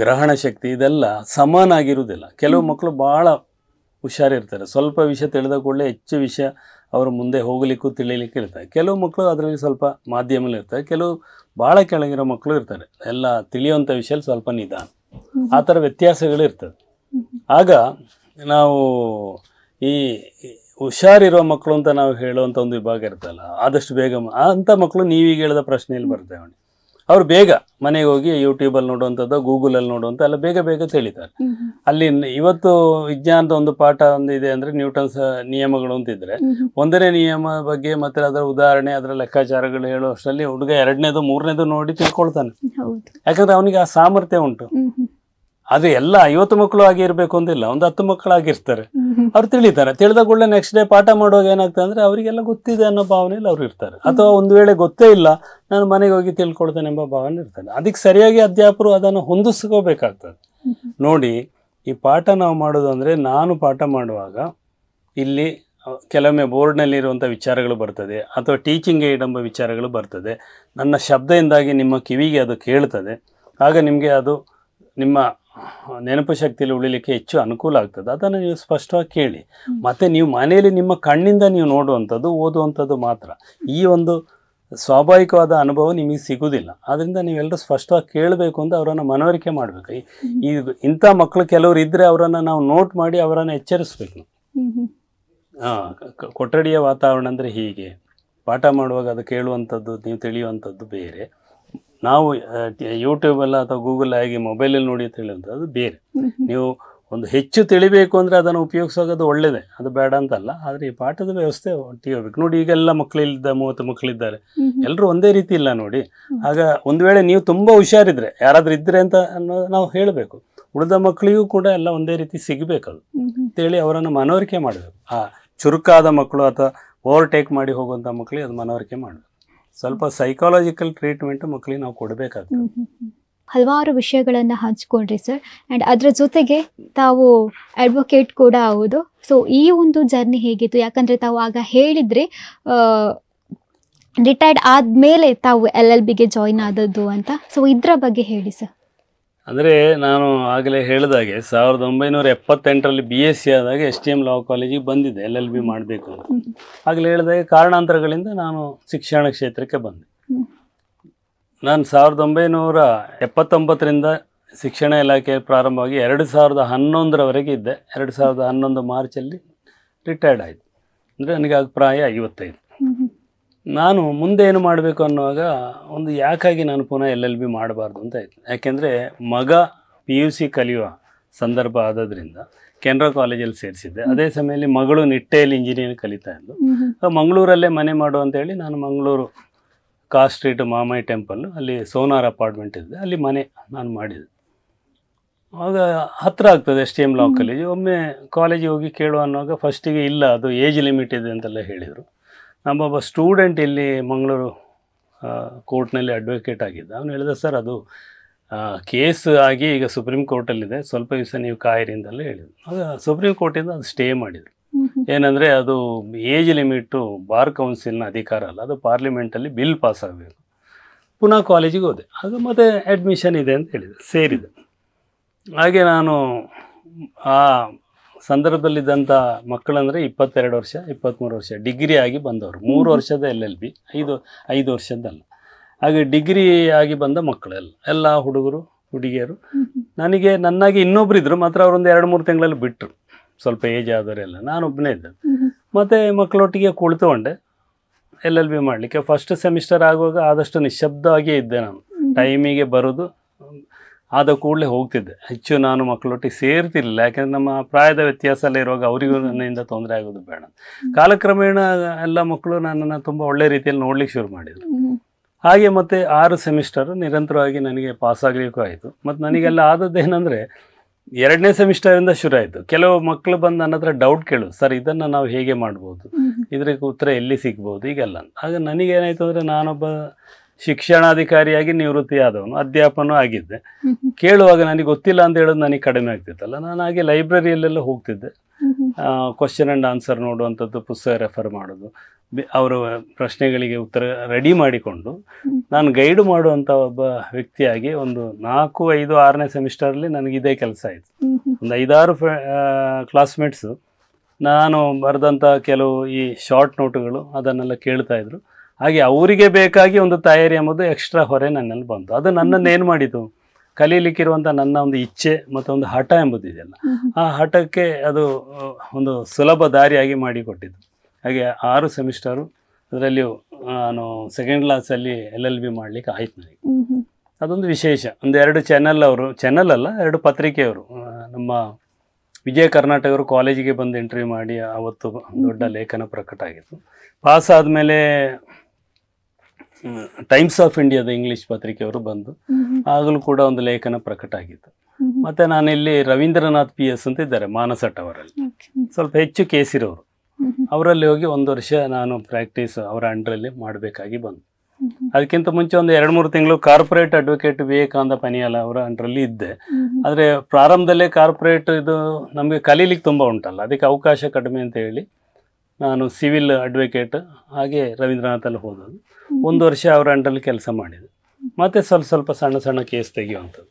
Speaker 2: ಗ್ರಹಣ ಶಕ್ತಿ ಇದೆಲ್ಲ ಸಮಾನಾಗಿರುವುದಿಲ್ಲ. ಕೆಲವು ಮಕ್ಕಳು ಭಾಳ ಹುಷಾರಿರ್ತಾರೆ, ಸ್ವಲ್ಪ ವಿಷಯ ತಿಳಿದ ಕೂಡಲೇ ಹೆಚ್ಚು ವಿಷಯ ಅವರು ಮುಂದೆ ಹೋಗಲಿಕ್ಕೂ ತಿಳಿಲಿಕ್ಕೆ ಇರ್ತಾರೆ. ಕೆಲವು ಮಕ್ಕಳು ಅದರಲ್ಲಿ ಸ್ವಲ್ಪ ಮಾಧ್ಯಮಲ್ಲಿ ಇರ್ತಾರೆ, ಕೆಲವು ಭಾಳ ಕೆಳಗಿರೋ ಮಕ್ಕಳು ಇರ್ತಾರೆ, ಎಲ್ಲ ತಿಳಿಯುವಂಥ ವಿಷಯಲ್ಲಿ ಸ್ವಲ್ಪ ನಿಧಾನ. ಆ ಥರ ವ್ಯತ್ಯಾಸಗಳು ಇರ್ತದೆ. ಆಗ ನಾವು ಈ ಹುಷಾರಿರೋ ಮಕ್ಕಳು ಅಂತ ನಾವು ಹೇಳುವಂಥ ಒಂದು ವಿಭಾಗ ಇರ್ತಲ್ಲ, ಆದಷ್ಟು ಬೇಗ ಅಂಥ ಮಕ್ಕಳು ನೀವೀಗ ಹೇಳಿದ ಪ್ರಶ್ನೆಯಲ್ಲಿ ಬರ್ತೇವೆ. ಅವ್ರು ಬೇಗ ಮನೆಗೆ ಹೋಗಿ ಯೂಟ್ಯೂಬಲ್ಲಿ ನೋಡುವಂಥದ್ದು, ಗೂಗಲಲ್ಲಿ ನೋಡುವಂಥ ಎಲ್ಲ ಬೇಗ ಬೇಗ ತಿಳಿತಾರೆ. ಅಲ್ಲಿ ಇವತ್ತು ವಿಜ್ಞಾನದ ಒಂದು ಪಾಠ ಒಂದು ಇದೆ ಅಂದರೆ ನ್ಯೂಟನ್ಸ್ ನಿಯಮಗಳು ಅಂತಿದ್ರೆ, ಒಂದನೇ ನಿಯಮ ಬಗ್ಗೆ ಮತ್ತು ಅದರ ಉದಾಹರಣೆ ಅದರ ಲೆಕ್ಕಾಚಾರಗಳು ಹೇಳುವಷ್ಟರಲ್ಲಿ ಹುಡುಗ ಎರಡನೇದು ಮೂರನೇದು ನೋಡಿ ತಿಳ್ಕೊಳ್ತಾನೆ. ಯಾಕಂದರೆ ಅವನಿಗೆ ಆ ಸಾಮರ್ಥ್ಯ ಉಂಟು. ಅದು ಎಲ್ಲ 50 ಮಕ್ಕಳು ಆಗಿ ಇರಬೇಕು ಅಂತಿಲ್ಲ, ಒಂದು 10 ಮಕ್ಕಳಾಗಿರ್ತಾರೆ, ಅವ್ರು ತಿಳಿತಾರೆ. ತಿಳಿದ ಕೂಡಲೇ ನೆಕ್ಸ್ಟ್ ಡೇ ಪಾಠ ಮಾಡುವಾಗ ಏನಾಗ್ತದೆ ಅಂದರೆ ಅವರಿಗೆಲ್ಲ ಗೊತ್ತಿದೆ ಅನ್ನೋ ಭಾವನೆಯಲ್ಲಿ ಅವ್ರು ಇರ್ತಾರೆ. ಅಥವಾ ಒಂದು ವೇಳೆ ಗೊತ್ತೇ ಇಲ್ಲ, ನಾನು ಮನೆಗೆ ಹೋಗಿ ತಿಳ್ಕೊಳ್ತೇನೆ ಎಂಬ ಭಾವನೆ ಇರ್ತಾರೆ. ಅದಕ್ಕೆ ಸರಿಯಾಗಿ ಅಧ್ಯಾಪಕರು ಅದನ್ನು ಹೊಂದಿಸ್ಕೋಬೇಕಾಗ್ತದೆ. ನೋಡಿ, ಈ ಪಾಠ ನಾವು ಮಾಡೋದು ಅಂದರೆ, ನಾನು ಪಾಠ ಮಾಡುವಾಗ ಇಲ್ಲಿ ಕೆಲವೊಮ್ಮೆ ಬೋರ್ಡ್ನಲ್ಲಿರುವಂಥ ವಿಚಾರಗಳು ಬರ್ತದೆ, ಅಥವಾ ಟೀಚಿಂಗ್ ಏಡ್ ಎಂಬ ವಿಚಾರಗಳು ಬರ್ತದೆ. ನನ್ನ ಶಬ್ದದಿಂದಾಗಿ ನಿಮ್ಮ ಕಿವಿಗೆ ಅದು ಕೇಳ್ತದೆ. ಆಗ ನಿಮಗೆ ಅದು ನಿಮ್ಮ ನೆನಪು ಶಕ್ತಿಯಲ್ಲಿ ಉಳಿಲಿಕ್ಕೆ ಹೆಚ್ಚು ಅನುಕೂಲ ಆಗ್ತದೆ. ಅದನ್ನು ನೀವು ಸ್ಪಷ್ಟವಾಗಿ ಕೇಳಿ. ಮತ್ತು ನೀವು ಮನೆಯಲ್ಲಿ ನಿಮ್ಮ ಕಣ್ಣಿಂದ ನೀವು ನೋಡುವಂಥದ್ದು, ಓದುವಂಥದ್ದು ಮಾತ್ರ. ಈ ಒಂದು ಸ್ವಾಭಾವಿಕವಾದ ಅನುಭವ ನಿಮಗೆ ಸಿಗುವುದಿಲ್ಲ. ಆದ್ದರಿಂದ ನೀವೆಲ್ಲರೂ ಸ್ಪಷ್ಟವಾಗಿ ಕೇಳಬೇಕು ಅಂತ ಅವರನ್ನು ಮನವರಿಕೆ ಮಾಡಬೇಕು. ಈ ಇಂಥ ಮಕ್ಕಳು ಕೆಲವರು ಇದ್ದರೆ ಅವರನ್ನು ನಾವು ನೋಟ್ ಮಾಡಿ ಅವರನ್ನು ಎಚ್ಚರಿಸ್ಬೇಕು. ಕೊಠಡಿಯ ವಾತಾವರಣ ಅಂದರೆ ಹೀಗೆ, ಪಾಠ ಮಾಡುವಾಗ ಅದು ಕೇಳುವಂಥದ್ದು ನೀವು ತಿಳಿಯುವಂಥದ್ದು ಬೇರೆ, ನಾವು ಯೂಟ್ಯೂಬಲ್ಲ ಅಥವಾ ಗೂಗಲ್ ಆಗಿ ಮೊಬೈಲಲ್ಲಿ ನೋಡಿ ತಿಳಿಯುವಂಥದ್ದು ಬೇರೆ. ನೀವು ಒಂದು ಹೆಚ್ಚು ತಿಳಿಬೇಕು ಅಂದರೆ ಅದನ್ನು ಉಪಯೋಗಿಸೋದು ಒಳ್ಳೆಯದೇ, ಅದು ಬೇಡ ಅಂತಲ್ಲ. ಆದರೆ ಈ ಪಾಠದ ವ್ಯವಸ್ಥೆ ಒಟ್ಟಿಗೆ ಹೋಗ್ಬೇಕು. ನೋಡಿ, ಈಗೆಲ್ಲ ಮಕ್ಕಳಿದ್ದ 30 ಮಕ್ಕಳಿದ್ದಾರೆ, ಎಲ್ಲರೂ ಒಂದೇ ರೀತಿ ಇಲ್ಲ ನೋಡಿ. ಆಗ ಒಂದು ವೇಳೆ ನೀವು ತುಂಬ ಹುಷಾರಿದ್ರೆ, ಯಾರಾದರೂ ಇದ್ದರೆ ಅಂತ ನಾವು ಹೇಳಬೇಕು. ಉಳಿದ ಮಕ್ಕಳಿಗೂ ಕೂಡ ಎಲ್ಲ ಒಂದೇ ರೀತಿ ಸಿಗಬೇಕದು ಅಂತೇಳಿ ಅವರನ್ನು ಮನವರಿಕೆ ಮಾಡಬೇಕು. ಆ ಚುರುಕಾದ ಮಕ್ಕಳು ಅಥವಾ ಓವರ್ಟೇಕ್ ಮಾಡಿ ಹೋಗುವಂಥ ಮಕ್ಕಳಿಗೆ ಅದು ಮನವರಿಕೆ ಮಾಡಬೇಕು. ಸ್ವಲ್ಪ ಸೈಕಾಲಜಿಕಲ್ ಟ್ರೀಟ್ಮೆಂಟ್ ಮಕ್ಕಳಿಗೆ ನಾವು ಕೊಡಬೇಕಾಗ್ತದೆ.
Speaker 1: ಹಲವಾರು ವಿಷಯಗಳನ್ನು ಹಂಚ್ಕೊಂಡ್ರಿ ಸರ್. ಆ್ಯಂಡ್ ಅದರ ಜೊತೆಗೆ ತಾವು ಅಡ್ವೊಕೇಟ್ ಕೂಡ ಹೌದು. ಸೊ ಈ ಒಂದು ಜರ್ನಿ ಹೇಗಿತ್ತು? ಯಾಕಂದರೆ ತಾವು ಆಗ ಹೇಳಿದ್ರಿ ರಿಟೈರ್ಡ್ ಆದಮೇಲೆ ತಾವು LLBಗೆ ಜಾಯಿನ್ ಆದದ್ದು ಅಂತ. ಸೊ ಇದರ ಬಗ್ಗೆ ಹೇಳಿ ಸರ್.
Speaker 2: ಅಂದರೆ ನಾನು ಆಗಲೇ ಹೇಳಿದಾಗೆ 1978ರಲ್ಲಿ BSc ಆದಾಗ STM ಲಾ ಕಾಲೇಜಿಗೆ ಬಂದಿದ್ದೆ LLB ಮಾಡಬೇಕು ಅಂತ. ಆಗಲೇ ಹೇಳಿದಾಗೆ ಕಾರಣಾಂತರಗಳಿಂದ ನಾನು ಶಿಕ್ಷಣ ಕ್ಷೇತ್ರಕ್ಕೆ ಬಂದೆ. ನಾನು 1979ರಿಂದ ಶಿಕ್ಷಣ ಇಲಾಖೆ ಪ್ರಾರಂಭವಾಗಿ 2011ರವರೆಗೆ ಇದ್ದೆ. 2011 ಮಾರ್ಚಲ್ಲಿ ರಿಟೈರ್ಡ್ ಆಯಿತು. ಅಂದರೆ ನನಗೆ ಆಗ ಪ್ರಾಯ 55. ನಾನು ಮುಂದೆ ಏನು ಮಾಡಬೇಕು ಅನ್ನುವಾಗ ಒಂದು ಯಾಕಾಗಿ ನಾನು ಪುನಃ LLB ಮಾಡಬಾರ್ದು ಅಂತ ಆಯಿತು. ಯಾಕೆಂದರೆ ಮಗ PUC ಕಲಿಯುವ ಸಂದರ್ಭ ಆದದ್ರಿಂದ ಕೆನರಾ ಕಾಲೇಜಲ್ಲಿ ಸೇರಿಸಿದ್ದೆ. ಅದೇ ಸಮಯದಲ್ಲಿ ಮಗಳು ನಿಟ್ಟೆಯಲ್ಲಿ ಇಂಜಿನಿಯರಿಂಗ್ ಕಲಿತಾ ಇದ್ದು. ಮಂಗಳೂರಲ್ಲೇ ಮನೆ ಮಾಡು ಅಂತೇಳಿ ನಾನು Mangaluru cost street Mamayi temple ಅಲ್ಲಿ ಸೋನಾರ್ ಅಪಾರ್ಟ್ಮೆಂಟ್ ಇದೆ, ಅಲ್ಲಿ ಮನೆ ನಾನು ಮಾಡಿದೆ. ಆಗ ಹತ್ತಿರ ಆಗ್ತದೆ STM ಲಾ ಕಾಲೇಜು. ಒಮ್ಮೆ ಕಾಲೇಜಿಗೆ ಹೋಗಿ ಕೇಳುವ ಅನ್ನುವಾಗ ಫಸ್ಟಿಗೆ ಇಲ್ಲ, ಅದು ಏಜ್ ಲಿಮಿಟ್ ಇದೆ ಅಂತೆಲ್ಲ ಹೇಳಿದರು. ನಮ್ಮೊಬ್ಬ ಸ್ಟೂಡೆಂಟ್ ಇಲ್ಲಿ ಮಂಗಳೂರು ಕೋರ್ಟ್ನಲ್ಲಿ ಅಡ್ವೊಕೇಟ್ ಆಗಿದ್ದ. ಅವನು ಹೇಳಿದ, ಸರ್ ಅದು ಕೇಸ್ ಆಗಿ ಈಗ ಸುಪ್ರೀಂ ಕೋರ್ಟಲ್ಲಿದೆ, ಸ್ವಲ್ಪ ದಿವಸ ನೀವು ಕಾಯಿರಿ ಅಂತೆಲ್ಲ ಹೇಳಿದರು. ಆಗ ಸುಪ್ರೀಂ ಕೋರ್ಟಿಂದ ಅದು ಸ್ಟೇ ಮಾಡಿದರು. ಏನಂದರೆ ಅದು ಏಜ್ ಲಿಮಿಟು ಬಾರ್ ಕೌನ್ಸಿಲ್ನ ಅಧಿಕಾರ ಅಲ್ಲ, ಅದು ಪಾರ್ಲಿಮೆಂಟಲ್ಲಿ ಬಿಲ್ ಪಾಸ್ ಆಗಬೇಕು. ಪುನಃ ಕಾಲೇಜಿಗೆ ಹೋದೆ. ಆಗ ಮತ್ತೆ ಅಡ್ಮಿಷನ್ ಇದೆ ಅಂತ ಹೇಳಿದೆ, ಸೇರಿದೆ. ಹಾಗೆ ನಾನು ಆ ಸಂದರ್ಭದಲ್ಲಿದ್ದಂಥ ಮಕ್ಕಳಂದರೆ 22 ವರ್ಷ 23 ವರ್ಷ ಡಿಗ್ರಿ ಆಗಿ ಬಂದವರು, 3 ವರ್ಷದ LLB, 5 ವರ್ಷದ್ದಲ್ಲ. ಹಾಗೆ ಡಿಗ್ರಿ ಆಗಿ ಬಂದ ಮಕ್ಕಳೆಲ್ಲ, ಎಲ್ಲ ಹುಡುಗರು ಹುಡುಗಿಯರು. ನನಗೆ ನನ್ನಾಗಿ ಇನ್ನೊಬ್ರು ಇದ್ರು, ಮಾತ್ರ ಅವರೊಂದು 2-3 ತಿಂಗಳಲ್ಲಿ ಬಿಟ್ಟರು, ಸ್ವಲ್ಪ ಏಜ್ ಆದವರೆಲ್ಲ. ನಾನೊಬ್ಬನೇ ಇದ್ದೆ. ಮತ್ತು ಮಕ್ಕಳೊಟ್ಟಿಗೆ ಕುಳಿತುಕೊಂಡೆ LLB ಮಾಡಲಿಕ್ಕೆ. ಫಸ್ಟ್ ಸೆಮಿಸ್ಟರ್ ಆಗುವಾಗ ಆದಷ್ಟು ನಿಶ್ಶಬ್ದವಾಗಿಯೇ ಇದ್ದೆ ನಾನು. ಟೈಮಿಗೆ ಬರೋದು, ಆದ ಕೂಡಲೇ ಹೋಗ್ತಿದ್ದೆ. ಹೆಚ್ಚು ನಾನು ಮಕ್ಕಳೊಟ್ಟಿಗೆ ಸೇರ್ತಿರ್ಲಿಲ್ಲ, ಯಾಕೆಂದರೆ ನಮ್ಮ ಪ್ರಾಯದ ವ್ಯತ್ಯಾಸ ಎಲ್ಲ ಇರುವಾಗ ಅವರಿಗೂ ನನ್ನಿಂದ ತೊಂದರೆ ಆಗೋದು ಬೇಡ. ಕಾಲಕ್ರಮೇಣ ಎಲ್ಲ ಮಕ್ಕಳು ನನ್ನನ್ನು ತುಂಬ ಒಳ್ಳೆ ರೀತಿಯಲ್ಲಿ ನೋಡ್ಲಿಕ್ಕೆ ಶುರು ಮಾಡಿದರು. ಹಾಗೆ ಮತ್ತೆ 6 ಸೆಮಿಸ್ಟರ್ ನಿರಂತರವಾಗಿ ನನಗೆ ಪಾಸ್ ಆಗಲಿಕ್ಕೂ ಆಯಿತು. ಮತ್ತು ನನಗೆಲ್ಲ ಆದದ್ದೇನೆಂದರೆ 2ನೇ ಸೆಮಿಸ್ಟರಿಂದ ಶುರು ಆಯಿತು. ಕೆಲವು ಮಕ್ಕಳು ಬಂದು ನನ್ನ ಹತ್ರ ಡೌಟ್ ಕೇಳೋದು, ಸರ್ ಇದನ್ನು ನಾವು ಹೇಗೆ ಮಾಡ್ಬೋದು, ಇದಕ್ಕೆ ಉತ್ತರ ಎಲ್ಲಿ ಸಿಗ್ಬೋದು, ಈಗೆಲ್ಲ. ಆಗ ನನಗೇನಾಯಿತು ಅಂದರೆ, ನಾನೊಬ್ಬ ಶಿಕ್ಷಣಾಧಿಕಾರಿಯಾಗಿ ನಿವೃತ್ತಿ ಆದವನು, ಅಧ್ಯಾಪನೂ ಆಗಿದ್ದೆ. ಕೇಳುವಾಗ ನನಗೆ ಗೊತ್ತಿಲ್ಲ ಅಂತ ಹೇಳೋದು ನನಗೆ ಕಡಿಮೆ ಆಗ್ತಿತ್ತಲ್ಲ. ನಾನು ಹಾಗೆ ಲೈಬ್ರರಿಯಲ್ಲೆಲ್ಲ ಹೋಗ್ತಿದ್ದೆ, ಕ್ವಶನ್ ಆ್ಯಂಡ್ ಆನ್ಸರ್ ನೋಡುವಂಥದ್ದು, ಪುಸ್ತಕ ರೆಫರ್ ಮಾಡೋದು, ಅವರ ಪ್ರಶ್ನೆಗಳಿಗೆ ಉತ್ತರ ರೆಡಿ ಮಾಡಿಕೊಂಡು ನಾನು ಗೈಡ್ ಮಾಡುವಂಥ ಒಬ್ಬ ವ್ಯಕ್ತಿಯಾಗಿ ಒಂದು 4, 5, 6ನೇ ಸೆಮಿಸ್ಟರಲ್ಲಿ ನನಗಿದೇ ಕೆಲಸ ಆಯಿತು. ಒಂದು 5-6 ಕ್ಲಾಸ್ಮೇಟ್ಸು ನಾನು ಬರೆದಂಥ ಕೆಲವು ಈ ಶಾರ್ಟ್ ನೋಟುಗಳು ಅದನ್ನೆಲ್ಲ ಕೇಳ್ತಾಯಿದ್ರು. ಹಾಗೆ ಅವರಿಗೆ ಬೇಕಾಗಿ ಒಂದು ತಯಾರಿ ಎಂಬುದು ಎಕ್ಸ್ಟ್ರಾ ಹೊರೆ ನನ್ನಲ್ಲಿ ಬಂತು. ಅದು ನನ್ನನ್ನು ಏನು ಮಾಡಿತು, ಕಲೀಲಿಕ್ಕಿರುವಂಥ ನನ್ನ ಒಂದು ಇಚ್ಛೆ ಮತ್ತು ಒಂದು ಹಠ ಎಂಬುದಿದೆಯಲ್ಲ, ಆ ಹಠಕ್ಕೆ ಅದು ಒಂದು ಸುಲಭ ದಾರಿಯಾಗಿ ಮಾಡಿಕೊಟ್ಟಿದ್ದು. ಹಾಗೆ 6 ಸೆಮಿಸ್ಟರು, ಅದರಲ್ಲಿ ನಾನು 2nd ಕ್ಲಾಸಲ್ಲಿ LLB ಮಾಡಲಿಕ್ಕೆ ಆಯ್ತು ನನಗೆ. ಅದೊಂದು ವಿಶೇಷ. ಒಂದು 2 ಚಾನಲ್ ಅಲ್ಲ 2 ಪತ್ರಿಕೆಯವರು ನಮ್ಮ ವಿಜಯ ಕರ್ನಾಟಕವರು ಕಾಲೇಜಿಗೆ ಬಂದು ಎಂಟ್ರಿ ಮಾಡಿ ಅವತ್ತು ದೊಡ್ಡ ಲೇಖನ ಪ್ರಕಟ ಆಗಿತ್ತು. ಪಾಸ್ ಆದಮೇಲೆ ಟೈಮ್ಸ್ ಆಫ್ ಇಂಡಿಯಾದ ಇಂಗ್ಲೀಷ್ ಪತ್ರಿಕೆಯವರು ಬಂದು ಆಗಲೂ ಕೂಡ ಒಂದು ಲೇಖನ ಪ್ರಕಟ ಆಗಿತ್ತು. ಮತ್ತು ನಾನಿಲ್ಲಿ ರವೀಂದ್ರನಾಥ್ PS ಅಂತ ಇದ್ದಾರೆ ಮಾನಸಟ್ ಅವರಲ್ಲಿ, ಸ್ವಲ್ಪ ಹೆಚ್ಚು ಕೇಸಿರೋರು. ಅವರಲ್ಲಿ ಹೋಗಿ 1 ವರ್ಷ ನಾನು ಪ್ರಾಕ್ಟೀಸ್ ಅವರ ಅಂಡರಲ್ಲಿ ಮಾಡಬೇಕಾಗಿ ಬಂದು. ಅದಕ್ಕಿಂತ ಮುಂಚೆ ಒಂದು 2-3 ತಿಂಗಳು ಕಾರ್ಪೊರೇಟ್ ಅಡ್ವೊಕೇಟ್ ವಿವೇಕಾನಂದ ಪನಿಯಾಲ ಅವರ ಅಂಡರಲ್ಲಿ ಇದ್ದೆ. ಆದರೆ ಪ್ರಾರಂಭದಲ್ಲೇ ಕಾರ್ಪೊರೇಟ್ ಇದು ನಮಗೆ ಕಲೀಲಿಕ್ಕೆ ತುಂಬ ಉಂಟಲ್ಲ, ಅದಕ್ಕೆ ಅವಕಾಶ ಕಡಿಮೆ ಅಂತ ಹೇಳಿ ನಾನು ಸಿವಿಲ್ ಅಡ್ವೊಕೇಟ್ ಹಾಗೆ ರವೀಂದ್ರನಾಥಲ್ಲಿ ಹೋದದ್ದು. 1 ವರ್ಷ ಅವರ ಅಂಡರಲ್ಲಿ ಕೆಲಸ ಮಾಡಿದೆ. ಮತ್ತು ಸ್ವಲ್ಪ ಸಣ್ಣ ಕೇಸ್ ತೆಗೆಯುವಂಥದ್ದು.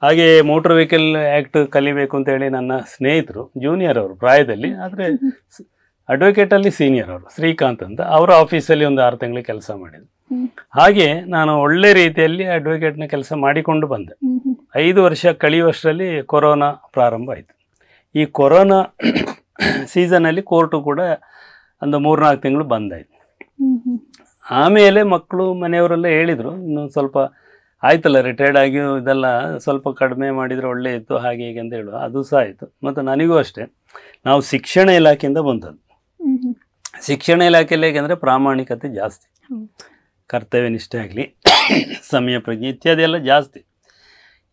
Speaker 2: ಹಾಗೆ ಮೋಟರ್ ವೆಹಿಕಲ್ ಆ್ಯಕ್ಟ್ ಕಲಿಬೇಕು ಅಂತೇಳಿ ನನ್ನ ಸ್ನೇಹಿತರು, ಜೂನಿಯರ್ ಅವರು ಪ್ರಾಯದಲ್ಲಿ, ಆದರೆ ಅಡ್ವೊಕೇಟಲ್ಲಿ ಸೀನಿಯರ್ ಅವರು, ಶ್ರೀಕಾಂತ್ ಅಂತ, ಅವರ ಆಫೀಸಲ್ಲಿ ಒಂದು 6 ತಿಂಗಳು ಕೆಲಸ ಮಾಡಿದೆ. ಹಾಗೆ ನಾನು ಒಳ್ಳೆ ರೀತಿಯಲ್ಲಿ ಅಡ್ವೊಕೇಟ್ನ ಕೆಲಸ ಮಾಡಿಕೊಂಡು ಬಂದೆ. 5 ವರ್ಷ ಕಳೆಯುವಷ್ಟರಲ್ಲಿ ಕೊರೋನಾ ಪ್ರಾರಂಭ ಆಯಿತು. ಈ ಕೊರೋನಾ ಸೀಸನಲ್ಲಿ ಕೋರ್ಟು ಕೂಡ ಒಂದು 3-4 ತಿಂಗಳು ಬಂದಾಯಿತು. ಆಮೇಲೆ ಮಕ್ಕಳು ಮನೆಯವರೆಲ್ಲ ಹೇಳಿದರು, ಇನ್ನು ಸ್ವಲ್ಪ ಆಯ್ತಲ್ಲ ರಿಟೈರ್ಡ್ ಆಗಿ ಇದೆಲ್ಲ ಸ್ವಲ್ಪ ಕಡಿಮೆ ಮಾಡಿದರೆ ಒಳ್ಳೆ ಇತ್ತು, ಹಾಗೆ ಹೀಗೆ ಅಂತ ಹೇಳುವ. ಅದು ಸಹ ಆಯಿತು. ಮತ್ತು ನನಗೂ ಅಷ್ಟೇ, ನಾವು ಶಿಕ್ಷಣ ಇಲಾಖೆಯಿಂದ ಬಂದದ್ದು. ಶಿಕ್ಷಣ ಇಲಾಖೆಯಲ್ಲಿ ಹೇಗೆಂದರೆ ಪ್ರಾಮಾಣಿಕತೆ ಜಾಸ್ತಿ, ಕರ್ತವ್ಯ ನಿಷ್ಠೆ ಆಗಲಿ, ಸಮಯ ಪ್ರಜ್ಞೆ ಇತ್ಯಾದಿ ಎಲ್ಲ ಜಾಸ್ತಿ.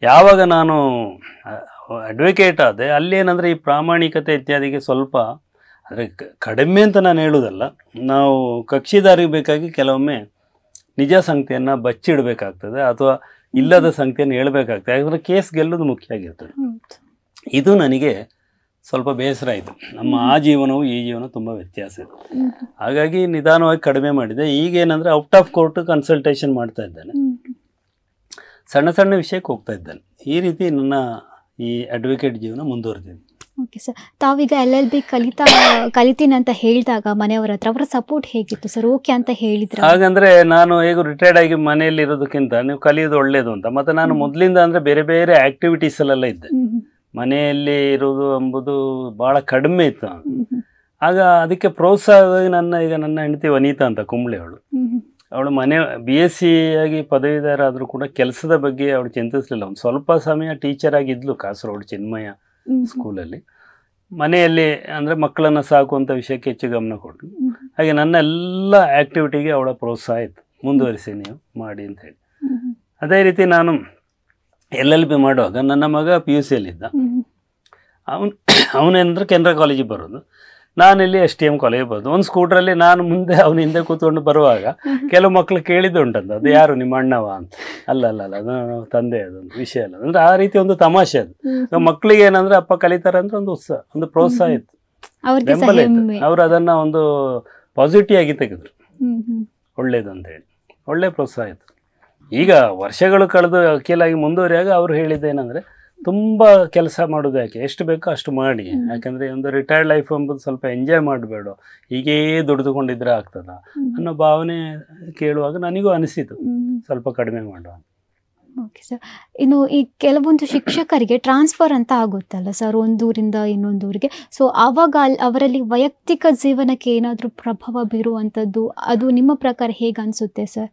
Speaker 2: ಯಾವಾಗ ನಾನು ಅಡ್ವೊಕೇಟ್ ಆದೆ ಅಲ್ಲೇನಂದರೆ ಈ ಪ್ರಾಮಾಣಿಕತೆ ಇತ್ಯಾದಿಗೆ ಸ್ವಲ್ಪ, ಆದರೆ ಕಡಿಮೆ ಅಂತ ನಾನು ಹೇಳೋದಲ್ಲ, ನಾವು ಕಕ್ಷಿದಾರಿಗೆ ಬೇಕಾಗಿ ಕೆಲವೊಮ್ಮೆ ನಿಜ ಸಂಗತಿಯನ್ನು ಬಚ್ಚಿಡಬೇಕಾಗ್ತದೆ, ಅಥವಾ ಇಲ್ಲದ ಸಂಗತಿಯನ್ನು ಹೇಳಬೇಕಾಗ್ತದೆ. ಯಾಕಂದರೆ ಕೇಸ್ ಗೆಲ್ಲೋದು ಮುಖ್ಯ ಆಗಿರ್ತದೆ. ಇದು ನನಗೆ ಸ್ವಲ್ಪ ಬೇಸರ ಆಯಿತು. ನಮ್ಮ ಆ ಜೀವನವು ಈ ಜೀವನ ತುಂಬ ವ್ಯತ್ಯಾಸ ಇದೆ. ಹಾಗಾಗಿ ನಿಧಾನವಾಗಿ ಕಡಿಮೆ ಮಾಡಿದೆ. ಈಗೇನಂದರೆ ಔಟ್ ಆಫ್ ಕೋರ್ಟ್ ಕನ್ಸಲ್ಟೇಷನ್ ಮಾಡ್ತಾ ಇದ್ದೇನೆ, ಸಣ್ಣ ವಿಷಯಕ್ಕೆ ಹೋಗ್ತಾ ಇದ್ದೇನೆ. ಈ ರೀತಿ ನನ್ನ ಈ ಅಡ್ವೊಕೇಟ್ ಜೀವನ ಮುಂದುವರೆದಿದೆ.
Speaker 1: ಓಕೆ ಸರ್, ತಾವೀಗ LLB ಕಲಿತೀನಿ ಅಂತ ಹೇಳಿದಾಗ ಮನೆಯವರ ಹತ್ರ ಅವರ ಸಪೋರ್ಟ್ ಹೇಗಿತ್ತು ಸರ್? ಓಕೆ ಅಂತ ಹೇಳಿದ್ರು?
Speaker 2: ಹಾಗಂದ್ರೆ ನಾನು ಹೇಗೂ ರಿಟೈರ್ಡ್ ಆಗಿ ಮನೆಯಲ್ಲಿ ಇರೋದಕ್ಕಿಂತ ನೀವು ಕಲಿಯೋದು ಒಳ್ಳೇದು ಅಂತ. ಮತ್ತೆ ನಾನು ಮೊದಲಿಂದ ಅಂದರೆ ಬೇರೆ ಆಕ್ಟಿವಿಟೀಸ್ ಅಲ್ಲೆಲ್ಲ ಇದ್ದೆ. ಮನೆಯಲ್ಲಿ ಇರೋದು ಎಂಬುದು ಭಾಳ ಕಡಿಮೆ ಇತ್ತು. ಆಗ ಅದಕ್ಕೆ ಪ್ರೋತ್ಸಾಹವಾಗಿ ನನ್ನ ಹೆಂಡತಿ ವನಿತಾ ಅಂತ ಕುಂಬ್ಳೆ, ಅವಳು BSc ಆಗಿ ಪದವೀಧರ ಆದರೂ ಕೂಡ ಕೆಲಸದ ಬಗ್ಗೆ ಅವಳು ಚಿಂತಿಸಲಿಲ್ಲ. ಒಂದು ಸ್ವಲ್ಪ ಸಮಯ ಟೀಚರ್ ಆಗಿದ್ಲು ಕಾಸರಗೋಡು ಚಿನ್ಮಯ ಸ್ಕೂಲಲ್ಲಿ. ಮನೆಯಲ್ಲಿ ಅಂದರೆ ಮಕ್ಕಳನ್ನು ಸಾಕುವಂಥ ವಿಷಯಕ್ಕೆ ಹೆಚ್ಚು ಗಮನ ಕೊಟ್ಟಳು. ಹಾಗೆ ನನ್ನ ಎಲ್ಲ ಆ್ಯಕ್ಟಿವಿಟಿಗೆ ಅವಳ ಪ್ರೋತ್ಸಾಹ ಇತ್ತು, ಮುಂದುವರಿಸಿ ನೀವು ಮಾಡಿ ಅಂತ ಹೇಳಿ. ಅದೇ ರೀತಿ ನಾನು LLB ಮಾಡುವಾಗ ನನ್ನ ಮಗ PUCಯಲ್ಲಿದ್ದ. ಅವನೇಂದ್ರೆ ಕೆನರಾ ಕಾಲೇಜಿಗೆ ಬರೋದು, ನಾನಿಲ್ಲಿ STM ಕಾಲೇಜಿಗೆ ಬರೋದು. ಒಂದು ಸ್ಕೂಟ್ರಲ್ಲಿ ನಾನು ಮುಂದೆ ಅವನ ಹಿಂದೆ ಕೂತ್ಕೊಂಡು ಬರುವಾಗ ಕೆಲವು ಮಕ್ಕಳು ಕೇಳಿದ್ದುಂಟಂತ, ಅದು ಯಾರು ನಿಮ್ಮ ಅಣ್ಣವ ಅಂತ. ಅಲ್ಲ ಅದು ತಂದೆ, ಅದೊಂದು ವಿಷಯ ಅಲ್ಲ. ಅಂದರೆ ಆ ರೀತಿ ಒಂದು ತಮಾಷೆ ಅದು. ಮಕ್ಕಳಿಗೆ ಏನಂದರೆ ಅಪ್ಪ ಕಲಿತಾರೆ ಅಂದರೆ ಒಂದು ಉತ್ಸಾಹ, ಒಂದು ಪ್ರೋತ್ಸಾಹ ಇತ್ತು, ಬೆಂಬಲ ಇತ್ತು. ಅವರು ಅದನ್ನು ಒಂದು ಪಾಸಿಟಿವ್ ಆಗಿ ತೆಗೆದ್ರು, ಒಳ್ಳೇದು ಅಂತ ಹೇಳಿ ಒಳ್ಳೆ ಪ್ರೋತ್ಸಾಹ ಇತ್ತು. ಈಗ ವರ್ಷಗಳು ಕಳೆದು ವಕೀಲಾಗಿ ಮುಂದುವರಿಯಾಗ ಅವರು ಹೇಳಿದ್ದೇನೆಂದರೆ ತುಂಬ ಕೆಲಸ ಮಾಡೋದು ಯಾಕೆ, ಎಷ್ಟು ಬೇಕೋ ಅಷ್ಟು ಮಾಡಿ. ಯಾಕಂದರೆ ಒಂದು ರಿಟೈರ್ಡ್ ಲೈಫ್ ಎಂಬುದು ಸ್ವಲ್ಪ ಎಂಜಾಯ್ ಮಾಡಬೇಡ, ಹೀಗೇ ದುಡಿದುಕೊಂಡಿದ್ರೆ ಆಗ್ತದ ಅನ್ನೋ ಭಾವನೆ ಕೇಳುವಾಗ ನನಗೂ ಅನಿಸಿತು ಸ್ವಲ್ಪ ಕಡಿಮೆ ಮಾಡುವ.
Speaker 1: Okay sir. ಇನ್ನು ಈ ಕೆಲವೊಂದು ಶಿಕ್ಷಕರಿಗೆ ಟ್ರಾನ್ಸ್ಫರ್ ಅಂತ ಆಗುತ್ತಲ್ಲ ಸರ್, ಒಂದೂರಿಂದ ಇನ್ನೊಂದೂರಿಗೆ. ಸೊ ಆವಾಗ ಅವರಲ್ಲಿ ವೈಯಕ್ತಿಕ ಜೀವನಕ್ಕೆ ಏನಾದರೂ ಪ್ರಭಾವ ಬೀರುವಂಥದ್ದು ಅದು ನಿಮ್ಮ ಪ್ರಕಾರ ಹೇಗೆ ಅನಿಸುತ್ತೆ ಸರ್?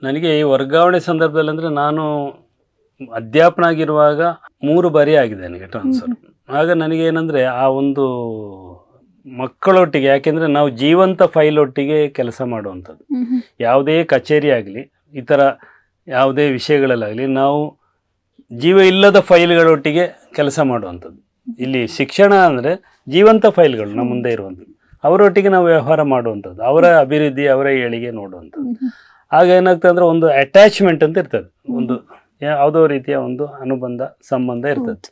Speaker 2: ನನಗೆ ಈ ವರ್ಗಾವಣೆ ಸಂದರ್ಭದಲ್ಲಿ ಅಂದರೆ ನಾನು ಅಧ್ಯಾಪನ ಆಗಿರುವಾಗ 3 ಬಾರಿ ಆಗಿದೆ ನನಗೆ ಟ್ರಾನ್ಸ್ಫರ್. ಆಗ ನನಗೇನೆಂದರೆ ಆ ಒಂದು ಮಕ್ಕಳೊಟ್ಟಿಗೆ, ಯಾಕೆಂದರೆ ನಾವು ಜೀವಂತ ಫೈಲ್ ಒಟ್ಟಿಗೆ ಕೆಲಸ ಮಾಡುವಂಥದ್ದು. ಯಾವುದೇ ಕಚೇರಿ ಆಗಲಿ ಈ ಥರ ಯಾವುದೇ ವಿಷಯಗಳಲ್ಲಾಗಲಿ ನಾವು ಜೀವ ಇಲ್ಲದ ಫೈಲ್ಗಳೊಟ್ಟಿಗೆ ಕೆಲಸ ಮಾಡುವಂಥದ್ದು. ಇಲ್ಲಿ ಶಿಕ್ಷಣ ಅಂದರೆ ಜೀವಂತ ಫೈಲ್ಗಳು ನಮ್ಮ ಮುಂದೆ ಇರುವಂಥದ್ದು, ಅವರೊಟ್ಟಿಗೆ ನಾವು ವ್ಯವಹಾರ ಮಾಡುವಂಥದ್ದು, ಅವರ ಅಭಿವೃದ್ಧಿ ಅವರ ಏಳಿಗೆ ನೋಡುವಂಥದ್ದು. ಆಗ ಏನಾಗ್ತದೆ ಅಂದರೆ ಒಂದು ಅಟ್ಯಾಚ್ಮೆಂಟ್ ಅಂತ ಇರ್ತದೆ, ಒಂದು ಯಾವುದೋ ರೀತಿಯ ಒಂದು ಅನುಬಂಧ ಸಂಬಂಧ ಇರ್ತದೆ.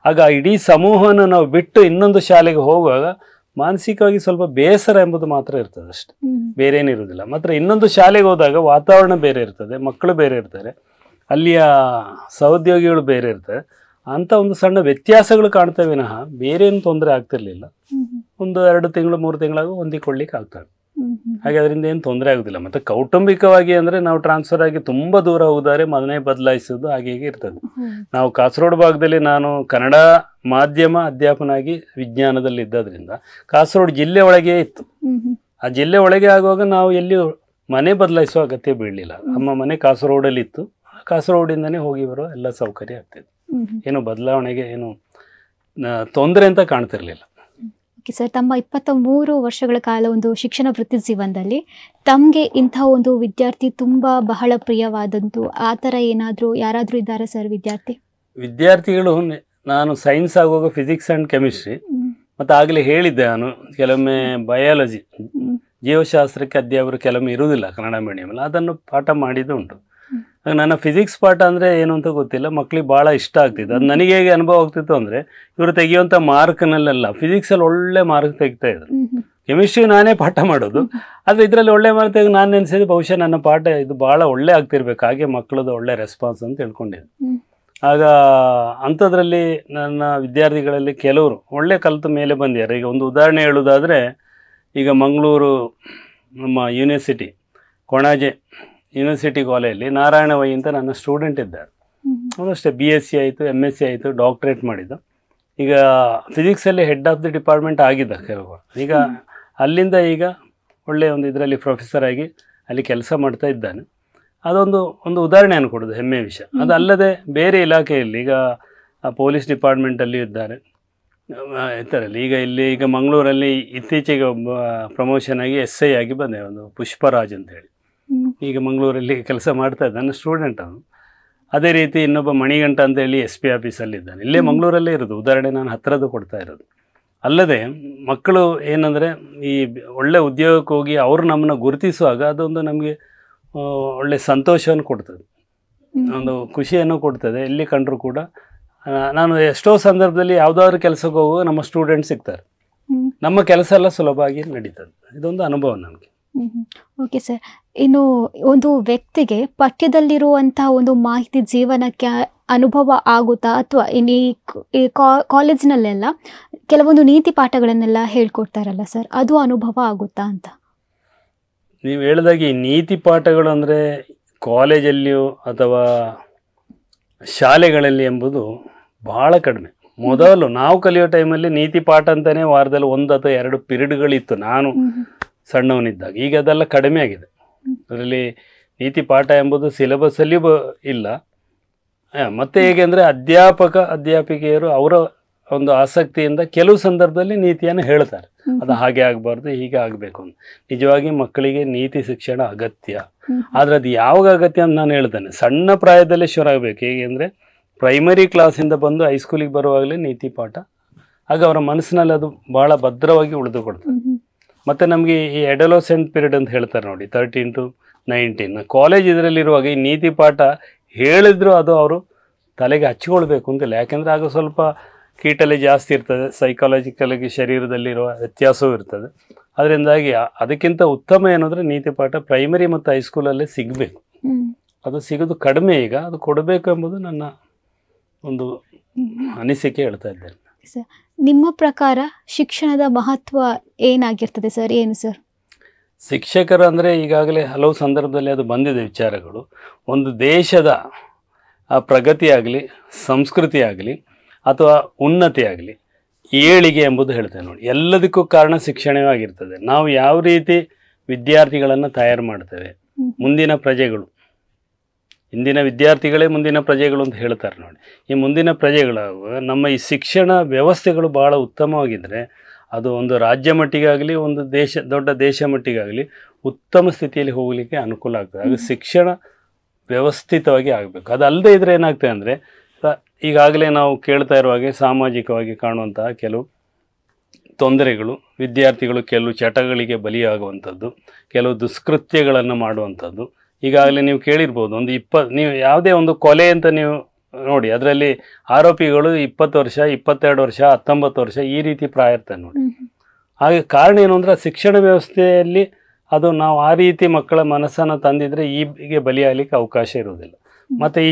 Speaker 2: ಆಗ ಇಡೀ ಸಮೂಹವನ್ನು ನಾವು ಬಿಟ್ಟು ಇನ್ನೊಂದು ಶಾಲೆಗೆ ಹೋಗುವಾಗ ಮಾನಸಿಕವಾಗಿ ಸ್ವಲ್ಪ ಬೇಸರ ಎಂಬುದು ಮಾತ್ರ ಇರ್ತದೆ ಅಷ್ಟೆ, ಬೇರೆ ಏನಿರುವುದಿಲ್ಲ. ಮಾತ್ರ ಇನ್ನೊಂದು ಶಾಲೆಗೆ ಹೋದಾಗ ವಾತಾವರಣ ಬೇರೆ ಇರ್ತದೆ, ಮಕ್ಕಳು ಬೇರೆ ಇರ್ತಾರೆ, ಅಲ್ಲಿಯ ಸಹೋದ್ಯೋಗಿಗಳು ಬೇರೆ ಇರ್ತಾರೆ. ಅಂಥ ಒಂದು ಸಣ್ಣ ವ್ಯತ್ಯಾಸಗಳು ಕಾಣ್ತವೆ ವಿನಃ ಬೇರೆ ಏನು ತೊಂದರೆ ಆಗ್ತಿರ್ಲಿಲ್ಲ. 1-2 ತಿಂಗಳು 3 ತಿಂಗಳಾಗ ಹೊಂದಿಕೊಳ್ಳಿಕ್ಕೆ ಆಗ್ತದೆ. ಹಾಗೆ ಅದರಿಂದ ಏನು ತೊಂದರೆ ಆಗೋದಿಲ್ಲ. ಮತ್ತು ಕೌಟುಂಬಿಕವಾಗಿ ಅಂದರೆ ನಾವು ಟ್ರಾನ್ಸ್ಫರ್ ಆಗಿ ತುಂಬ ದೂರ ಹೋದರೆ ಮನೆ ಬದಲಾಯಿಸೋದು ಹಾಗೆ ಹೀಗೆ ಇರ್ತದೆ. ನಾವು ಕಾಸರಗೋಡು ಭಾಗದಲ್ಲಿ ನಾನು ಕನ್ನಡ ಮಾಧ್ಯಮ ಅಧ್ಯಾಪನಾಗಿ ವಿಜ್ಞಾನದಲ್ಲಿ ಇದ್ದದ್ರಿಂದ ಕಾಸರಗೋಡು ಜಿಲ್ಲೆ ಒಳಗೆ ಇತ್ತು. ಆ ಜಿಲ್ಲೆ ಒಳಗೆ ಆಗುವಾಗ ನಾವು ಎಲ್ಲಿ ಮನೆ ಬದಲಾಯಿಸುವ ಅಗತ್ಯ ಬೀಳಲಿಲ್ಲ. ನಮ್ಮ ಮನೆ ಕಾಸರಗೋಡಲ್ಲಿ ಇತ್ತು, ಕಾಸರಗೋಡಿಂದನೇ ಹೋಗಿ ಬರೋ ಎಲ್ಲ ಸೌಕರ್ಯ ಆಗ್ತಿತ್ತು. ಏನು ಬದಲಾವಣೆಗೆ ಏನು ತೊಂದರೆ ಅಂತ ಕಾಣ್ತಿರ್ಲಿಲ್ಲ.
Speaker 1: ಓಕೆ ಸರ್, ತಮ್ಮ 23 ವರ್ಷಗಳ ಕಾಲ ಒಂದು ಶಿಕ್ಷಣ ವೃತ್ತಿ ಜೀವನದಲ್ಲಿ ತಮಗೆ ಇಂಥ ಒಂದು ವಿದ್ಯಾರ್ಥಿ ತುಂಬ ಬಹಳ ಪ್ರಿಯವಾದಂತು ಆ ಥರ ಏನಾದರೂ ಯಾರಾದರೂ ಇದ್ದಾರೆ ಸರ್
Speaker 2: ವಿದ್ಯಾರ್ಥಿಗಳು? ನಾನು ಸೈನ್ಸ್ ಆಗುವಾಗ ಫಿಸಿಕ್ಸ್ ಆ್ಯಂಡ್ ಕೆಮಿಸ್ಟ್ರಿ, ಮತ್ತು ಆಗಲೇ ಹೇಳಿದ್ದೆ ನಾನು ಕೆಲವೊಮ್ಮೆ ಬಯಾಲಜಿ ಜೀವಶಾಸ್ತ್ರಕ್ಕೆ ಅಧ್ಯಾಪಕರು ಕೆಲವೊಮ್ಮೆ ಇರುವುದಿಲ್ಲ ಕನ್ನಡ ಮೀಡಿಯಮಲ್ಲಿ, ಅದನ್ನು ಪಾಠ ಮಾಡಿದ್ದು ಉಂಟು. ನನ್ನ ಫಿಸಿಕ್ಸ್ ಪಾಠ ಅಂದರೆ ಏನು ಅಂತ ಗೊತ್ತಿಲ್ಲ, ಮಕ್ಕಳಿಗೆ ಭಾಳ ಇಷ್ಟ ಆಗ್ತಿತ್ತು. ಅದು ನನಗೆ ಹೇಗೆ ಅನುಭವ ಆಗ್ತಿತ್ತು ಅಂದರೆ ಇವರು ತೆಗೆಯುವಂಥ ಮಾರ್ಕ್ನಲ್ಲೆಲ್ಲ ಫಿಸಿಕ್ಸಲ್ಲಿ ಒಳ್ಳೆ ಮಾರ್ಕ್ ತೆಗಿತಾ ಇದ್ರು, ಕೆಮಿಸ್ಟ್ರಿ ನಾನೇ ಪಾಠ ಮಾಡೋದು, ಆದರೆ ಇದರಲ್ಲಿ ಒಳ್ಳೆ ಮಾರ್ಕ್ ತೆಗೆದು ನಾನು ನೆನೆಸಿದ್ದು ಬಹುಶಃ ನನ್ನ ಪಾಠ ಇದು ಭಾಳ ಒಳ್ಳೆ ಆಗ್ತಿರ್ಬೇಕು, ಹಾಗೆ ಮಕ್ಕಳದ್ದು ಒಳ್ಳೆ ರೆಸ್ಪಾನ್ಸ್ ಅಂತ ತಿಳ್ಕೊಂಡಿದ್ದೆ. ಆಗ ಅಂಥದ್ರಲ್ಲಿ ನನ್ನ ವಿದ್ಯಾರ್ಥಿಗಳಲ್ಲಿ ಕೆಲವರು ಒಳ್ಳೆ ಕಲಿತ ಮೇಲೆ ಬಂದಿದ್ದಾರೆ. ಈಗ ಒಂದು ಉದಾಹರಣೆ ಹೇಳೋದಾದರೆ, ಈಗ ಮಂಗಳೂರು ನಮ್ಮ ಯೂನಿವರ್ಸಿಟಿ ಕೊಣಾಜೆ ಯೂನಿವರ್ಸಿಟಿ ಕಾಲೇಜಲ್ಲಿ ನಾರಾಯಣ ವೈ ಅಂತ ನನ್ನ ಸ್ಟೂಡೆಂಟ್ ಇದ್ದಾರೆ. ಅವನಷ್ಟೇ BSc ಆಯಿತು, MSc ಆಯಿತು, ಡಾಕ್ಟ್ರೇಟ್ ಮಾಡಿದ್ದು. ಈಗ ಫಿಸಿಕ್ಸಲ್ಲಿ ಹೆಡ್ ಆಫ್ ದಿ ಡಿಪಾರ್ಟ್ಮೆಂಟ್ ಆಗಿದ್ದ ಕೆಲವರು. ಈಗ ಅಲ್ಲಿಂದ ಈಗ ಒಳ್ಳೆಯ ಒಂದು ಇದರಲ್ಲಿ ಪ್ರೊಫೆಸರ್ ಆಗಿ ಅಲ್ಲಿ ಕೆಲಸ ಮಾಡ್ತಾ ಇದ್ದಾನೆ. ಅದೊಂದು ಉದಾಹರಣೆ ಅನ್ಕೊಡೋದು ಹೆಮ್ಮೆಯ ವಿಷಯ. ಅದಲ್ಲದೆ ಬೇರೆ ಇಲಾಖೆಯಲ್ಲಿ ಈಗ ಪೊಲೀಸ್ ಡಿಪಾರ್ಟ್ಮೆಂಟಲ್ಲಿ ಇದ್ದಾರೆ ಇತರಲ್ಲಿ. ಈಗ ಮಂಗಳೂರಲ್ಲಿ ಇತ್ತೀಚೆಗೆ ಒಬ್ಬ ಪ್ರಮೋಷನ್ ಆಗಿ SI ಆಗಿ ಬಂದೆ, ಒಂದು ಪುಷ್ಪರಾಜ್ ಅಂತೇಳಿ, ಈಗ ಮಂಗಳೂರಲ್ಲಿ ಕೆಲಸ ಮಾಡ್ತಾ ಇದ್ದ ನನ್ನ ಸ್ಟೂಡೆಂಟ್ ಅವನು. ಅದೇ ರೀತಿ ಇನ್ನೊಬ್ಬ ಮಣಿಗಂಟ ಅಂತೇಳಿ SP ಆಫೀಸಲ್ಲಿದ್ದಾನೆ, ಇಲ್ಲೇ ಮಂಗಳೂರಲ್ಲೇ ಇರೋದು. ಉದಾಹರಣೆ ನಾನು ಹತ್ತಿರದ್ದು ಕೊಡ್ತಾ ಇರೋದು. ಅಲ್ಲದೆ ಮಕ್ಕಳು ಏನಂದರೆ ಈ ಒಳ್ಳೆ ಉದ್ಯೋಗಕ್ಕೆ ಹೋಗಿ ಅವರು ನಮ್ಮನ್ನು ಗುರುತಿಸುವಾಗ ಅದೊಂದು ನಮಗೆ ಒಳ್ಳೆ ಸಂತೋಷವನ್ನು ಕೊಡ್ತದೆ, ಒಂದು ಖುಷಿಯನ್ನು ಕೊಡ್ತದೆ. ಎಲ್ಲಿ ಕಂಡರೂ ಕೂಡ ನಾನು ಎಷ್ಟೋ ಸಂದರ್ಭದಲ್ಲಿ ಯಾವುದಾದ್ರೂ ಕೆಲಸಕ್ಕೆ ಹೋಗುವಾಗ ನಮ್ಮ ಸ್ಟೂಡೆಂಟ್ ಸಿಗ್ತಾರೆ, ನಮ್ಮ ಕೆಲಸ ಎಲ್ಲ ಸುಲಭವಾಗಿ ನಡೀತದೆ. ಇದೊಂದು ಅನುಭವ ನನಗೆ.
Speaker 1: ಓಕೆ ಸರ್, ಇನ್ನು ಒಂದು ವ್ಯಕ್ತಿಗೆ ಪಠ್ಯದಲ್ಲಿರುವಂಥ ಒಂದು ಮಾಹಿತಿ ಜೀವನಕ್ಕೆ ಅನುಭವ ಆಗುತ್ತಾ, ಅಥವಾ ಇನ್ನು ಈ ಕಾಲೇಜಿನಲ್ಲೆಲ್ಲ ಕೆಲವೊಂದು ನೀತಿ ಪಾಠಗಳನ್ನೆಲ್ಲ ಹೇಳ್ಕೊಡ್ತಾರಲ್ಲ ಸರ್, ಅದು ಅನುಭವ ಆಗುತ್ತಾ ಅಂತ?
Speaker 2: ನೀವು ಹೇಳಿದಾಗೆ ಈ ನೀತಿ ಪಾಠಗಳು ಅಂದರೆ ಕಾಲೇಜಲ್ಲಿಯೋ ಅಥವಾ ಶಾಲೆಗಳಲ್ಲಿ ಎಂಬುದು ಭಾಳ ಕಡಿಮೆ. ಮೊದಲು ನಾವು ಕಲಿಯೋ ಟೈಮಲ್ಲಿ ನೀತಿ ಪಾಠ ಅಂತಲೇ ವಾರದಲ್ಲಿ 1 ಅಥವಾ 2 ಪಿರಿಯಡ್ಗಳಿತ್ತು ನಾನು ಸಣ್ಣವನಿದ್ದಾಗ. ಈಗ ಅದೆಲ್ಲ ಕಡಿಮೆ ಆಗಿದೆ. ಅದರಲ್ಲಿ ನೀತಿ ಪಾಠ ಎಂಬುದು ಸಿಲೆಬಸ್ಸಲ್ಲಿ ಇಲ್ಲ. ಮತ್ತು ಹೇಗೆ ಅಂದರೆ ಅಧ್ಯಾಪಿಕೆಯರು ಅವರ ಒಂದು ಆಸಕ್ತಿಯಿಂದ ಕೆಲವು ಸಂದರ್ಭದಲ್ಲಿ ನೀತಿಯನ್ನು ಹೇಳ್ತಾರೆ, ಅದು ಹಾಗೆ ಆಗಬಾರ್ದು ಹೀಗೆ ಆಗಬೇಕು ಅಂತ. ನಿಜವಾಗಿ ಮಕ್ಕಳಿಗೆ ನೀತಿ ಶಿಕ್ಷಣ ಅಗತ್ಯ. ಆದರೆ ಅದು ಯಾವಾಗ ಅಗತ್ಯ ಅಂತ ನಾನು ಹೇಳ್ತೇನೆ, ಸಣ್ಣ ಪ್ರಾಯದಲ್ಲೇ ಶುರು ಆಗಬೇಕು. ಹೇಗೆ ಅಂದರೆ ಪ್ರೈಮರಿ ಕ್ಲಾಸಿಂದ ಬಂದು ಹೈಸ್ಕೂಲಿಗೆ ಬರುವಾಗಲೇ ನೀತಿ ಪಾಠ, ಆಗ ಅವರ ಮನಸ್ಸಿನಲ್ಲಿ ಅದು ಭಾಳ ಭದ್ರವಾಗಿ ಉಳಿದುಕೊಡ್ತದೆ. ಮತ್ತು ನಮಗೆ ಈ ಅಡೋಲೆಸೆಂಟ್ ಪೀರಿಯಡ್ ಅಂತ ಹೇಳ್ತಾರೆ ನೋಡಿ, 13 to 19 ಕಾಲೇಜ್ ಇದರಲ್ಲಿರುವಾಗ ಈ ನೀತಿ ಪಾಠ ಹೇಳಿದ್ರು ಅದು ಅವರು ತಲೆಗೆ ಹಚ್ಕೊಳ್ಬೇಕು ಅಂತಿಲ್ಲ. ಯಾಕೆಂದರೆ ಆಗ ಸ್ವಲ್ಪ ಕೀಟಲೆ ಜಾಸ್ತಿ ಇರ್ತದೆ, ಸೈಕಾಲಜಿಕಲಾಗಿ ಶರೀರದಲ್ಲಿರುವ ವ್ಯತ್ಯಾಸವೂ ಇರ್ತದೆ. ಅದರಿಂದಾಗಿ ಅದಕ್ಕಿಂತ ಉತ್ತಮ ಏನಂದರೆ ನೀತಿ ಪಾಠ ಪ್ರೈಮರಿ ಮತ್ತು ಹೈಸ್ಕೂಲಲ್ಲೇ ಸಿಗಬೇಕು. ಅದು ಸಿಗೋದು ಕಡಿಮೆ ಈಗ, ಅದು ಕೊಡಬೇಕು ಎಂಬುದು ನನ್ನ ಒಂದು ಅನಿಸಿಕೆ ಹೇಳ್ತಾ ಇದ್ದೇನೆ.
Speaker 1: ಸರ್, ನಿಮ್ಮ ಪ್ರಕಾರ ಶಿಕ್ಷಣದ ಮಹತ್ವ ಏನಾಗಿರ್ತದೆ ಸರ್? ಏನು ಸರ್?
Speaker 2: ಶಿಕ್ಷಕರು ಅಂದರೆ ಈಗಾಗಲೇ ಹಲವು ಸಂದರ್ಭದಲ್ಲಿ ಅದು ಬಂದಿದೆ ವಿಚಾರಗಳು. ಒಂದು ದೇಶದ ಆ ಪ್ರಗತಿ ಆಗಲಿ, ಸಂಸ್ಕೃತಿ ಆಗಲಿ ಅಥವಾ ಉನ್ನತಿ ಆಗಲಿ, ಏಳಿಗೆ ಎಂಬುದು ಹೇಳ್ತೇವೆ ನೋಡಿ, ಎಲ್ಲದಕ್ಕೂ ಕಾರಣ ಶಿಕ್ಷಣವೇ ಆಗಿರ್ತದೆ. ನಾವು ಯಾವ ರೀತಿ ವಿದ್ಯಾರ್ಥಿಗಳನ್ನು ತಯಾರು ಮಾಡ್ತೇವೆ, ಮುಂದಿನ ಪ್ರಜೆಗಳು, ಇಂದಿನ ವಿದ್ಯಾರ್ಥಿಗಳೇ ಮುಂದಿನ ಪ್ರಜೆಗಳು ಅಂತ ಹೇಳ್ತಾರೆ ನೋಡಿ. ಈ ಮುಂದಿನ ಪ್ರಜೆಗಳು ನಮ್ಮ ಈ ಶಿಕ್ಷಣ ವ್ಯವಸ್ಥೆಗಳು ಭಾಳ ಉತ್ತಮವಾಗಿದ್ದರೆ ಅದು ಒಂದು ರಾಜ್ಯ ಮಟ್ಟಿಗಾಗಲಿ, ಒಂದು ದೊಡ್ಡ ದೇಶ ಮಟ್ಟಿಗಾಗಲಿ ಉತ್ತಮ ಸ್ಥಿತಿಯಲ್ಲಿ ಹೋಗಲಿಕ್ಕೆ ಅನುಕೂಲ ಆಗ್ತದೆ. ಆಗ ಶಿಕ್ಷಣ ವ್ಯವಸ್ಥಿತವಾಗಿ ಆಗಬೇಕು. ಅದಲ್ಲದೆ ಇದ್ರೆ ಏನಾಗ್ತದೆ ಅಂದರೆ, ಈಗಾಗಲೇ ನಾವು ಕೇಳ್ತಾ ಇರುವ ಹಾಗೆ ಸಾಮಾಜಿಕವಾಗಿ ಕಾಣುವಂತಹ ಕೆಲವು ತೊಂದರೆಗಳು, ವಿದ್ಯಾರ್ಥಿಗಳು ಕೆಲವು ಚಟಗಳಿಗೆ ಬಲಿಯಾಗುವಂಥದ್ದು, ಕೆಲವು ದುಷ್ಕೃತ್ಯಗಳನ್ನು ಮಾಡುವಂಥದ್ದು. ಈಗಾಗಲೇ ನೀವು ಕೇಳಿರ್ಬೋದು, ನೀವು ಯಾವುದೇ ಒಂದು ಕೊಲೆ ಅಂತ ನೀವು ನೋಡಿ, ಅದರಲ್ಲಿ ಆರೋಪಿಗಳು 20 ವರ್ಷ, 22 ವರ್ಷ, 19 ವರ್ಷ ಈ ರೀತಿ ಪ್ರಾಯ ಇರ್ತಾರೆ ನೋಡಿ. ಹಾಗೆ ಕಾರಣ ಏನು ಅಂದರೆ, ಶಿಕ್ಷಣ ವ್ಯವಸ್ಥೆಯಲ್ಲಿ ಅದು ನಾವು ಆ ರೀತಿ ಮಕ್ಕಳ ಮನಸ್ಸನ್ನು ತಂದಿದ್ರೆ ಹೀಗೆ ಬಲಿಯಾಗಲಿಕ್ಕೆ ಅವಕಾಶ ಇರೋದಿಲ್ಲ. ಮತ್ತು ಈ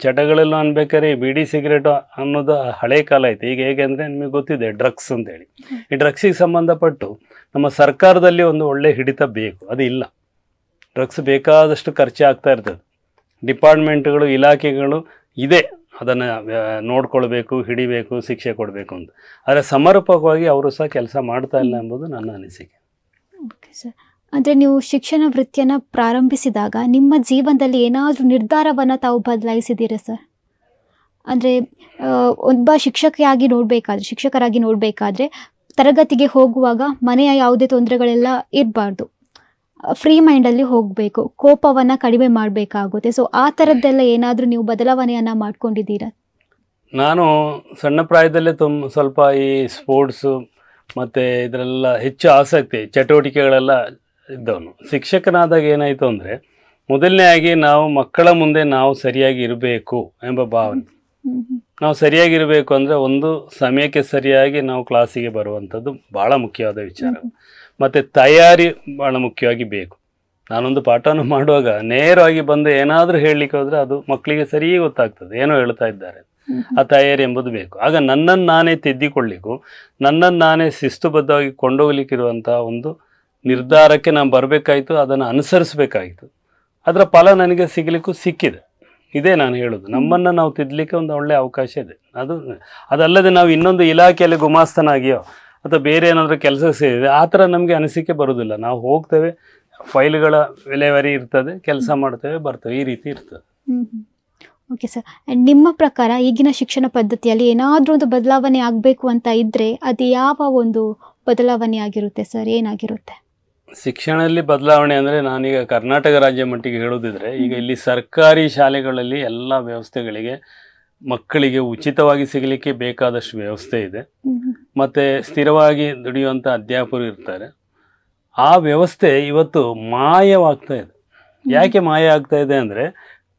Speaker 2: ಚಟಗಳೆಲ್ಲ ಅನ್ಬೇಕಾದ್ರೆ ಬೀಡಿ ಸಿಗರೇಟು ಅನ್ನೋದು ಹಳೆ ಕಾಲ ಐತೆ. ಈಗ ಹೇಗೆ ಅಂದರೆ ನಿಮಗೆ ಗೊತ್ತಿದೆ ಡ್ರಗ್ಸ್ ಅಂತೇಳಿ. ಈ ಡ್ರಗ್ಸಿಗೆ ಸಂಬಂಧಪಟ್ಟು ನಮ್ಮ ಸರ್ಕಾರದಲ್ಲಿ ಒಂದು ಒಳ್ಳೆ ಹಿಡಿತ ಬೇಕು, ಅದು ಇಲ್ಲ. ಡ್ರಗ್ಸ್ ಬೇಕಾದಷ್ಟು ಖರ್ಚು ಆಗ್ತಾ ಇರ್ತದೆ. ಡಿಪಾರ್ಟ್ಮೆಂಟ್ಗಳು, ಇಲಾಖೆಗಳು ಇದೆ, ಅದನ್ನು ನೋಡ್ಕೊಳ್ಬೇಕು, ಹಿಡಿಬೇಕು, ಶಿಕ್ಷೆ ಕೊಡಬೇಕು ಅಂತ. ಆದರೆ ಸಮರ್ಪಕವಾಗಿ ಅವರು ಸಹ ಕೆಲಸ ಮಾಡ್ತಾ ಇಲ್ಲ ಎಂಬುದು ನನ್ನ ಅನಿಸಿಕೆ.
Speaker 1: ಓಕೆ ಸರ್, ಅಂದರೆ ನೀವು ಶಿಕ್ಷಣ ವೃತ್ತಿಯನ್ನು ಪ್ರಾರಂಭಿಸಿದಾಗ ನಿಮ್ಮ ಜೀವನದಲ್ಲಿ ಏನಾದರೂ ನಿರ್ಧಾರವನ್ನು ತಾವು ಬದಲಾಯಿಸಿದ್ದೀರಾ ಸರ್? ಅಂದರೆ ಒಬ್ಬ ಶಿಕ್ಷಕರಾಗಿ ನೋಡಬೇಕಾದ್ರೆ ತರಗತಿಗೆ ಹೋಗುವಾಗ ಮನೆಯ ಯಾವುದೇ ತೊಂದರೆಗಳೆಲ್ಲ ಇರಬಾರ್ದು, ಫ್ರೀ ಮೈಂಡಲ್ಲಿ ಹೋಗಬೇಕು, ಕೋಪವನ್ನು ಕಡಿಮೆ ಮಾಡಬೇಕಾಗುತ್ತೆ. ಸೊ ಆ ಥರದ್ದೆಲ್ಲ ಏನಾದರೂ ನೀವು ಬದಲಾವಣೆಯನ್ನು ಮಾಡ್ಕೊಂಡಿದ್ದೀರಾ?
Speaker 2: ನಾನು ಸಣ್ಣ ಪ್ರಾಯದಲ್ಲೇ ಸ್ವಲ್ಪ ಈ ಸ್ಪೋರ್ಟ್ಸು ಮತ್ತು ಇದರೆಲ್ಲ ಹೆಚ್ಚು ಆಸಕ್ತಿ, ಚಟುವಟಿಕೆಗಳೆಲ್ಲ ಇದ್ದವನು. ಶಿಕ್ಷಕನಾದಾಗ ಏನಾಯಿತು ಅಂದರೆ, ಮೊದಲನೇಯಾಗಿ ನಾವು ಮಕ್ಕಳ ಮುಂದೆ ನಾವು ಸರಿಯಾಗಿ ಇರಬೇಕು ಎಂಬ ಭಾವನೆ. ನಾವು ಸರಿಯಾಗಿರಬೇಕು ಅಂದರೆ ಒಂದು ಸಮಯಕ್ಕೆ ಸರಿಯಾಗಿ ನಾವು ಕ್ಲಾಸಿಗೆ ಬರುವಂಥದ್ದು ಭಾಳ ಮುಖ್ಯವಾದ ವಿಚಾರ. ಮತ್ತು ತಯಾರಿ ಭಾಳ ಮುಖ್ಯವಾಗಿ ಬೇಕು. ನಾನೊಂದು ಪಾಠವನ್ನು ಮಾಡುವಾಗ ನೇರವಾಗಿ ಬಂದು ಏನಾದರೂ ಹೇಳಲಿಕ್ಕೆ ಹೋದರೆ ಅದು ಮಕ್ಕಳಿಗೆ ಸರಿ ಗೊತ್ತಾಗ್ತದೆ ಏನೋ ಹೇಳ್ತಾ ಇದ್ದಾರೆ. ಆ ತಯಾರಿ ಎಂಬುದು ಬೇಕು. ಆಗ ನನ್ನನ್ನು ನಾನೇ ತಿದ್ದಿಕೊಳ್ಳಿಕ್ಕೂ, ನನ್ನನ್ನು ನಾನೇ ಶಿಸ್ತುಬದ್ಧವಾಗಿ ಕೊಂಡೋಗ್ಲಿಕ್ಕಿರುವಂಥ ಒಂದು ನಿರ್ಧಾರಕ್ಕೆ ನಾನು ಬರಬೇಕಾಯಿತು, ಅದನ್ನು ಅನುಸರಿಸಬೇಕಾಯಿತು. ಅದರ ಫಲ ನನಗೆ ಸಿಗಲಿಕ್ಕೂ ಸಿಕ್ಕಿದೆ. ಇದೇ ನಾನು ಹೇಳೋದು, ನಮ್ಮನ್ನು ನಾವು ತಿದ್ದಲಿಕ್ಕೆ ಒಂದು ಒಳ್ಳೆಯ ಅವಕಾಶ ಇದೆ. ಅದಲ್ಲದೆ ನಾವು ಇನ್ನೊಂದು ಇಲಾಖೆಯಲ್ಲಿ ಗುಮಾಸ್ತನಾಗಿಯೋ ಅಥವಾ ಬೇರೆ ಏನಾದರೂ ಕೆಲಸ ಸೇರಿದೆ ಆ ಥರ ನಮಗೆ ಅನಿಸಿಕೆ ಬರೋದಿಲ್ಲ. ನಾವು ಹೋಗ್ತೇವೆ, ಫೈಲ್ಗಳ ವಿಲೇವಾರಿ ಇರ್ತದೆ, ಕೆಲಸ ಮಾಡ್ತೇವೆ, ಬರ್ತೇವೆ, ಈ ರೀತಿ ಇರ್ತದೆ.
Speaker 1: ಓಕೆ ಸರ್, ನಿಮ್ಮ ಪ್ರಕಾರ ಈಗಿನ ಶಿಕ್ಷಣ ಪದ್ಧತಿಯಲ್ಲಿ ಏನಾದರೂ ಒಂದು ಬದಲಾವಣೆ ಆಗಬೇಕು ಅಂತ ಇದ್ದರೆ ಅದು ಯಾವ ಒಂದು ಬದಲಾವಣೆ ಆಗಿರುತ್ತೆ ಸರ್? ಏನಾಗಿರುತ್ತೆ
Speaker 2: ಶಿಕ್ಷಣದಲ್ಲಿ ಬದಲಾವಣೆ ಅಂದರೆ? ನಾನೀಗ ಕರ್ನಾಟಕ ರಾಜ್ಯ ಮಟ್ಟಿಗೆ ಹೇಳೋದಿದ್ರೆ, ಈಗ ಇಲ್ಲಿ ಸರ್ಕಾರಿ ಶಾಲೆಗಳಲ್ಲಿ ಎಲ್ಲ ವ್ಯವಸ್ಥೆಗಳಿಗೆ ಮಕ್ಕಳಿಗೆ ಉಚಿತವಾಗಿ ಸಿಗಲಿಕ್ಕೆ ಬೇಕಾದಷ್ಟು ವ್ಯವಸ್ಥೆ ಇದೆ. ಮತ್ತು ಸ್ಥಿರವಾಗಿ ದುಡಿಯುವಂಥ ಅಧ್ಯಾಪಕರು ಇರ್ತಾರೆ. ಆ ವ್ಯವಸ್ಥೆ ಇವತ್ತು ಮಾಯವಾಗ್ತಾ ಇದೆ. ಯಾಕೆ ಮಾಯ ಆಗ್ತಾ ಇದೆ ಅಂದರೆ,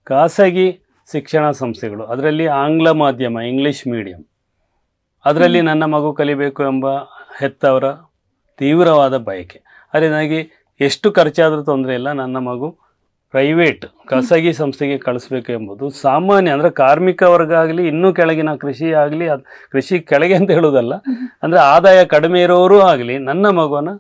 Speaker 2: ಖಾಸಗಿ ಶಿಕ್ಷಣ ಸಂಸ್ಥೆಗಳು, ಅದರಲ್ಲಿ ಆಂಗ್ಲ ಮಾಧ್ಯಮ, ಇಂಗ್ಲೀಷ್ ಮೀಡಿಯಂ, ಅದರಲ್ಲಿ ನನ್ನ ಮಗು ಕಲಿಬೇಕು ಎಂಬ ಹೆತ್ತವರ ತೀವ್ರವಾದ ಬಯಕೆ. ಅದೇ ನನಗೆ ಎಷ್ಟು ಖರ್ಚಾದರೂ ತೊಂದರೆ ಇಲ್ಲ, ನನ್ನ ಮಗು ಪ್ರೈವೇಟ್ ಖಾಸಗಿ ಸಂಸ್ಥೆಗೆ ಕಳಿಸ್ಬೇಕು ಎಂಬುದು ಸಾಮಾನ್ಯ. ಅಂದರೆ ಕಾರ್ಮಿಕ ವರ್ಗ ಆಗಲಿ, ಇನ್ನೂ ಕೆಳಗಿನ ಕೃಷಿ ಆಗಲಿ, ಕೃಷಿ ಕೆಳಗೆ ಅಂತ ಹೇಳೋದಲ್ಲ, ಅಂದರೆ ಆದಾಯ ಕಡಿಮೆ ಇರೋರು ಆಗಲಿ ನನ್ನ ಮಗುವನ್ನು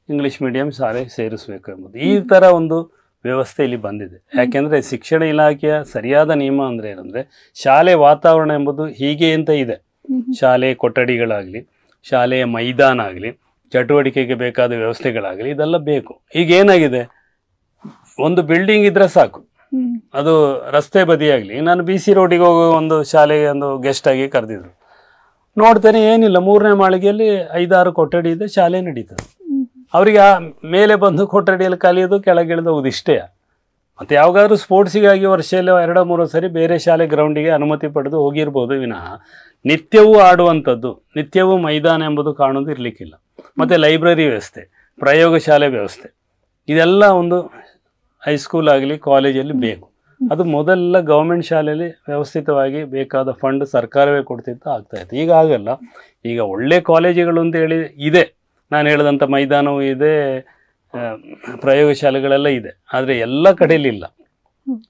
Speaker 2: ಇಂಗ್ಲೀಷ್ ಮೀಡಿಯಂ ಶಾಲೆ ಸೇರಿಸಬೇಕು ಎಂಬುದು ಈ ಥರ ಒಂದು ವ್ಯವಸ್ಥೆ ಇಲ್ಲಿ ಬಂದಿದೆ. ಯಾಕೆಂದರೆ ಶಿಕ್ಷಣ ಇಲಾಖೆಯ ಸರಿಯಾದ ನಿಯಮ ಅಂದರೆ ಏನಂದರೆ, ಶಾಲೆ ವಾತಾವರಣ ಎಂಬುದು ಹೀಗೆ ಅಂತ ಇದೆ. ಶಾಲೆ ಕೊಠಡಿಗಳಾಗಲಿ, ಶಾಲೆಯ ಮೈದಾನ ಆಗಲಿ, ಚಟುವಟಿಕೆಗೆ ಬೇಕಾದ ವ್ಯವಸ್ಥೆಗಳಾಗಲಿ, ಇದೆಲ್ಲ ಬೇಕು. ಈಗ ಏನಾಗಿದೆ, ಒಂದು ಬಿಲ್ಡಿಂಗ್ ಇದ್ರೆ ಸಾಕು, ಅದು ರಸ್ತೆ ಬದಿಯಾಗಲಿ. ನಾನು BC ರೋಡಿಗೆ ಹೋಗೋ ಒಂದು ಶಾಲೆಗೆ ಒಂದು ಗೆಸ್ಟ್ ಆಗಿ ಕರೆದಿದ್ರು, ನೋಡ್ತೇನೆ ಏನಿಲ್ಲ, 3ನೇ ಮಾಳಿಗೆಯಲ್ಲಿ 5-6 ಕೊಠಡಿ ಇದೆ, ಶಾಲೆ ನಡೀತದೆ. ಅವರಿಗೆ ಆ ಮೇಲೆ ಬಂದು ಕೊಠಡಿಯಲ್ಲಿ ಕಲಿಯೋದು, ಕೆಳಗಿಳಿದು ಹೋಗೋದು ಇಷ್ಟೇ. ಮತ್ತು ಯಾವಾಗಾದ್ರೂ ಸ್ಪೋರ್ಟ್ಸಿಗಾಗಿ ವರ್ಷದಲ್ಲಿ 2-3 ಸರಿ ಬೇರೆ ಶಾಲೆ ಗ್ರೌಂಡಿಗೆ ಅನುಮತಿ ಪಡೆದು ಹೋಗಿರ್ಬೋದು ವಿನಃ ನಿತ್ಯವೂ ಆಡುವಂಥದ್ದು, ನಿತ್ಯವೂ ಮೈದಾನ ಎಂಬುದು ಕಾಣೋದು ಇರಲಿಕ್ಕಿಲ್ಲ. ಮತ್ತು ಲೈಬ್ರರಿ ವ್ಯವಸ್ಥೆ, ಪ್ರಯೋಗಶಾಲೆ ವ್ಯವಸ್ಥೆ, ಇದೆಲ್ಲ ಒಂದು ಹೈಸ್ಕೂಲ್ ಆಗಲಿ ಕಾಲೇಜಲ್ಲಿ ಬೇಕು. ಅದು ಮೊದಲೆಲ್ಲ ಗೌರ್ಮೆಂಟ್ ಶಾಲೆಯಲ್ಲಿ ವ್ಯವಸ್ಥಿತವಾಗಿ ಬೇಕಾದ ಫಂಡ್ ಸರ್ಕಾರವೇ ಕೊಡ್ತಿತ್ತು, ಆಗ್ತಾಯಿತ್ತು. ಈಗ ಆಗಲ್ಲ. ಈಗ ಒಳ್ಳೆ ಕಾಲೇಜುಗಳು ಅಂತೇಳಿ ಇದೆ, ನಾನು ಹೇಳಿದಂಥ ಮೈದಾನವೂ ಇದೆ, ಪ್ರಯೋಗಶಾಲೆಗಳೆಲ್ಲ ಇದೆ. ಆದರೆ ಎಲ್ಲ ಕಡೆಯಲ್ಲಿಲ್ಲ.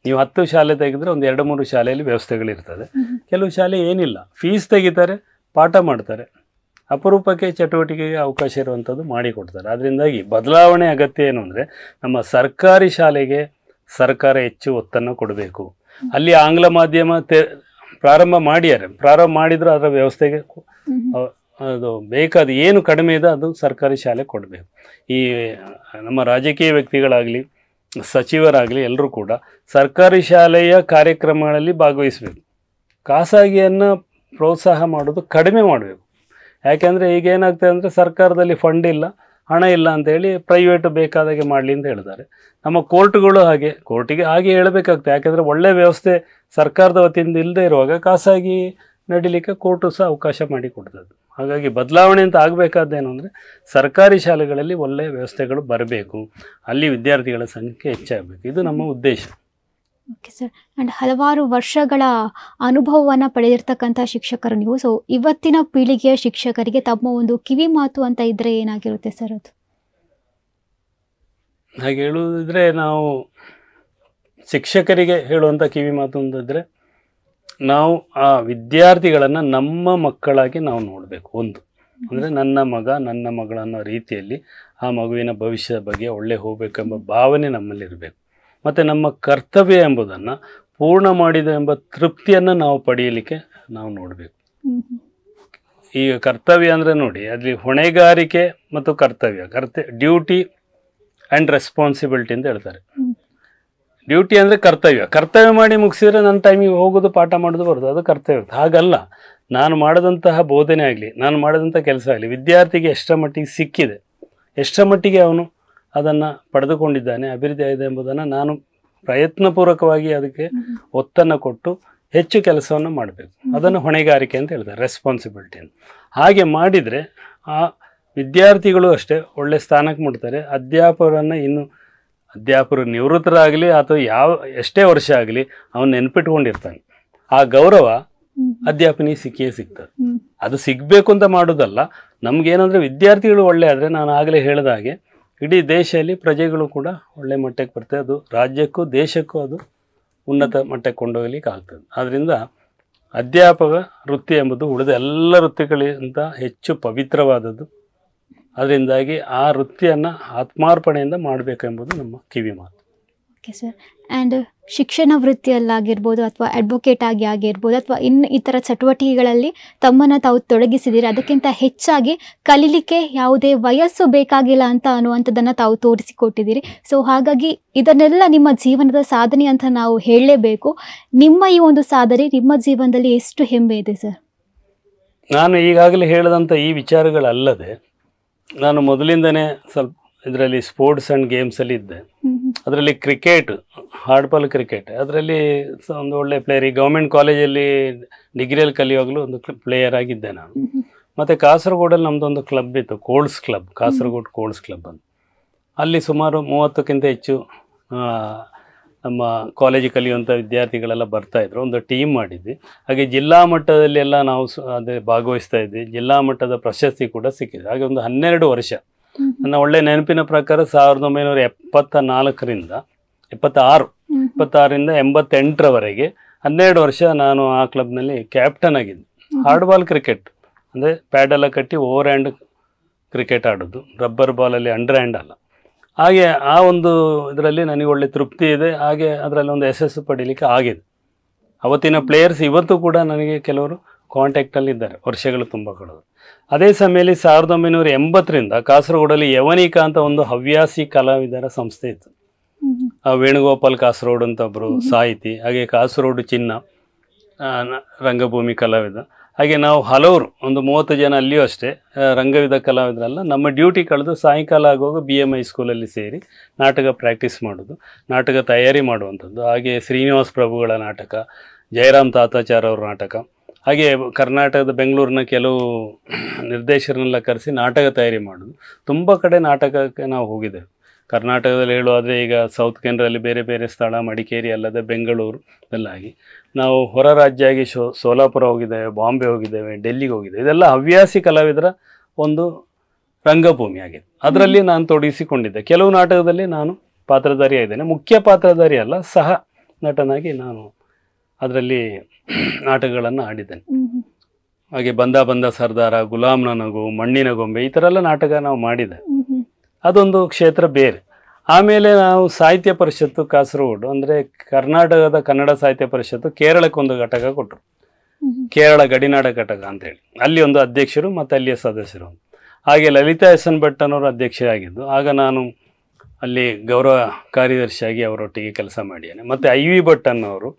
Speaker 2: ನೀವು 10 ಶಾಲೆ ತೆಗೆದ್ರೆ ಒಂದು 2-3 ಶಾಲೆಯಲ್ಲಿ ವ್ಯವಸ್ಥೆಗಳಿರ್ತದೆ. ಕೆಲವು ಶಾಲೆ ಏನಿಲ್ಲ, ಫೀಸ್ ತೆಗಿತಾರೆ, ಪಾಠ ಮಾಡ್ತಾರೆ, ಅಪರೂಪಕ್ಕೆ ಚಟುವಟಿಕೆಗೆ ಅವಕಾಶ ಇರುವಂಥದ್ದು ಮಾಡಿಕೊಡ್ತಾರೆ. ಅದರಿಂದಾಗಿ ಬದಲಾವಣೆ ಅಗತ್ಯ ಏನು ಅಂದರೆ, ನಮ್ಮ ಸರ್ಕಾರಿ ಶಾಲೆಗೆ ಸರ್ಕಾರ ಹೆಚ್ಚು ಒತ್ತನ್ನು ಕೊಡಬೇಕು. ಅಲ್ಲಿ ಆಂಗ್ಲ ಮಾಧ್ಯಮ ಪ್ರಾರಂಭ ಮಾಡಿದರೂ ಅದರ ವ್ಯವಸ್ಥೆಗೆ ಅದು ಬೇಕಾದ ಏನು ಕಡಿಮೆ ಇದೆ ಅದು ಸರ್ಕಾರಿ ಶಾಲೆ ಕೊಡಬೇಕು. ಈ ನಮ್ಮ ರಾಜಕೀಯ ವ್ಯಕ್ತಿಗಳಾಗಲಿ ಸಚಿವರಾಗಲಿ ಎಲ್ಲರೂ ಕೂಡ ಸರ್ಕಾರಿ ಶಾಲೆಯ ಕಾರ್ಯಕ್ರಮಗಳಲ್ಲಿ ಭಾಗವಹಿಸಬೇಕು. ಖಾಸಗಿಯನ್ನು ಪ್ರೋತ್ಸಾಹ ಮಾಡೋದು ಕಡಿಮೆ ಮಾಡಬೇಕು. ಯಾಕೆಂದರೆ ಈಗ ಏನಾಗ್ತದೆ ಅಂದರೆ, ಸರ್ಕಾರದಲ್ಲಿ ಫಂಡ್ ಇಲ್ಲ, ಹಣ ಇಲ್ಲ ಅಂತೇಳಿ ಪ್ರೈವೇಟು ಬೇಕಾದಾಗೆ ಮಾಡಲಿ ಅಂತ ಹೇಳ್ತಾರೆ. ನಮ್ಮ ಕೋರ್ಟ್ಗಳು ಕೋರ್ಟಿಗೆ ಹಾಗೆ ಹೇಳಬೇಕಾಗ್ತದೆ. ಯಾಕೆಂದರೆ ಒಳ್ಳೆಯ ವ್ಯವಸ್ಥೆ ಸರ್ಕಾರದ ವತಿಯಿಂದ ಇಲ್ಲದೆ ಇರುವಾಗ ಖಾಸಗಿ ನಡಿಲಿಕ್ಕೆ ಕೋರ್ಟು ಸಹ ಅವಕಾಶ ಮಾಡಿಕೊಡ್ತದೆ. ಹಾಗಾಗಿ ಬದಲಾವಣೆ ಅಂತ ಆಗಬೇಕಾದ್ದೇನು ಅಂದರೆ, ಸರ್ಕಾರಿ ಶಾಲೆಗಳಲ್ಲಿ ಒಳ್ಳೆಯ ವ್ಯವಸ್ಥೆಗಳು ಬರಬೇಕು, ಅಲ್ಲಿ ವಿದ್ಯಾರ್ಥಿಗಳ ಸಂಖ್ಯೆ ಹೆಚ್ಚಾಗಬೇಕು. ಇದು ನಮ್ಮ ಉದ್ದೇಶ.
Speaker 1: Okay sir. ಆ್ಯಂಡ್ ಹಲವಾರು ವರ್ಷಗಳ ಅನುಭವವನ್ನು ಪಡೆದಿರ್ತಕ್ಕಂಥ ಶಿಕ್ಷಕರು ನೀವು. ಸೊ ಇವತ್ತಿನ ಪೀಳಿಗೆಯ ಶಿಕ್ಷಕರಿಗೆ ತಮ್ಮ ಒಂದು ಕಿವಿ ಮಾತು ಅಂತ ಇದ್ದರೆ ಏನಾಗಿರುತ್ತೆ ಸರ್ ಅದು?
Speaker 2: ಹಾಗೆ ಹೇಳುವುದಿದ್ರೆ, ನಾವು ಶಿಕ್ಷಕರಿಗೆ ಹೇಳುವಂಥ ಕಿವಿ ಮಾತು ಅಂತಿದ್ರೆ, ನಾವು ಆ ವಿದ್ಯಾರ್ಥಿಗಳನ್ನು ನಮ್ಮ ಮಕ್ಕಳಾಗಿ ನಾವು ನೋಡಬೇಕು. ಒಂದು ಅಂದರೆ ನನ್ನ ಮಗ ನನ್ನ ಮಗಳನ್ನೋ ರೀತಿಯಲ್ಲಿ ಆ ಮಗುವಿನ ಭವಿಷ್ಯದ ಬಗ್ಗೆ ಒಳ್ಳೆ ಹೋಗಬೇಕೆಂಬ ಭಾವನೆ ನಮ್ಮಲ್ಲಿರಬೇಕು. ಮತ್ತು ನಮ್ಮ ಕರ್ತವ್ಯ ಎಂಬುದನ್ನು ಪೂರ್ಣ ಮಾಡಿದೆ ಎಂಬ ತೃಪ್ತಿಯನ್ನು ನಾವು ಪಡೆಯಲಿಕ್ಕೆ ನಾವು ನೋಡಬೇಕು. ಈಗ ಕರ್ತವ್ಯ ಅಂದರೆ ನೋಡಿ, ಅಲ್ಲಿ ಹೊಣೆಗಾರಿಕೆ ಮತ್ತು ಡ್ಯೂಟಿ ಆ್ಯಂಡ್ ರೆಸ್ಪಾನ್ಸಿಬಿಲಿಟಿ ಅಂತ ಹೇಳ್ತಾರೆ. ಡ್ಯೂಟಿ ಅಂದರೆ ಕರ್ತವ್ಯ ಮಾಡಿ ಮುಗಿಸಿದ್ರೆ ನನ್ನ ಟೈಮಿಗೆ ಹೋಗೋದು, ಪಾಠ ಮಾಡೋದು, ಬರೋದು, ಅದು ಕರ್ತವ್ಯ. ಹಾಗಲ್ಲ, ನಾನು ಮಾಡಿದಂತಹ ಬೋಧನೆ ಆಗಲಿ, ನಾನು ಮಾಡಿದಂಥ ಕೆಲಸ ಆಗಲಿ ವಿದ್ಯಾರ್ಥಿಗೆ ಎಷ್ಟರ ಮಟ್ಟಿಗೆ ಸಿಕ್ಕಿದೆ, ಎಷ್ಟರ ಮಟ್ಟಿಗೆ ಅವನು ಅದನ್ನು ಪಡೆದುಕೊಂಡಿದ್ದಾನೆ, ಅಭಿವೃದ್ಧಿ ಆಗಿದೆ ಎಂಬುದನ್ನು ನಾನು ಪ್ರಯತ್ನಪೂರ್ವಕವಾಗಿ ಅದಕ್ಕೆ ಒತ್ತನ್ನು ಕೊಟ್ಟು ಹೆಚ್ಚು ಕೆಲಸವನ್ನು ಮಾಡಬೇಕು. ಅದನ್ನು ಹೊಣೆಗಾರಿಕೆ ಅಂತ ಹೇಳ್ತಾರೆ, ರೆಸ್ಪಾನ್ಸಿಬಿಲಿಟಿ ಅಂತ. ಹಾಗೆ ಮಾಡಿದರೆ ಆ ವಿದ್ಯಾರ್ಥಿಗಳು ಅಷ್ಟೇ ಒಳ್ಳೆ ಸ್ಥಾನಕ್ಕೆ ಮುಟ್ತಾರೆ. ಅಧ್ಯಾಪಕರು ನಿವೃತ್ತರಾಗಲಿ ಅಥವಾ ಎಷ್ಟೇ ವರ್ಷ ಆಗಲಿ ಅವನು ನೆನಪಿಟ್ಕೊಂಡಿರ್ತಾನೆ. ಆ ಗೌರವ ಅಧ್ಯಾಪನಿಗೆ ಸಿಗ್ತದೆ. ಅದು ಸಿಗಬೇಕು ಅಂತ ಮಾಡೋದಲ್ಲ. ನಮಗೇನಂದರೆ ವಿದ್ಯಾರ್ಥಿಗಳು ಒಳ್ಳೆ ಆದರೆ, ನಾನು ಆಗಲೇ ಹೇಳಿದ ಹಾಗೆ ಇಡೀ ದೇಶದಲ್ಲಿ ಪ್ರಜೆಗಳು ಕೂಡ ಒಳ್ಳೆ ಮಟ್ಟಕ್ಕೆ ಬರ್ತದೆ. ಅದು ರಾಜ್ಯಕ್ಕೂ ದೇಶಕ್ಕೂ ಅದು ಉನ್ನತ ಮಟ್ಟಕ್ಕೆ ಕೊಂಡೋಗ್ಲಿಕ್ಕೆ ಆಗ್ತದೆ. ಆದ್ದರಿಂದ ಅಧ್ಯಾಪಕ ವೃತ್ತಿ ಎಂಬುದು ಉಳಿದ ಎಲ್ಲ ವೃತ್ತಿಗಳಿಗಿಂತ ಹೆಚ್ಚು ಪವಿತ್ರವಾದದ್ದು. ಅದರಿಂದಾಗಿ ಆ ವೃತ್ತಿಯನ್ನು ಆತ್ಮಾರ್ಪಣೆಯಿಂದ ಮಾಡಬೇಕೆಂಬುದು ನಮ್ಮ ಕಿವಿ ಮಾತು.
Speaker 1: Okay sir. ಆ್ಯಂಡ್ ಶಿಕ್ಷಣ ವೃತ್ತಿಯಲ್ಲಾಗಿರ್ಬೋದು ಅಥವಾ ಅಡ್ವೊಕೇಟ್ ಆಗಿರ್ಬೋದು ಅಥವಾ ಇತರ ಚಟುವಟಿಕೆಗಳಲ್ಲಿ ತಮ್ಮನ್ನು ತಾವು ತೊಡಗಿಸಿದ್ದೀರಿ. ಅದಕ್ಕಿಂತ ಹೆಚ್ಚಾಗಿ ಕಲೀಲಿಕ್ಕೆ ಯಾವುದೇ ವಯಸ್ಸು ಬೇಕಾಗಿಲ್ಲ ಅನ್ನುವಂಥದ್ದನ್ನು ತಾವು ತೋರಿಸಿಕೊಟ್ಟಿದ್ದೀರಿ. ಸೊ ಹಾಗಾಗಿ ಇದನ್ನೆಲ್ಲ ನಿಮ್ಮ ಜೀವನದ ಸಾಧನೆ ಅಂತ ನಾವು ಹೇಳಲೇಬೇಕು. ನಿಮ್ಮ ಈ ಒಂದು ಸಾಧನೆ ನಿಮ್ಮ ಜೀವನದಲ್ಲಿ ಎಷ್ಟು ಹೆಮ್ಮೆ ಇದೆ ಸರ್?
Speaker 2: ನಾನು ಈಗಾಗಲೇ ಹೇಳಿದಂಥ ಈ ವಿಚಾರಗಳಲ್ಲದೆ ನಾನು ಮೊದಲಿಂದನೇ ಸ್ವಲ್ಪ ಇದರಲ್ಲಿ ಸ್ಪೋರ್ಟ್ಸ್ ಆ್ಯಂಡ್ ಗೇಮ್ಸಲ್ಲಿ ಇದ್ದೆ. ಅದರಲ್ಲಿ ಹಾರ್ಡ್ಬಾಲ್ ಕ್ರಿಕೆಟ್ ಅದರಲ್ಲಿ ಒಂದು ಒಳ್ಳೆ ಪ್ಲೇಯರ್. ಈ ಗೌರ್ಮೆಂಟ್ ಕಾಲೇಜಲ್ಲಿ ಡಿಗ್ರಿಯಲ್ಲಿ ಕಲಿಯುವಾಗಲೂ ಒಂದು ಪ್ಲೇಯರ್ ಆಗಿದ್ದೆ ನಾನು. ಮತ್ತು ಕಾಸರಗೋಡಲ್ಲಿ ನಮ್ಮದೊಂದು ಕ್ಲಬ್ ಇತ್ತು, ಕೋಲ್ಡ್ಸ್ ಕ್ಲಬ್, ಕಾಸರಗೋಡು ಕೋಲ್ಡ್ಸ್ ಕ್ಲಬ್ ಅಂತ. ಅಲ್ಲಿ ಸುಮಾರು 30ಕ್ಕಿಂತ ಹೆಚ್ಚು ನಮ್ಮ ಕಾಲೇಜಿಗೆ ಕಲಿಯುವಂಥ ವಿದ್ಯಾರ್ಥಿಗಳೆಲ್ಲ ಬರ್ತಾಯಿದ್ರು. ಒಂದು ಟೀಮ್ ಮಾಡಿದ್ವಿ. ಹಾಗೆ ಜಿಲ್ಲಾ ಮಟ್ಟದಲ್ಲಿ ಎಲ್ಲ ನಾವು ಅದೇ ಭಾಗವಹಿಸ್ತಾ ಇದ್ವಿ. ಜಿಲ್ಲಾ ಮಟ್ಟದ ಪ್ರಶಸ್ತಿ ಕೂಡ ಸಿಕ್ಕಿದೆ. ಹಾಗೆ ಒಂದು 12 ವರ್ಷ ನನ್ನ ಒಳ್ಳೆ ನೆನಪಿನ ಪ್ರಕಾರ 1974ರಿಂದ 88ರವರೆಗೆ 12 ವರ್ಷ ನಾನು ಆ ಕ್ಲಬ್ನಲ್ಲಿ ಕ್ಯಾಪ್ಟನ್ ಆಗಿದ್ದೆ. ಹಾರ್ಡ್ಬಾಲ್ ಕ್ರಿಕೆಟ್ ಅಂದರೆ ಪ್ಯಾಡೆಲ್ಲ ಕಟ್ಟಿ ಓವರ್ ಹ್ಯಾಂಡ್ ಕ್ರಿಕೆಟ್ ಆಡೋದು, ರಬ್ಬರ್ ಬಾಲಲ್ಲಿ ಅಂಡರ್ ಹ್ಯಾಂಡ್ ಅಲ್ಲ. ಹಾಗೆ ಆ ಒಂದು ಇದರಲ್ಲಿ ನನಗೆ ಒಳ್ಳೆ ತೃಪ್ತಿ ಇದೆ. ಹಾಗೆ ಅದರಲ್ಲಿ ಒಂದು ಯಶಸ್ಸು ಪಡೀಲಿಕ್ಕೆ ಆಗಿದೆ. ಅವತ್ತಿನ ಪ್ಲೇಯರ್ಸ್ ಇವತ್ತು ಕೂಡ ನನಗೆ ಕೆಲವರು ಕಾಂಟ್ಯಾಕ್ಟಲ್ಲಿ ಇದ್ದಾರೆ, ವರ್ಷಗಳು ತುಂಬ ಕಳೆದು. ಅದೇ ಸಮಯದಲ್ಲಿ 1980ರಿಂದ ಕಾಸರಗೋಡಲ್ಲಿ ಯವನಿಕಾ ಅಂತ ಒಂದು ಹವ್ಯಾಸಿ ಕಲಾವಿದರ ಸಂಸ್ಥೆ ಇತ್ತು. ವೇಣುಗೋಪಾಲ್ ಕಾಸರಗೋಡು ಅಂತ ಒಬ್ಬರು ಸಾಹಿತಿ, ಹಾಗೆ ಕಾಸರಗೋಡು ಚಿನ್ನ ರಂಗಭೂಮಿ ಕಲಾವಿದ. ಹಾಗೆ ನಾವು ಹಲವರು ಒಂದು 30 ಜನ ಅಲ್ಲಿಯೂ ಅಷ್ಟೇ ರಂಗವಿದ ಕಲಾವಿದರಲ್ಲ. ನಮ್ಮ ಡ್ಯೂಟಿ ಕಳೆದು ಸಾಯಂಕಾಲ ಆಗುವಾಗ BM ಹೈಸ್ಕೂಲಲ್ಲಿ ಸೇರಿ ನಾಟಕ ಪ್ರಾಕ್ಟೀಸ್ ಮಾಡೋದು, ನಾಟಕ ತಯಾರಿ ಮಾಡುವಂಥದ್ದು. ಹಾಗೆ ಶ್ರೀನಿವಾಸ್ ಪ್ರಭುಗಳ ನಾಟಕ, ಜಯರಾಮ್ ತಾತಾಚಾರ್ ಅವ್ರ ನಾಟಕ, ಹಾಗೆ ಕರ್ನಾಟಕದ ಬೆಂಗಳೂರಿನ ಕೆಲವು ನಿರ್ದೇಶಕರನ್ನೆಲ್ಲ ಕರೆಸಿ ನಾಟಕ ತಯಾರಿ ಮಾಡೋದು. ತುಂಬ ಕಡೆ ನಾಟಕಕ್ಕೆ ನಾವು ಹೋಗಿದ್ದೇವೆ. ಕರ್ನಾಟಕದಲ್ಲಿ ಹೇಳುವಾದರೆ ಈಗ ಸೌತ್ ಕೇಂದ್ರದಲ್ಲಿ ಬೇರೆ ಬೇರೆ ಸ್ಥಳ, ಮಡಿಕೇರಿ ಅಲ್ಲದೆ ಬೆಂಗಳೂರು ಎಲ್ಲ ಆಗಿ ನಾವು ಹೊರ ರಾಜ್ಯ ಆಗಿ ಸೋಲಾಪುರ ಹೋಗಿದ್ದೇವೆ, ಬಾಂಬೆ ಹೋಗಿದ್ದೇವೆ, ಡೆಲ್ಲಿಗೆ ಹೋಗಿದ್ದೇವೆ. ಇದೆಲ್ಲ ಹವ್ಯಾಸಿ ಕಲಾವಿದರ ಒಂದು ರಂಗಭೂಮಿ ಆಗಿದೆ. ಅದರಲ್ಲಿ ನಾನು ತೊಡಗಿಸಿಕೊಂಡಿದ್ದೆ. ಕೆಲವು ನಾಟಕದಲ್ಲಿ ನಾನು ಪಾತ್ರಧಾರಿ ಆಗಿದ್ದೇನೆ, ಮುಖ್ಯ ಪಾತ್ರಧಾರಿ ಅಲ್ಲ, ಸಹ ನಟನಾಗಿ ನಾನು ಅದರಲ್ಲಿ ನಾಟಕಗಳನ್ನು ಆಡಿದ್ದೇನೆ. ಹಾಗೆ ಬಂದ ಬಂದ ಸರ್ದಾರ, ಗುಲಾಮ್ನ ನಗು, ಮಣ್ಣಿನ ಗೊಂಬೆ, ಈ ಥರ ಎಲ್ಲ ನಾಟಕ ನಾವು ಮಾಡಿದೆ. ಅದೊಂದು ಕ್ಷೇತ್ರ ಬೇರೆ. ಆಮೇಲೆ ನಾವು ಸಾಹಿತ್ಯ ಪರಿಷತ್ತು ಕಾಸರಗೋಡು, ಅಂದರೆ ಕರ್ನಾಟಕದ ಕನ್ನಡ ಸಾಹಿತ್ಯ ಪರಿಷತ್ತು ಕೇರಳಕ್ಕೊಂದು ಘಟಕ ಕೊಟ್ಟರು, ಕೇರಳ ಗಡಿನಾಡ ಘಟಕ ಅಂತೇಳಿ. ಅಲ್ಲಿ ಒಂದು ಅಧ್ಯಕ್ಷರು ಮತ್ತು ಅಲ್ಲಿಯ ಸದಸ್ಯರು. ಹಾಗೆ ಲಲಿತಾ ಎಸ್ ಎನ್ ಭಟ್ ಅನ್ನೋರು ಅಧ್ಯಕ್ಷರಾಗಿದ್ದು, ಆಗ ನಾನು ಅಲ್ಲಿ ಗೌರವ ಕಾರ್ಯದರ್ಶಿಯಾಗಿ ಅವರೊಟ್ಟಿಗೆ ಕೆಲಸ ಮಾಡಿದ್ದೇನೆ. ಮತ್ತು ಐ ವಿ ಭಟ್ ಅನ್ನೋರು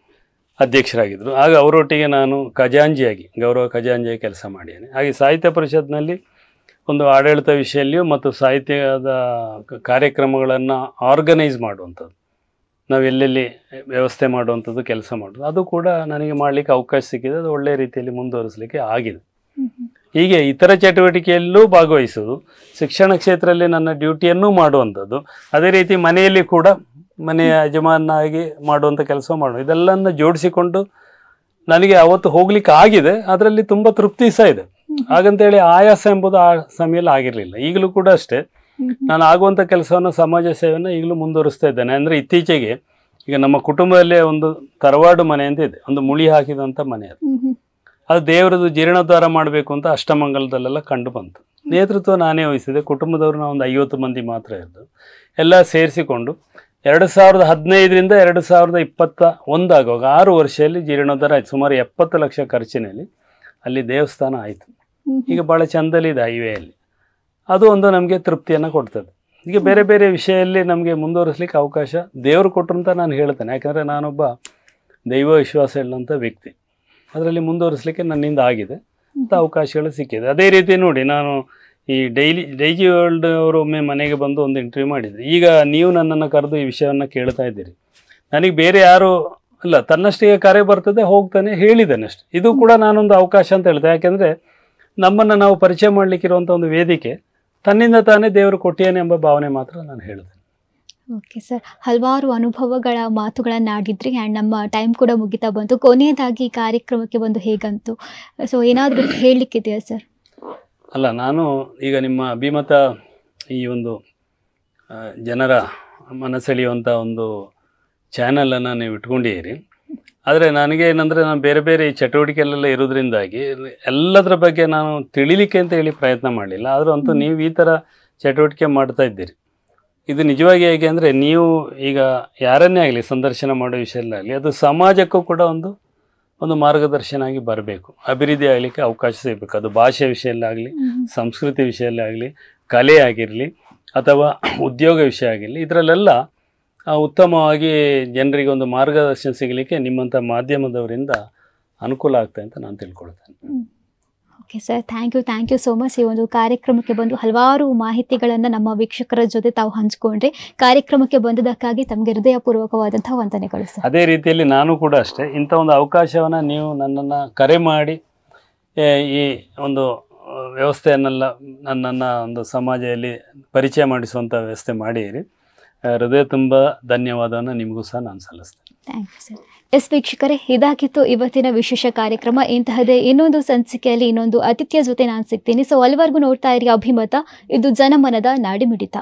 Speaker 2: ಅಧ್ಯಕ್ಷರಾಗಿದ್ದರು, ಆಗ ಅವರೊಟ್ಟಿಗೆ ನಾನು ಖಜಾಂಜಿಯಾಗಿ, ಗೌರವ ಖಜಾಂಜಿಯಾಗಿ ಕೆಲಸ ಮಾಡಿದ್ದೇನೆ. ಹಾಗೆ ಸಾಹಿತ್ಯ ಪರಿಷತ್ನಲ್ಲಿ ಒಂದು ಆಡಳಿತ ವಿಷಯದಲ್ಲಿಯೂ ಮತ್ತು ಸಾಹಿತ್ಯದ ಕಾರ್ಯಕ್ರಮಗಳನ್ನು ಆರ್ಗನೈಸ್ ಮಾಡುವಂಥದ್ದು, ನಾವು ಎಲ್ಲೆಲ್ಲಿ ವ್ಯವಸ್ಥೆ ಮಾಡುವಂಥದ್ದು, ಕೆಲಸ ಮಾಡೋದು, ಅದು ಕೂಡ ನನಗೆ ಮಾಡಲಿಕ್ಕೆ ಅವಕಾಶ ಸಿಕ್ಕಿದೆ. ಅದು ಒಳ್ಳೆಯ ರೀತಿಯಲ್ಲಿ ಮುಂದುವರಿಸಲಿಕ್ಕೆ ಆಗಿದೆ. ಹೀಗೆ ಇತರ ಚಟುವಟಿಕೆಯಲ್ಲೂ ಭಾಗವಹಿಸೋದು, ಶಿಕ್ಷಣ ಕ್ಷೇತ್ರದಲ್ಲಿ ನನ್ನ ಡ್ಯೂಟಿಯನ್ನೂ ಮಾಡುವಂಥದ್ದು, ಅದೇ ರೀತಿ ಮನೆಯಲ್ಲಿ ಕೂಡ ಮನೆಯ ಯಜಮಾನಾಗಿ ಮಾಡುವಂಥ ಕೆಲಸ ಮಾಡೋದು, ಇದೆಲ್ಲನ್ನು ಜೋಡಿಸಿಕೊಂಡು ನನಗೆ ಅವತ್ತು ಹೋಗ್ಲಿಕ್ಕೆ ಆಗಿದೆ. ಅದರಲ್ಲಿ ತುಂಬ ತೃಪ್ತಿ ಸಹ ಇದೆ. ಹಾಗಂತೇಳಿ ಆಯಾಸ ಎಂಬುದು ಆ ಸಮಯದಲ್ಲಿ ಆಗಿರಲಿಲ್ಲ. ಈಗಲೂ ಕೂಡ ಅಷ್ಟೇ, ನಾನು ಆಗುವಂಥ ಕೆಲಸವನ್ನು, ಸಮಾಜ ಸೇವೆಯನ್ನು ಈಗಲೂ ಮುಂದುವರಿಸ್ತಾ ಇದ್ದೇನೆ. ಅಂದರೆ ಇತ್ತೀಚೆಗೆ ಈಗ ನಮ್ಮ ಕುಟುಂಬದಲ್ಲೇ ಒಂದು ತರವಾಡು ಮನೆ ಅಂತ ಇದೆ, ಒಂದು ಮುಳಿ ಹಾಕಿದಂಥ ಮನೆ. ಅದು ದೇವರದು ಜೀರ್ಣೋದ್ಧಾರ ಮಾಡಬೇಕು ಅಂತ ಅಷ್ಟಮಂಗಲದಲ್ಲೆಲ್ಲ ಕಂಡು ಬಂತು. ನೇತೃತ್ವ ನಾನೇ ವಹಿಸಿದೆ. ಕುಟುಂಬದವರು ನಾವು ಒಂದು 50 ಮಂದಿ ಮಾತ್ರ ಇದ್ದು ಎಲ್ಲ ಸೇರಿಸಿಕೊಂಡು 2015ರಿಂದ 2021 ಆಗುವಾಗ 6 ವರ್ಷದಲ್ಲಿ ಜೀರ್ಣೋದ್ಧಾರ ಆಯಿತು. ಸುಮಾರು 70 ಲಕ್ಷ ಖರ್ಚಿನಲ್ಲಿ ಅಲ್ಲಿ ದೇವಸ್ಥಾನ ಆಯಿತು. ಈಗ ಭಾಳ ಚಂದಲಿದೆ ಹೈವೇಯಲ್ಲಿ. ಅದು ಒಂದು ನಮಗೆ ತೃಪ್ತಿಯನ್ನು ಕೊಡ್ತದೆ. ಈಗ ಬೇರೆ ಬೇರೆ ವಿಷಯದಲ್ಲಿ ನಮಗೆ ಮುಂದುವರಿಸಲಿಕ್ಕೆ ಅವಕಾಶ ದೇವರು ಕೊಟ್ಟರು ಅಂತ ನಾನು ಹೇಳ್ತೇನೆ. ಯಾಕಂದರೆ ನಾನೊಬ್ಬ ದೈವ ವಿಶ್ವಾಸ ಇಲ್ಲಂಥ ವ್ಯಕ್ತಿ. ಅದರಲ್ಲಿ ಮುಂದುವರಿಸಲಿಕ್ಕೆ ನನ್ನಿಂದ ಆಗಿದೆ ಅಂತ ಅವಕಾಶಗಳು ಸಿಕ್ಕಿದೆ. ಅದೇ ರೀತಿ ನೋಡಿ, ನಾನು ಈ ಡೈಜಿ ವರ್ಲ್ಡ್ ಅವರು ಒಮ್ಮೆ ಮನೆಗೆ ಬಂದು ಒಂದು ಇಂಟರ್ವ್ಯೂ ಮಾಡಿದ್ರು. ಈಗ ನೀವು ನನ್ನನ್ನು ಕರೆದು ಈ ವಿಷಯವನ್ನು ಕೇಳ್ತಾ ಇದ್ದೀರಿ. ನನಗೆ ಬೇರೆ ಯಾರು ಇಲ್ಲ, ತನ್ನಷ್ಟಿಗೆ ಕರೆ ಬರ್ತದೆ, ಹೋಗ್ತಾನೆ, ಹೇಳಿದ್ದೇನೆ ಅಷ್ಟೆ. ಇದು ಕೂಡ ನಾನೊಂದು ಅವಕಾಶ ಅಂತ ಹೇಳ್ತೆ. ಯಾಕೆಂದರೆ ನಮ್ಮನ್ನು ನಾವು ಪರಿಚಯ ಮಾಡಲಿಕ್ಕಿರುವಂಥ ಒಂದು ವೇದಿಕೆ ತನ್ನಿಂದ ತಾನೇ ದೇವರು ಕೊಟ್ಟಿಯಾನೆ ಎಂಬ ಭಾವನೆ ಮಾತ್ರ ನಾನು ಹೇಳ್ತೇನೆ.
Speaker 1: ಓಕೆ ಸರ್, ಹಲವಾರು ಅನುಭವಗಳ ಮಾತುಗಳನ್ನು ಆಡಿದ್ರಿ. ಆ್ಯಂಡ್ ನಮ್ಮ ಟೈಮ್ ಕೂಡ ಮುಗಿತಾ ಬಂತು. ಕೊನೆಯದಾಗಿ ಕಾರ್ಯಕ್ರಮಕ್ಕೆ ಬಂದು ಹೇಗಂತು, ಸೊ ಏನಾದರೂ ಹೇಳಲಿಕ್ಕಿದೆಯಾ ಸರ್?
Speaker 2: ಅಲ್ಲ, ನಾನು ಈಗ ನಿಮ್ಮ ಅಭಿಮತ ಈ ಒಂದು ಜನರ ಮನಸೆಳೆಯುವಂಥ ಒಂದು ಚಾನಲನ್ನು ನೀವು ಇಟ್ಕೊಂಡಿದ್ದೀರಿ. ಆದರೆ ನನಗೆ ಏನಂದರೆ, ನಾನು ಬೇರೆ ಬೇರೆ ಈ ಚಟುವಟಿಕೆಯಲ್ಲೆಲ್ಲ ಇರೋದ್ರಿಂದಾಗಿ ಎಲ್ಲದರ ಬಗ್ಗೆ ನಾನು ತಿಳಿಲಿಕ್ಕೆ ಅಂತ ಹೇಳಿ ಪ್ರಯತ್ನ ಮಾಡಲಿಲ್ಲ. ಆದರೂ ಅಂತೂ ನೀವು ಈ ಥರ ಚಟುವಟಿಕೆ ಮಾಡ್ತಾ ಇದ್ದೀರಿ. ಇದು ನಿಜವಾಗಿ ಹೇಗೆ ಅಂದರೆ, ನೀವು ಈಗ ಯಾರನ್ನೇ ಆಗಲಿ ಸಂದರ್ಶನ ಮಾಡೋ ವಿಷಯದಲ್ಲಾಗಲಿ, ಅದು ಸಮಾಜಕ್ಕೂ ಕೂಡ ಒಂದು ಮಾರ್ಗದರ್ಶನ ಆಗಿ ಬರಬೇಕು, ಅಭಿವೃದ್ಧಿ ಆಗಲಿಕ್ಕೆ ಅವಕಾಶ ಸಿಗಬೇಕು. ಅದು ಭಾಷೆ ವಿಷಯದಲ್ಲಾಗಲಿ, ಸಂಸ್ಕೃತಿ ವಿಷಯದಲ್ಲಾಗಲಿ, ಕಲೆ ಆಗಿರಲಿ, ಅಥವಾ ಉದ್ಯೋಗ ವಿಷಯ ಆಗಿರಲಿ, ಇದರಲ್ಲೆಲ್ಲ ಉತ್ತಮವಾಗಿ ಜನರಿಗೆ ಒಂದು ಮಾರ್ಗದರ್ಶನ ಸಿಗಲಿಕ್ಕೆ ನಿಮ್ಮಂಥ ಮಾಧ್ಯಮದವರಿಂದ ಅನುಕೂಲ ಆಗ್ತದೆ ಅಂತ ನಾನು ತಿಳ್ಕೊಳ್ತೇನೆ.
Speaker 1: Okay sir, thank you so much. ಈ ಒಂದು ಕಾರ್ಯಕ್ರಮಕ್ಕೆ ಬಂದು ಹಲವಾರು ಮಾಹಿತಿಗಳನ್ನು ನಮ್ಮ ವೀಕ್ಷಕರ ಜೊತೆ ತಾವು ಹಂಚಿಕೊಂಡ್ರೆ. ಕಾರ್ಯಕ್ರಮಕ್ಕೆ ಬಂದದಕ್ಕಾಗಿ ತಮಗೆ ಹೃದಯಪೂರ್ವಕವಾದಂತಹ ವಂದನೆಗಳು ಸರ್.
Speaker 2: ಅದೇ ರೀತಿಯಲ್ಲಿ ನಾನು ಕೂಡ ಅಷ್ಟೇ, ಇಂಥ ಒಂದು ಅವಕಾಶವನ್ನು ನೀವು ನನ್ನನ್ನು ಕರೆ ಮಾಡಿ ಈ ಒಂದು ವ್ಯವಸ್ಥೆಯನ್ನೆಲ್ಲ ನನ್ನನ್ನು ಒಂದು ಸಮಾಜದಲ್ಲಿ ಪರಿಚಯ ಮಾಡಿಸುವಂಥ ವ್ಯವಸ್ಥೆ ಮಾಡಿರಿ. ಹೃದಯ ತುಂಬ ಧನ್ಯವಾದವನ್ನು ನಿಮಗೂ ಸಹ ನಾನು ಸಲ್ಲಿಸ್ತೇನೆ.
Speaker 1: Thank you sir. ಎಸ್ ವೀಕ್ಷಕರೇ, ಇದಾಗಿತ್ತು ಇವತ್ತಿನ ವಿಶೇಷ ಕಾರ್ಯಕ್ರಮ. ಇಂತಹದೇ ಇನ್ನೊಂದು ಸಂಚಿಕೆಯಲ್ಲಿ ಇನ್ನೊಂದು ಅತಿಥಿಯ ಜೊತೆ ನಾನು ಸಿಗ್ತೀನಿ. ಸೊ ಅಲ್ಲಿವರೆಗೂ ನೋಡ್ತಾ ಇರಿ ಅಭಿಮತ. ಇದು ಜನಮನದ ನಾಡಿಮಿಡಿತ.